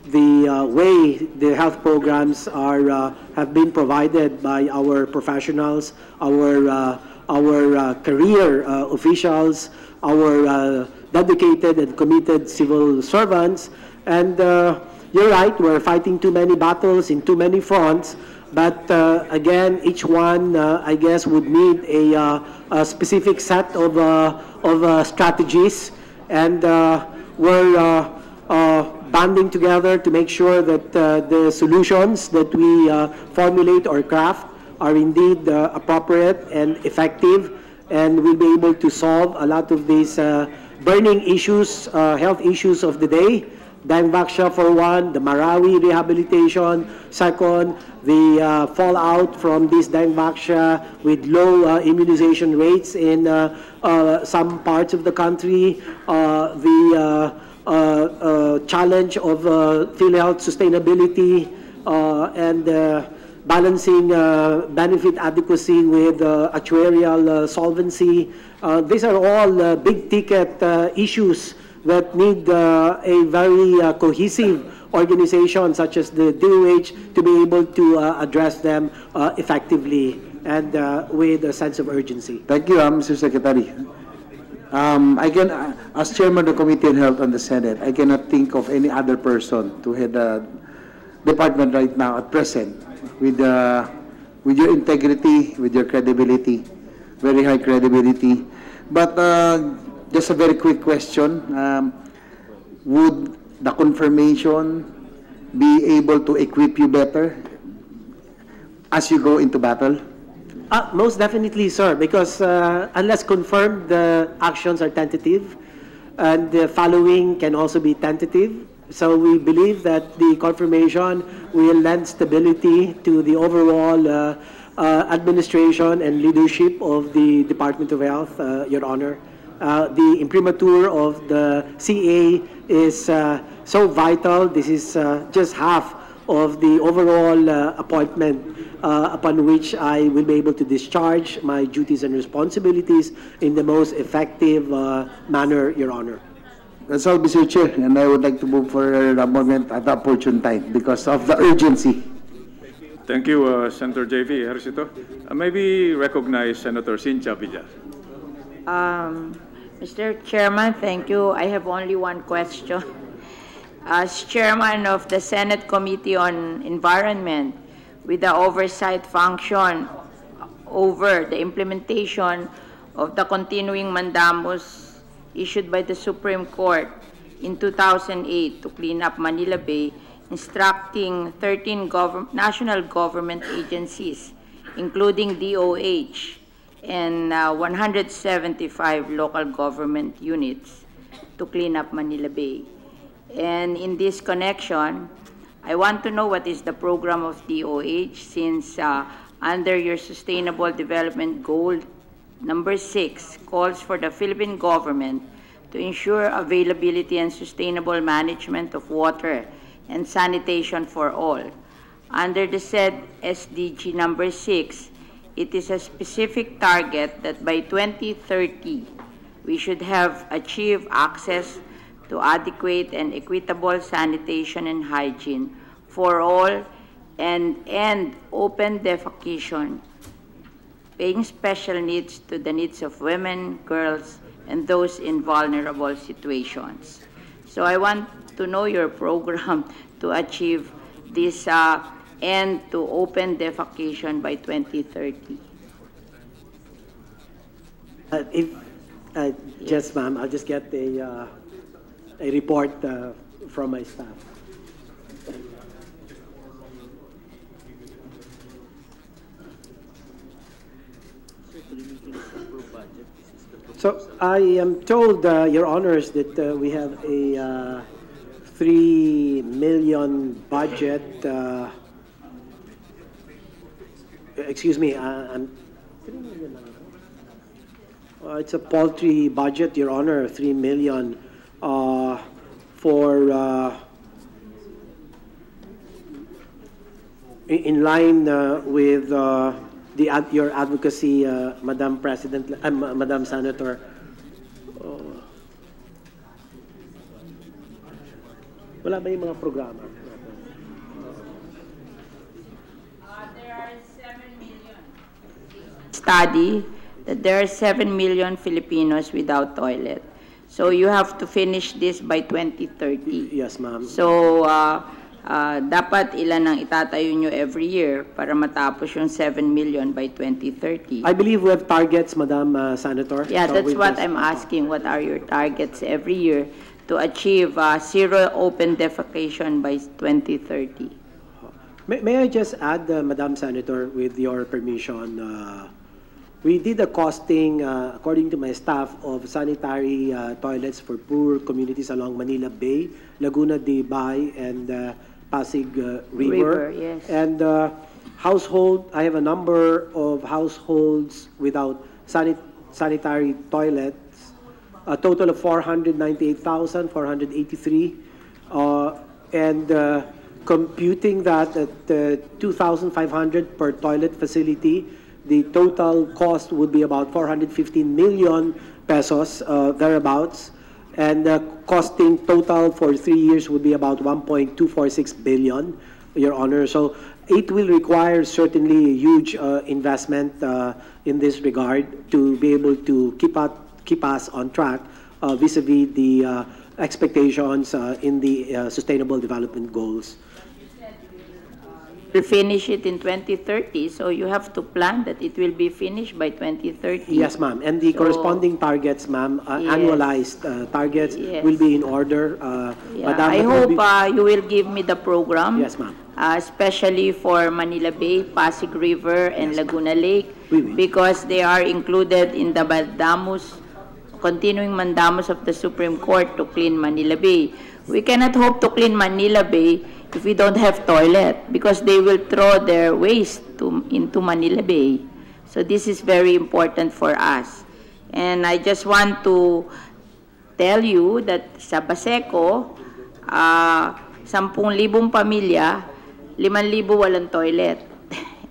the way the health programs are have been provided by our professionals, our career officials, our dedicated and committed civil servants. And you're right, we're fighting too many battles in too many fronts. But again, each one, I guess, would need a specific set of strategies, and we're banding together to make sure that the solutions that we formulate or craft are indeed appropriate and effective, and we'll be able to solve a lot of these burning issues, health issues of the day. Dangvaksha for one, the Marawi rehabilitation. Second, the fallout from this Dangvaksha with low immunization rates in some parts of the country. The challenge of PhilHealth sustainability and balancing benefit adequacy with actuarial solvency. These are all big ticket issues that need a very cohesive organization such as the DOH to be able to address them effectively and with a sense of urgency. Thank you, Mr. Secretary. I can, as Chairman of the Committee on Health on the Senate, I cannot think of any other person to head the department right now at present with your integrity, with your credibility, very high credibility. But just a very quick question. Would the confirmation be able to equip you better as you go into battle? Most definitely, sir, because unless confirmed, the actions are tentative, and the following can also be tentative. So we believe that the confirmation will lend stability to the overall administration and leadership of the Department of Health, Your Honor. The imprimatur of the CA is so vital. This is just half of the overall appointment upon which I will be able to discharge my duties and responsibilities in the most effective manner, Your Honor. That's all, Mr. Chair, and I would like to move for a moment at the opportune time because of the urgency. Thank you, Senator J.V. Ejercito. Maybe recognize Senator Cynthia Villar. Mr. Chairman, thank you. I have only one question. As Chairman of the Senate Committee on Environment, with the oversight function over the implementation of the continuing mandamus issued by the Supreme Court in 2008 to clean up Manila Bay, instructing 13 national government agencies, including DOH, and 175 local government units to clean up Manila Bay. And in this connection, I want to know what is the program of DOH, since under your Sustainable Development Goal number 6 calls for the Philippine government to ensure availability and sustainable management of water and sanitation for all. Under the said SDG number 6, it is a specific target that by 2030, we should have achieved access to adequate and equitable sanitation and hygiene for all and end open defecation, paying special needs to the needs of women, girls, and those in vulnerable situations. So I want to know your program to achieve this end to open defecation by 2030. Yes, ma'am, I'll just get a report from my staff. So I am told, Your Honors, that we have a 3 million budget excuse me, it's a paltry budget, Your Honor, 3 million for in line with your advocacy, Madam President, Madam Senator. Wala ba yung mga programa? There are 7 million. Study that there are 7 million Filipinos without toilet. So you have to finish this by 2030. Yes, ma'am. So dapat ilan ang itatayo nyo every year para matapos yung 7 million by 2030? I believe we have targets, Madam Senator. Yeah, So that's what I'm asking. What are your targets every year to achieve zero open defecation by 2030? May I just add, Madam Senator, with your permission, we did a costing, according to my staff, of sanitary toilets for poor communities along Manila Bay, Laguna de Bay, and Pasig River. Yes. And I have a number of households without sanitary toilets, a total of 498,483, and computing that at 2,500 per toilet facility, the total cost would be about 415 million pesos, thereabouts, and costing total for 3 years would be about 1.246 billion, Your Honor. So it will require certainly a huge investment in this regard to be able to keep us on track vis-a-vis the expectations in the Sustainable Development Goals. To finish it in 2030, so you have to plan that it will be finished by 2030. Yes, ma'am. And the corresponding targets, ma'am, annualized targets will be in order. I hope you will give me the program. Yes, ma'am. Especially for Manila Bay, Pasig River, and Laguna Lake, because they are included in the continuing mandamus of the Supreme Court to clean Manila Bay. We cannot hope to clean Manila Bay if we don't have toilet, because they will throw their waste into Manila Bay. So this is very important for us. And I just want to tell you that sa Baseco, 10,000 pamilya, 5,000 walang toilet.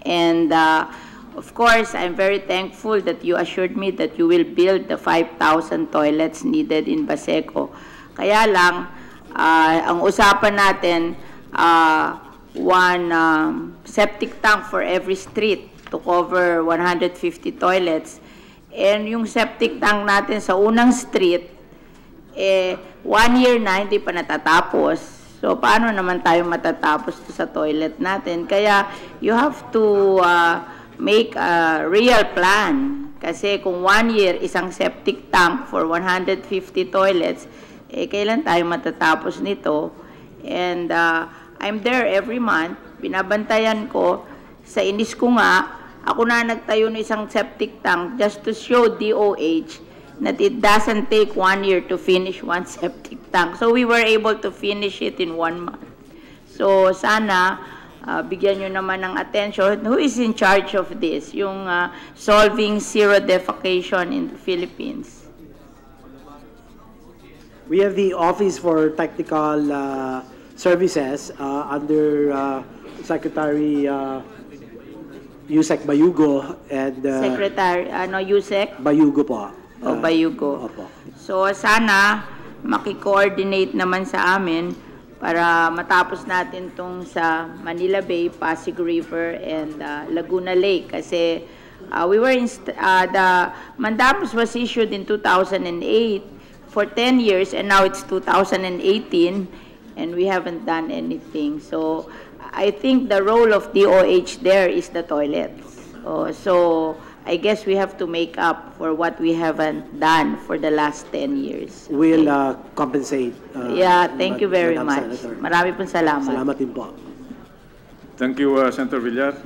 And of course, I'm very thankful that you assured me that you will build the 5,000 toilets needed in Baseco. Kaya lang, ang usapan natin, one septic tank for every street to cover 150 toilets. And yung septic tank natin sa unang street, 1 year na hindi pa natatapos. So, paano naman tayo matatapos to sa toilet natin? Kaya, you have to make a real plan. Kasi kung 1 year, isang septic tank for 150 toilets, kailan tayo matatapos nito? And I'm there every month, binabantayan ko, sa inis ko nga, ako na nagtayo ng isang septic tank just to show DOH that it doesn't take 1 year to finish one septic tank. So we were able to finish it in 1 month. So sana, bigyan nyo naman ng attention. Who is in charge of this? Yung solving zero defecation in the Philippines. We have the Office for Technical Services under Secretary Yusek Bayugo and Secretary Yusek Bayugo po. Bayugo. Opo. So sana maki-coordinate naman sa amin para matapos natin tong sa Manila Bay, Pasig River, and Laguna Lake kasi we were the mandamus was issued in 2008 for 10 years and now it's 2018. And we haven't done anything. So I think the role of DOH there is the toilets. So I guess we have to make up for what we haven't done for the last 10 years. We'll compensate. Thank you very much. Senator. Marami pong salamat. Salamat din po. Thank you, Senator Villar.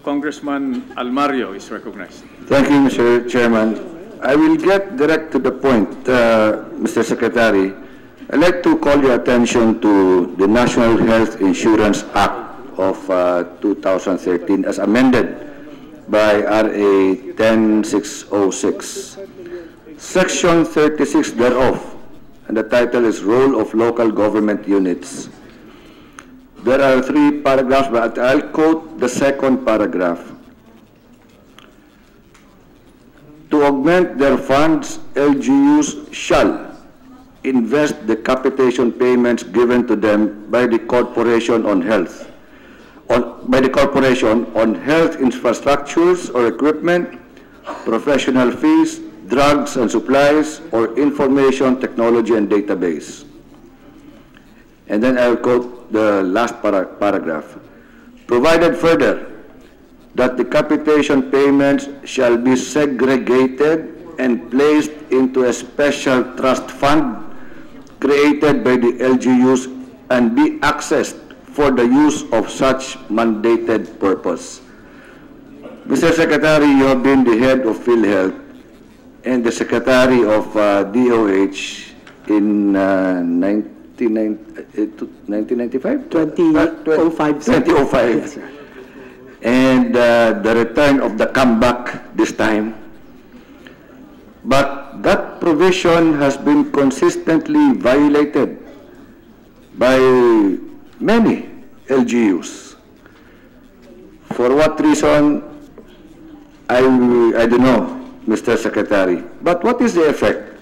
Congressman Almario is recognized. Thank you, Mr. Chairman. I will get direct to the point, Mr. Secretary. I'd like to call your attention to the National Health Insurance Act of 2013 as amended by RA 10606. Section 36 thereof, and the title is Role of Local Government Units. There are 3 paragraphs, but I'll quote the second paragraph. To augment their funds, LGUs shall invest the capitation payments given to them by the Corporation on Health, on health infrastructures or equipment, professional fees, drugs and supplies, or information technology and database. And then I'll quote the last paragraph. Provided further that the capitation payments shall be segregated and placed into a special trust fund created by the LGUs and be accessed for the use of such mandated purpose. Mr. Secretary, you have been the head of PhilHealth and the Secretary of DOH in 1995? 2005. 2005. Yes, sir. And the return of the comeback this time. But that provision has been consistently violated by many LGUs. For what reason, I don't know, Mr. Secretary. But what is the effect?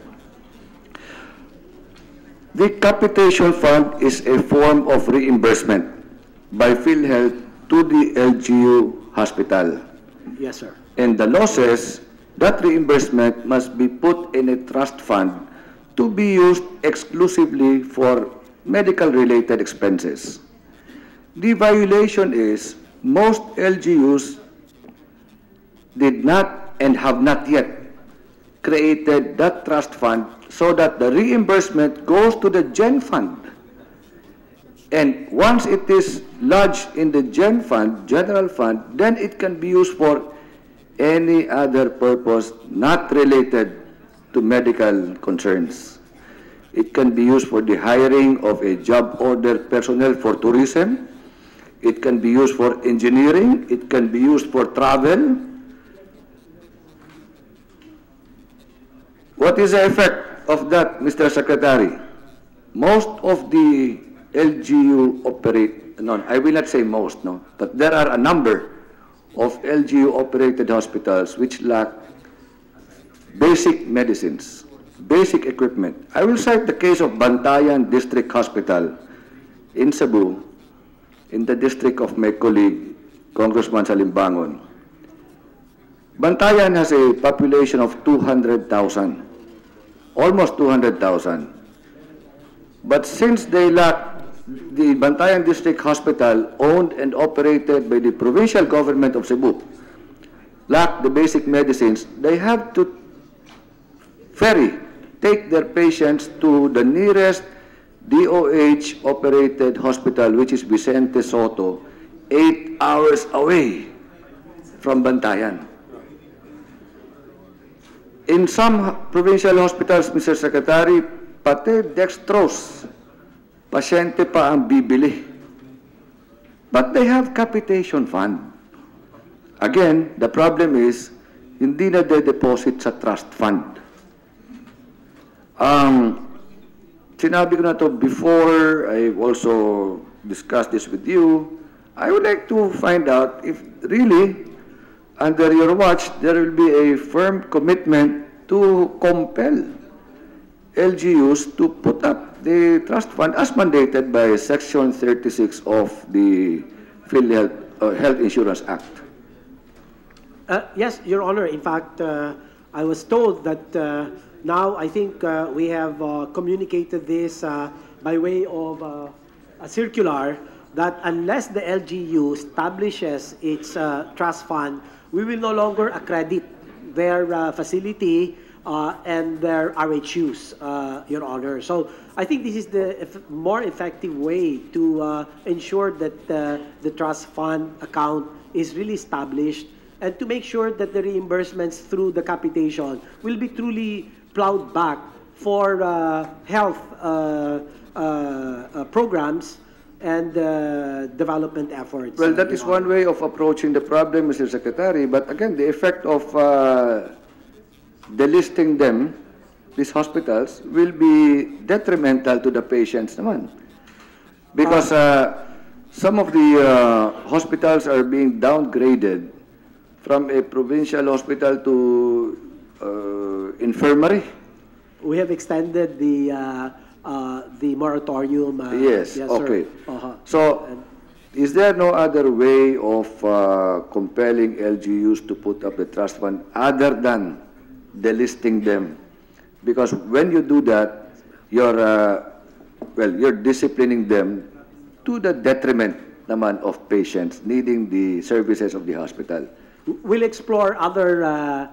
The capitation fund is a form of reimbursement by PhilHealth to the LGU hospital. Yes, sir. And the law says that reimbursement must be put in a trust fund to be used exclusively for medical-related expenses. The violation is most LGUs did not and have not yet created that trust fund so that the reimbursement goes to the Gen Fund. And once it is lodged in the Gen Fund, General Fund, then it can be used for any other purpose not related to medical concerns. It can be used for the hiring of a job order personnel for tourism. It can be used for engineering. It can be used for travel. What is the effect of that, Mr. Secretary? Most of the LGU operate, no, I will not say most, no, but there are a number of LGU-operated hospitals which lack basic medicines, basic equipment. I will cite the case of Bantayan District Hospital in Cebu, in the district of my colleague, Congressman Salimbangon. Bantayan has a population of 200,000, almost 200,000. But since they lack, the Bantayan District Hospital, owned and operated by the provincial government of Cebu, lack the basic medicines, they have to take their patients to the nearest DOH-operated hospital, which is Vicente Soto, 8 hours away from Bantayan. In some provincial hospitals, Mr. Secretary, pati dextrose, pasyente pa ang bibili. But they have capitation fund. Again, the problem is, hindi na de-deposit sa trust fund. Sinabi ko na to before, I've also discussed this with you. I would like to find out if really, under your watch, there will be a firm commitment to compel LGUs to put up the trust fund as mandated by Section 36 of the PhilHealth Health Insurance Act. Yes, Your Honor. In fact, I was told that now I think we have communicated this by way of a circular that unless the LGU establishes its trust fund, we will no longer accredit their facility and their RHUs, Your Honor. So I think this is the more effective way to ensure that the trust fund account is really established and to make sure that the reimbursements through the capitation will be truly plowed back for health programs and development efforts. Well, that is Your Honor. one way of approaching the problem, Mr. Secretary. But again, the effect of delisting them, these hospitals, will be detrimental to the patients naman. Because some of the hospitals are being downgraded from a provincial hospital to infirmary. We have extended the moratorium. Yes, sir. okay. So, is there no other way of compelling LGUs to put up the trust fund other than delisting them? Because when you do that, you're disciplining them to the detriment naman of patients needing the services of the hospital. We'll explore other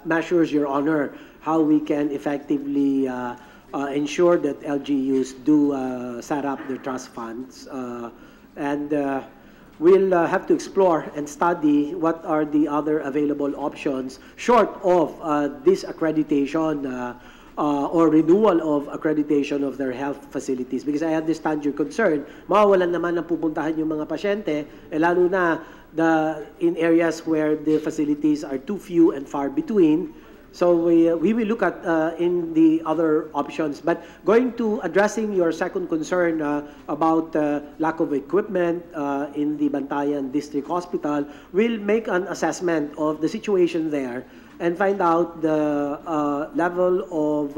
measures, Your Honor, how we can effectively ensure that LGUs do set up their trust funds. And we'll have to explore and study what are the other available options short of this accreditation or renewal of accreditation of their health facilities. Because I understand your concern, mawawalan naman ng pupuntahan yung mga pasyente, lalo na in areas where the facilities are too few and far between. So we will look at in the other options. But going to addressing your second concern about lack of equipment in the Bantayan District Hospital, we'll make an assessment of the situation there and find out the level of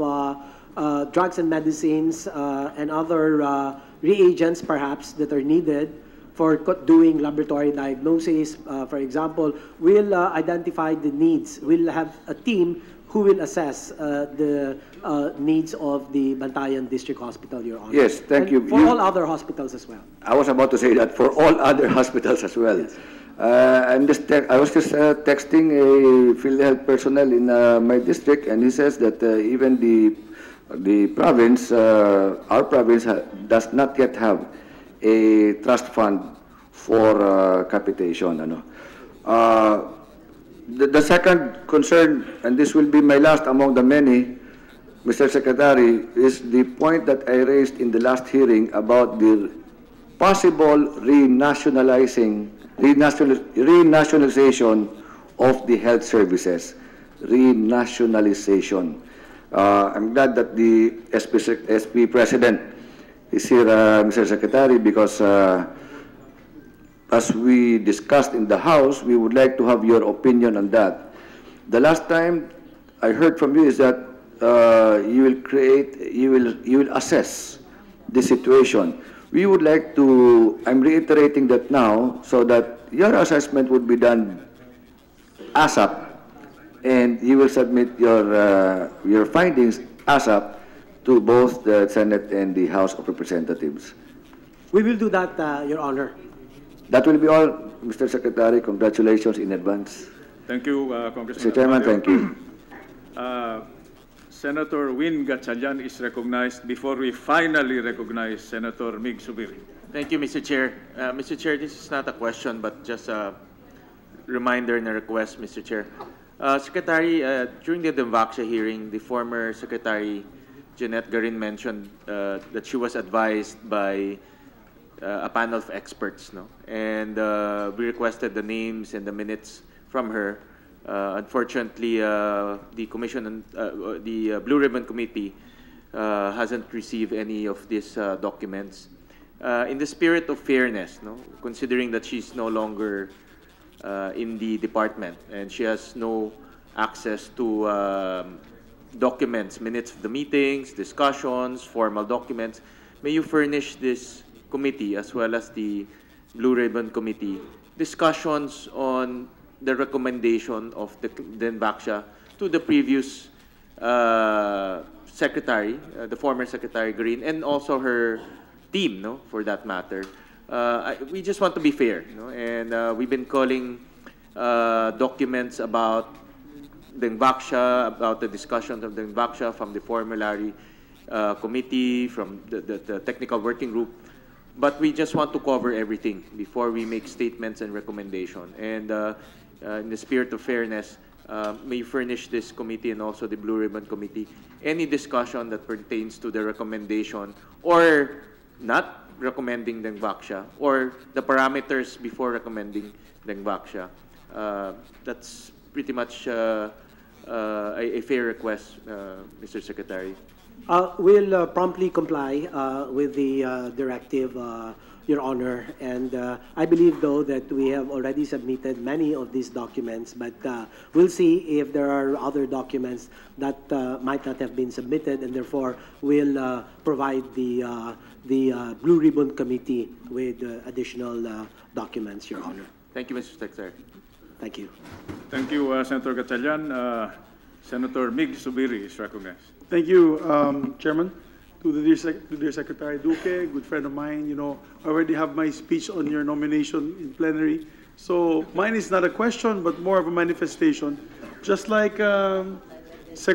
drugs and medicines and other reagents perhaps that are needed for doing laboratory diagnosis. For example, we'll identify the needs. We'll have a team who will assess the needs of the Bantayan District Hospital, Your Honor. Yes, thank you. For all other hospitals as well. I was about to say that for all other hospitals as well. Yes. I was just texting a PhilHealth personnel in my district, and he says that even the province, our province, does not yet have a trust fund for capitation. The second concern, and this will be my last among the many, Mr. Secretary, is the point that I raised in the last hearing about the possible renationalization of the health services. Renationalization. I'm glad that the SP President is here, Mr. Secretary, because as we discussed in the House, we would like to have your opinion on that. The last time I heard from you is that you will assess the situation. We would like to, I'm reiterating that now, so that your assessment would be done ASAP, and you will submit your findings ASAP to both the Senate and the House of Representatives. We will do that, Your Honor. That will be all, Mr. Secretary. Congratulations in advance. Thank you, Congressman. Mr. Chairman, Almario. thank you. Senator Win Gatchalian is recognized before we finally recognize Senator Mig Subiri. Thank you, Mr. Chair. Mr. Chair, this is not a question, but just a reminder and a request, Mr. Chair. Secretary, during the Demvaksha hearing, the former Secretary, Jeanette Garin, mentioned that she was advised by a panel of experts, no? And we requested the names and the minutes from her. Unfortunately, the Commission, the Blue Ribbon Committee hasn't received any of these documents. In the spirit of fairness, no? Considering that she's no longer in the department and she has no access to documents, minutes of the meetings, discussions, formal documents, may you furnish this committee as well as the Blue Ribbon Committee discussions on the recommendation of the Demvaksha to the previous secretary, the former Secretary Green, and also her team, no, for that matter. We just want to be fair, no? And we've been calling documents about Demvaksha, about the discussions of Demvaksha from the formulary committee, from the technical working group. But we just want to cover everything before we make statements and recommendations. And in the spirit of fairness, may you furnish this committee and also the Blue Ribbon Committee any discussion that pertains to the recommendation or not recommending Dengvaksha or the parameters before recommending Dengvaksha. That's pretty much a fair request, Mr. Secretary. We'll promptly comply with the directive, Your Honor, and I believe, though, that we have already submitted many of these documents, but we'll see if there are other documents that might not have been submitted, and therefore we'll provide the Blue Ribbon Committee with additional documents, Your Honor. Thank you, Mr. Secretary. Thank you. Thank you, Senator Gatchalian. Senator Mig Subiri is recognized. Thank you, Chairman. To the dear Secretary Duque, good friend of mine, you know, I already have my speech on your nomination in plenary. So mine is not a question, but more of a manifestation. Just like just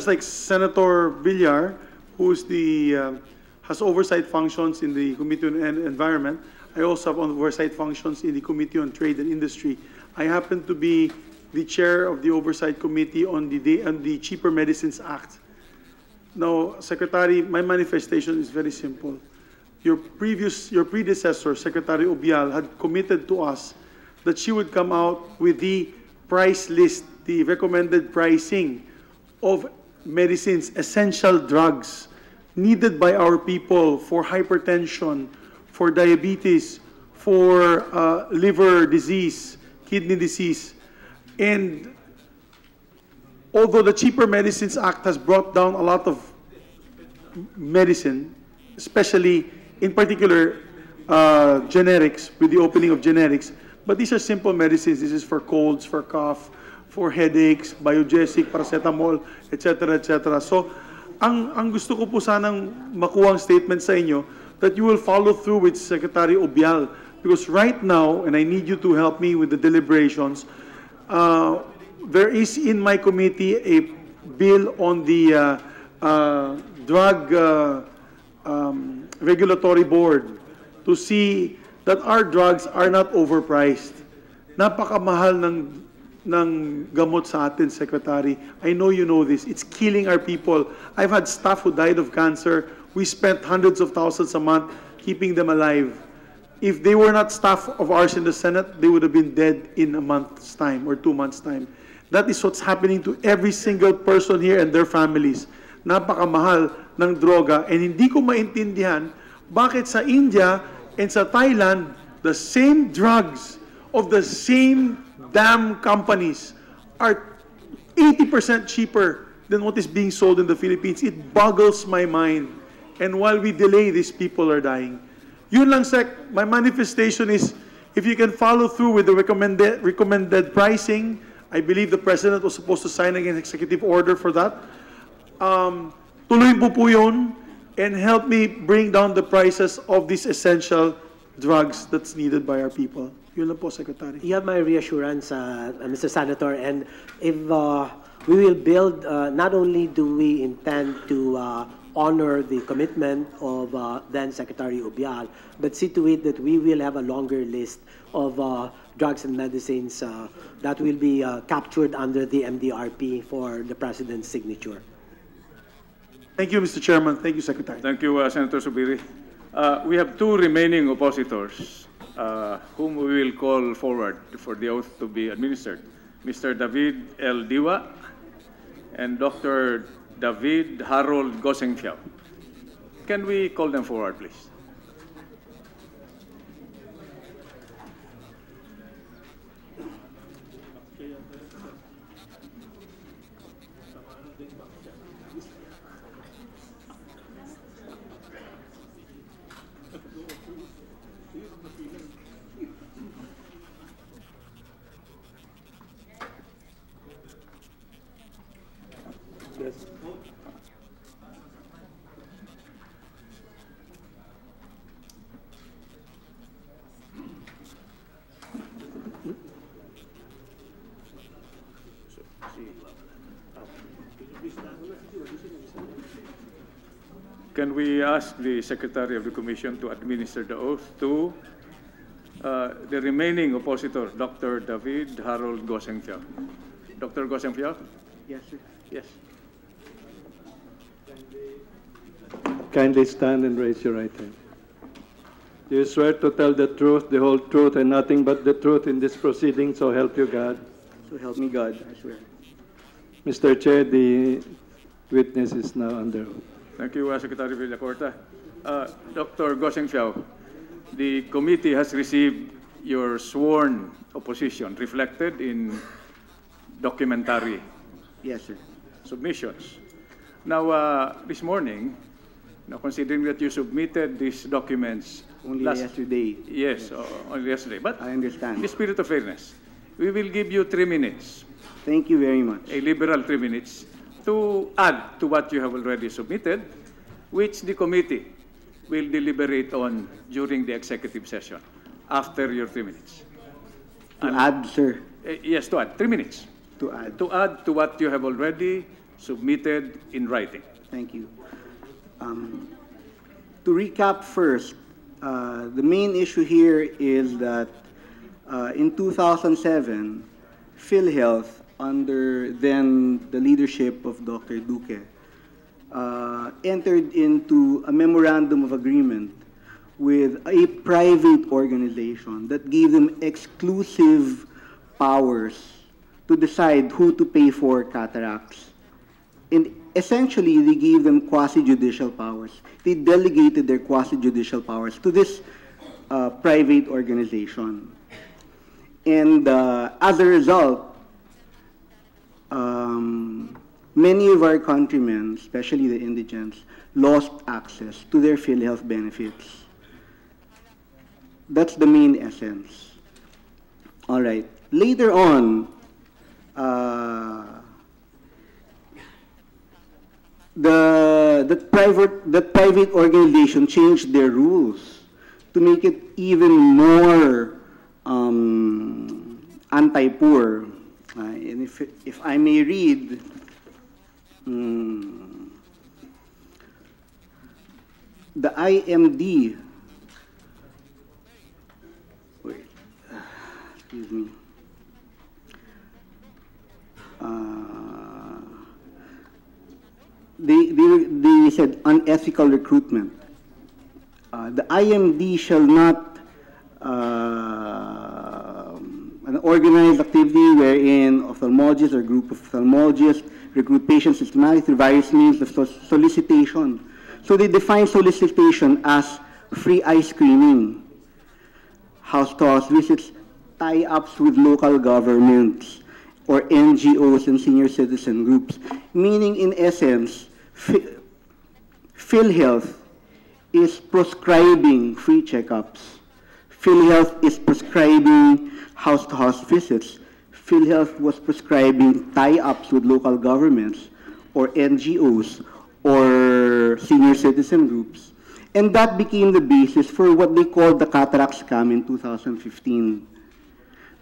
like Senator Villar, who's has oversight functions in the Committee on Environment, I also have oversight functions in the Committee on Trade and Industry. I happen to be the chair of the Oversight Committee on the Cheaper Medicines Act. Now, Secretary, my manifestation is very simple. Your predecessor, Secretary Obial, had committed to us that she would come out with the price list, the recommended pricing of medicines, essential drugs needed by our people for hypertension, for diabetes, for liver disease, kidney disease. And although the Cheaper Medicines Act has brought down a lot of medicine, especially in particular generics, with the opening of generics, but these are simple medicines. This is for colds, for cough, for headaches, biogesic, paracetamol, etc., etc. So, ang gusto ko po sanang makuha ang statement sa inyo that you will follow through with Secretary Obial, because right now, and I need you to help me with the deliberations, there is in my committee a bill on the drug regulatory board to see that our drugs are not overpriced. Napakamahal ng gamot sa atin, Secretary. I know you know this. It's killing our people. I've had staff who died of cancer. We spent hundreds of thousands a month keeping them alive. If they were not staff of ours in the Senate, they would have been dead in a month's time or 2 months' time. That is what's happening to every single person here and their families. Napakamahal ng droga, and hindi ko maintindihan bakit sa India and sa Thailand, the same drugs of the same damn companies are 80% cheaper than what is being sold in the Philippines. It boggles my mind. And while we delay, these people are dying. Yun lang, Sec, my manifestation is, if you can follow through with the recommended pricing, I believe the President was supposed to sign an executive order for that. Tuloy po yun, and help me bring down the prices of these essential drugs that's needed by our people. Yun lang po, Secretary. You have my reassurance, Mr. Senator, and if we will build, not only do we intend to honor the commitment of then Secretary Obial, but see to it that we will have a longer list of drugs and medicines that will be captured under the MDRP for the President's signature. Thank you, Mr. Chairman. Thank you, Secretary. Thank you, Senator Subiri. We have two remaining oppositors whom we will call forward for the oath to be administered. Mr. David L. Diwa and Dr. David Harold Gosengfiao. Can we call them forward, please? Yes. Can we ask the Secretary of the Commission to administer the oath to the remaining oppositor, Dr. David Harold Gosengfiao? Dr. Gosengfiao? Yes, sir. Yes. Kindly stand and raise your right hand. Do you swear to tell the truth, the whole truth, and nothing but the truth in this proceeding, so help you God? So help me God, I swear. Mr. Chair, the witness is now under oath. Thank you, Secretary Villacorta. Dr. Gosengfiao, the committee has received your sworn opposition reflected in documentary Yes, sir. submissions. Now, this morning, now considering that you submitted these documents Only yesterday. Yes, only yesterday. But I understand. in the spirit of fairness, we will give you 3 minutes, Thank you very much. a liberal 3 minutes, to add to what you have already submitted, which the committee will deliberate on during the executive session after your 3 minutes. To add, sir. Yes, to add. 3 minutes. To add. To add to what you have already submitted in writing. Thank you. To recap first, the main issue here is that in 2007, PhilHealth, under then the leadership of Dr. Duque, entered into a memorandum of agreement with a private organization that gave them exclusive powers to decide who to pay for cataracts. And essentially, they gave them quasi-judicial powers. They delegated their quasi-judicial powers to this private organization. And as a result, many of our countrymen, especially the indigents, lost access to their PhilHealth benefits. That's the main essence. All right. Later on, that private organization changed their rules to make it even more anti-poor. And if I may read, the IMD, wait, excuse me. They said unethical recruitment. The IMD shall not an organized activity wherein ophthalmologists or group of ophthalmologists recruit patients systematically through various means of solicitation. So they define solicitation as free eye screening, house-to-house visits, tie-ups with local governments, or NGOs and senior citizen groups, meaning in essence, PhilHealth is prescribing free checkups. PhilHealth is prescribing house-to-house visits. PhilHealth was prescribing tie-ups with local governments or NGOs or senior citizen groups. And that became the basis for what they called the cataract scam in 2015.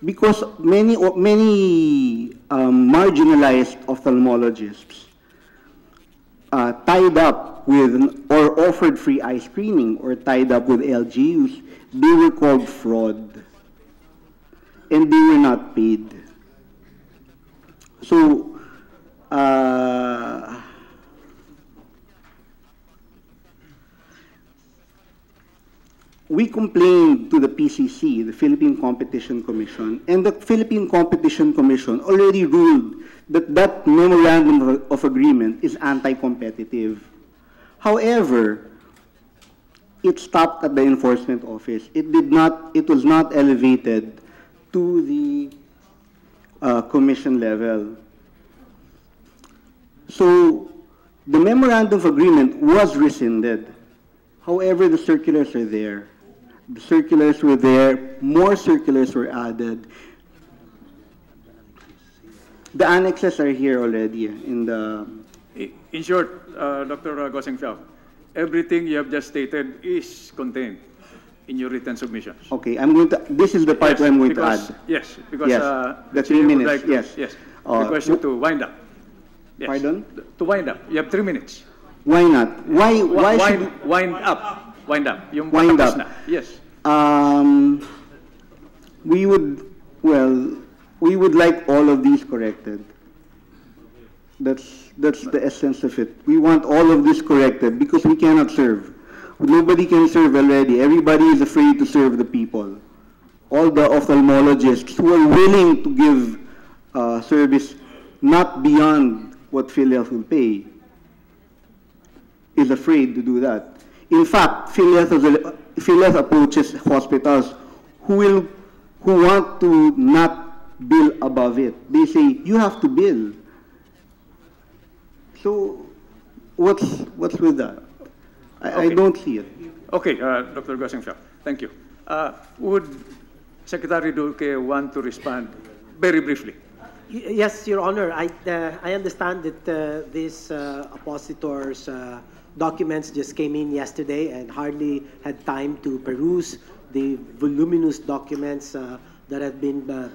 Because many marginalized ophthalmologists tied up with or offered free eye screening or tied up with LGUs, they were called fraud. And they were not paid. So, we complained to the PCC, the Philippine Competition Commission, and the Philippine Competition Commission already ruled that that memorandum of agreement is anti-competitive. However, it stopped at the enforcement office. It was not elevated to the commission level. So the memorandum of agreement was rescinded. However, the circulars are there. The circulars were there. More circulars were added. The annexes are here already in the... In short, Dr. Gosengfiao, everything you have just stated is contained in your written submissions. Okay, I'm going to... This is the part where I'm going to add. Yes, because... Yes, the 3 minutes, like yes. Yes, request you to wind up. Yes. Pardon? To wind up. You have 3 minutes. Why not? Why should... Wind up. Wind up. Yung Wind patapos up. na. Yes. We would like all of these corrected. That's the essence of it. We want all of this corrected because we cannot serve. Nobody can serve already. Everybody is afraid to serve the people. All the ophthalmologists who are willing to give service not beyond what PhilHealth will pay is afraid to do that. In fact, PhilHealth approaches hospitals who want to not bill above it. They say, you have to bill. So what's with that? I don't see it. Okay, Dr. Gosengfeld, thank you. Would Secretary Duque want to respond very briefly? Yes, Your Honor. I understand that these oppositors' documents just came in yesterday and hardly had time to peruse the voluminous documents that have been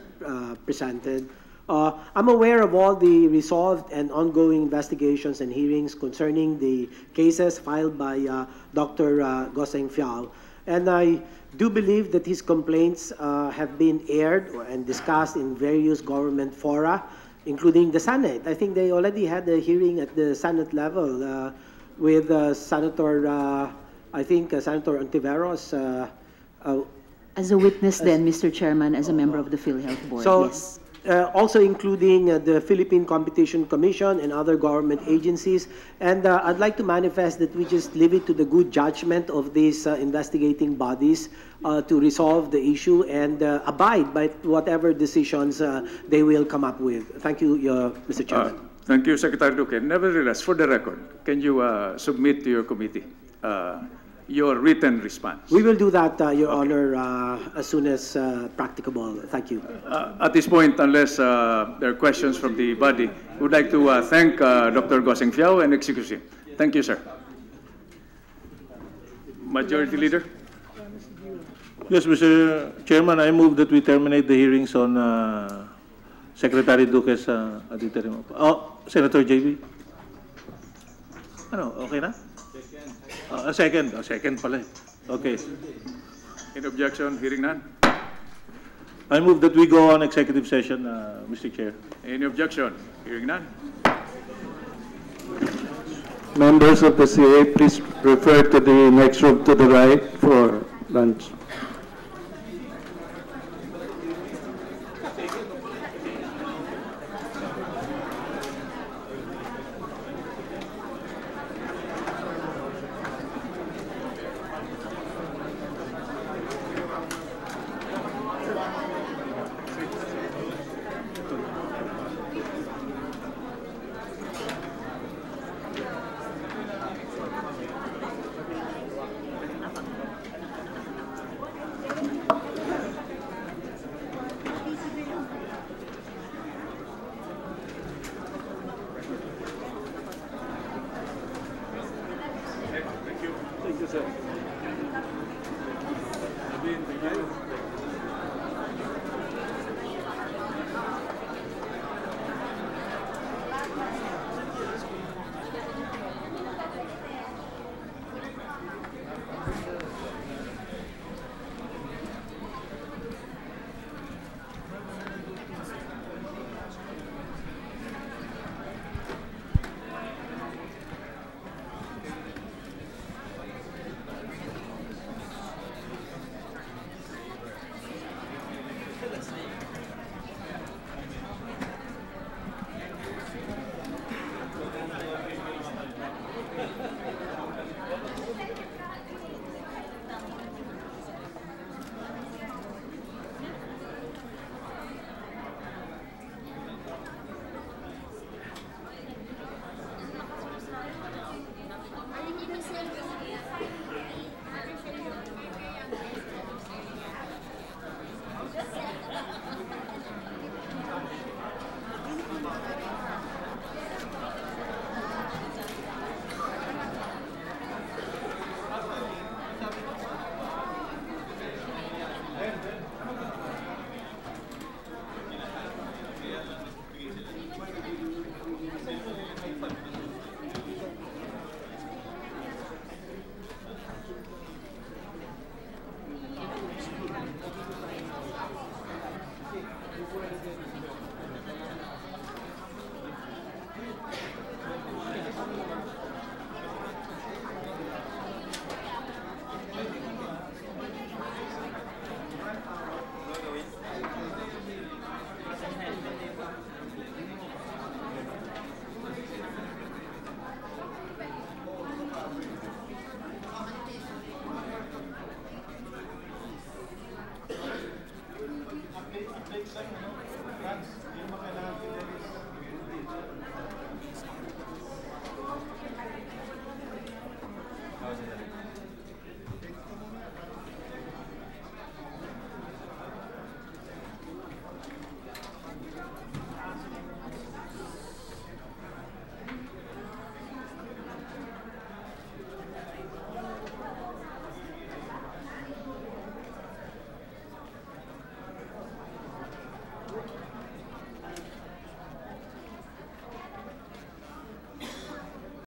presented. I'm aware of all the resolved and ongoing investigations and hearings concerning the cases filed by Dr. Gosengfeld, and I do believe that his complaints have been aired and discussed in various government fora, including the Senate. I think they already had a hearing at the Senate level with Senator Ontiveros. As a witness then, Mr. Chairman, as a member of the PhilHealth Board, so, yes. Also including the Philippine Competition Commission and other government agencies. And I'd like to manifest that we just leave it to the good judgment of these investigating bodies to resolve the issue and abide by whatever decisions they will come up with. Thank you, Mr. Chairman. Thank you, Secretary Duque. Nevertheless, for the record, can you submit to your committee your written response? We will do that, Your Honor, as soon as practicable. Thank you. At this point, unless there are questions from the body, we would like to thank Dr. Gosengfeld and excuse him. Thank you, sir. Majority Leader? Yes, Mr. Chairman, I move that we terminate the hearings on Secretary Duque's ad interim. Oh, Senator JB? Ano, okay na? Second. Second pala. Okay. In objection, hearing none. I move that we go on executive session, Mr. Chair. Any objection? Hearing none. Members of the CA, please refer to the next room to the right for lunch. Thank you, sir.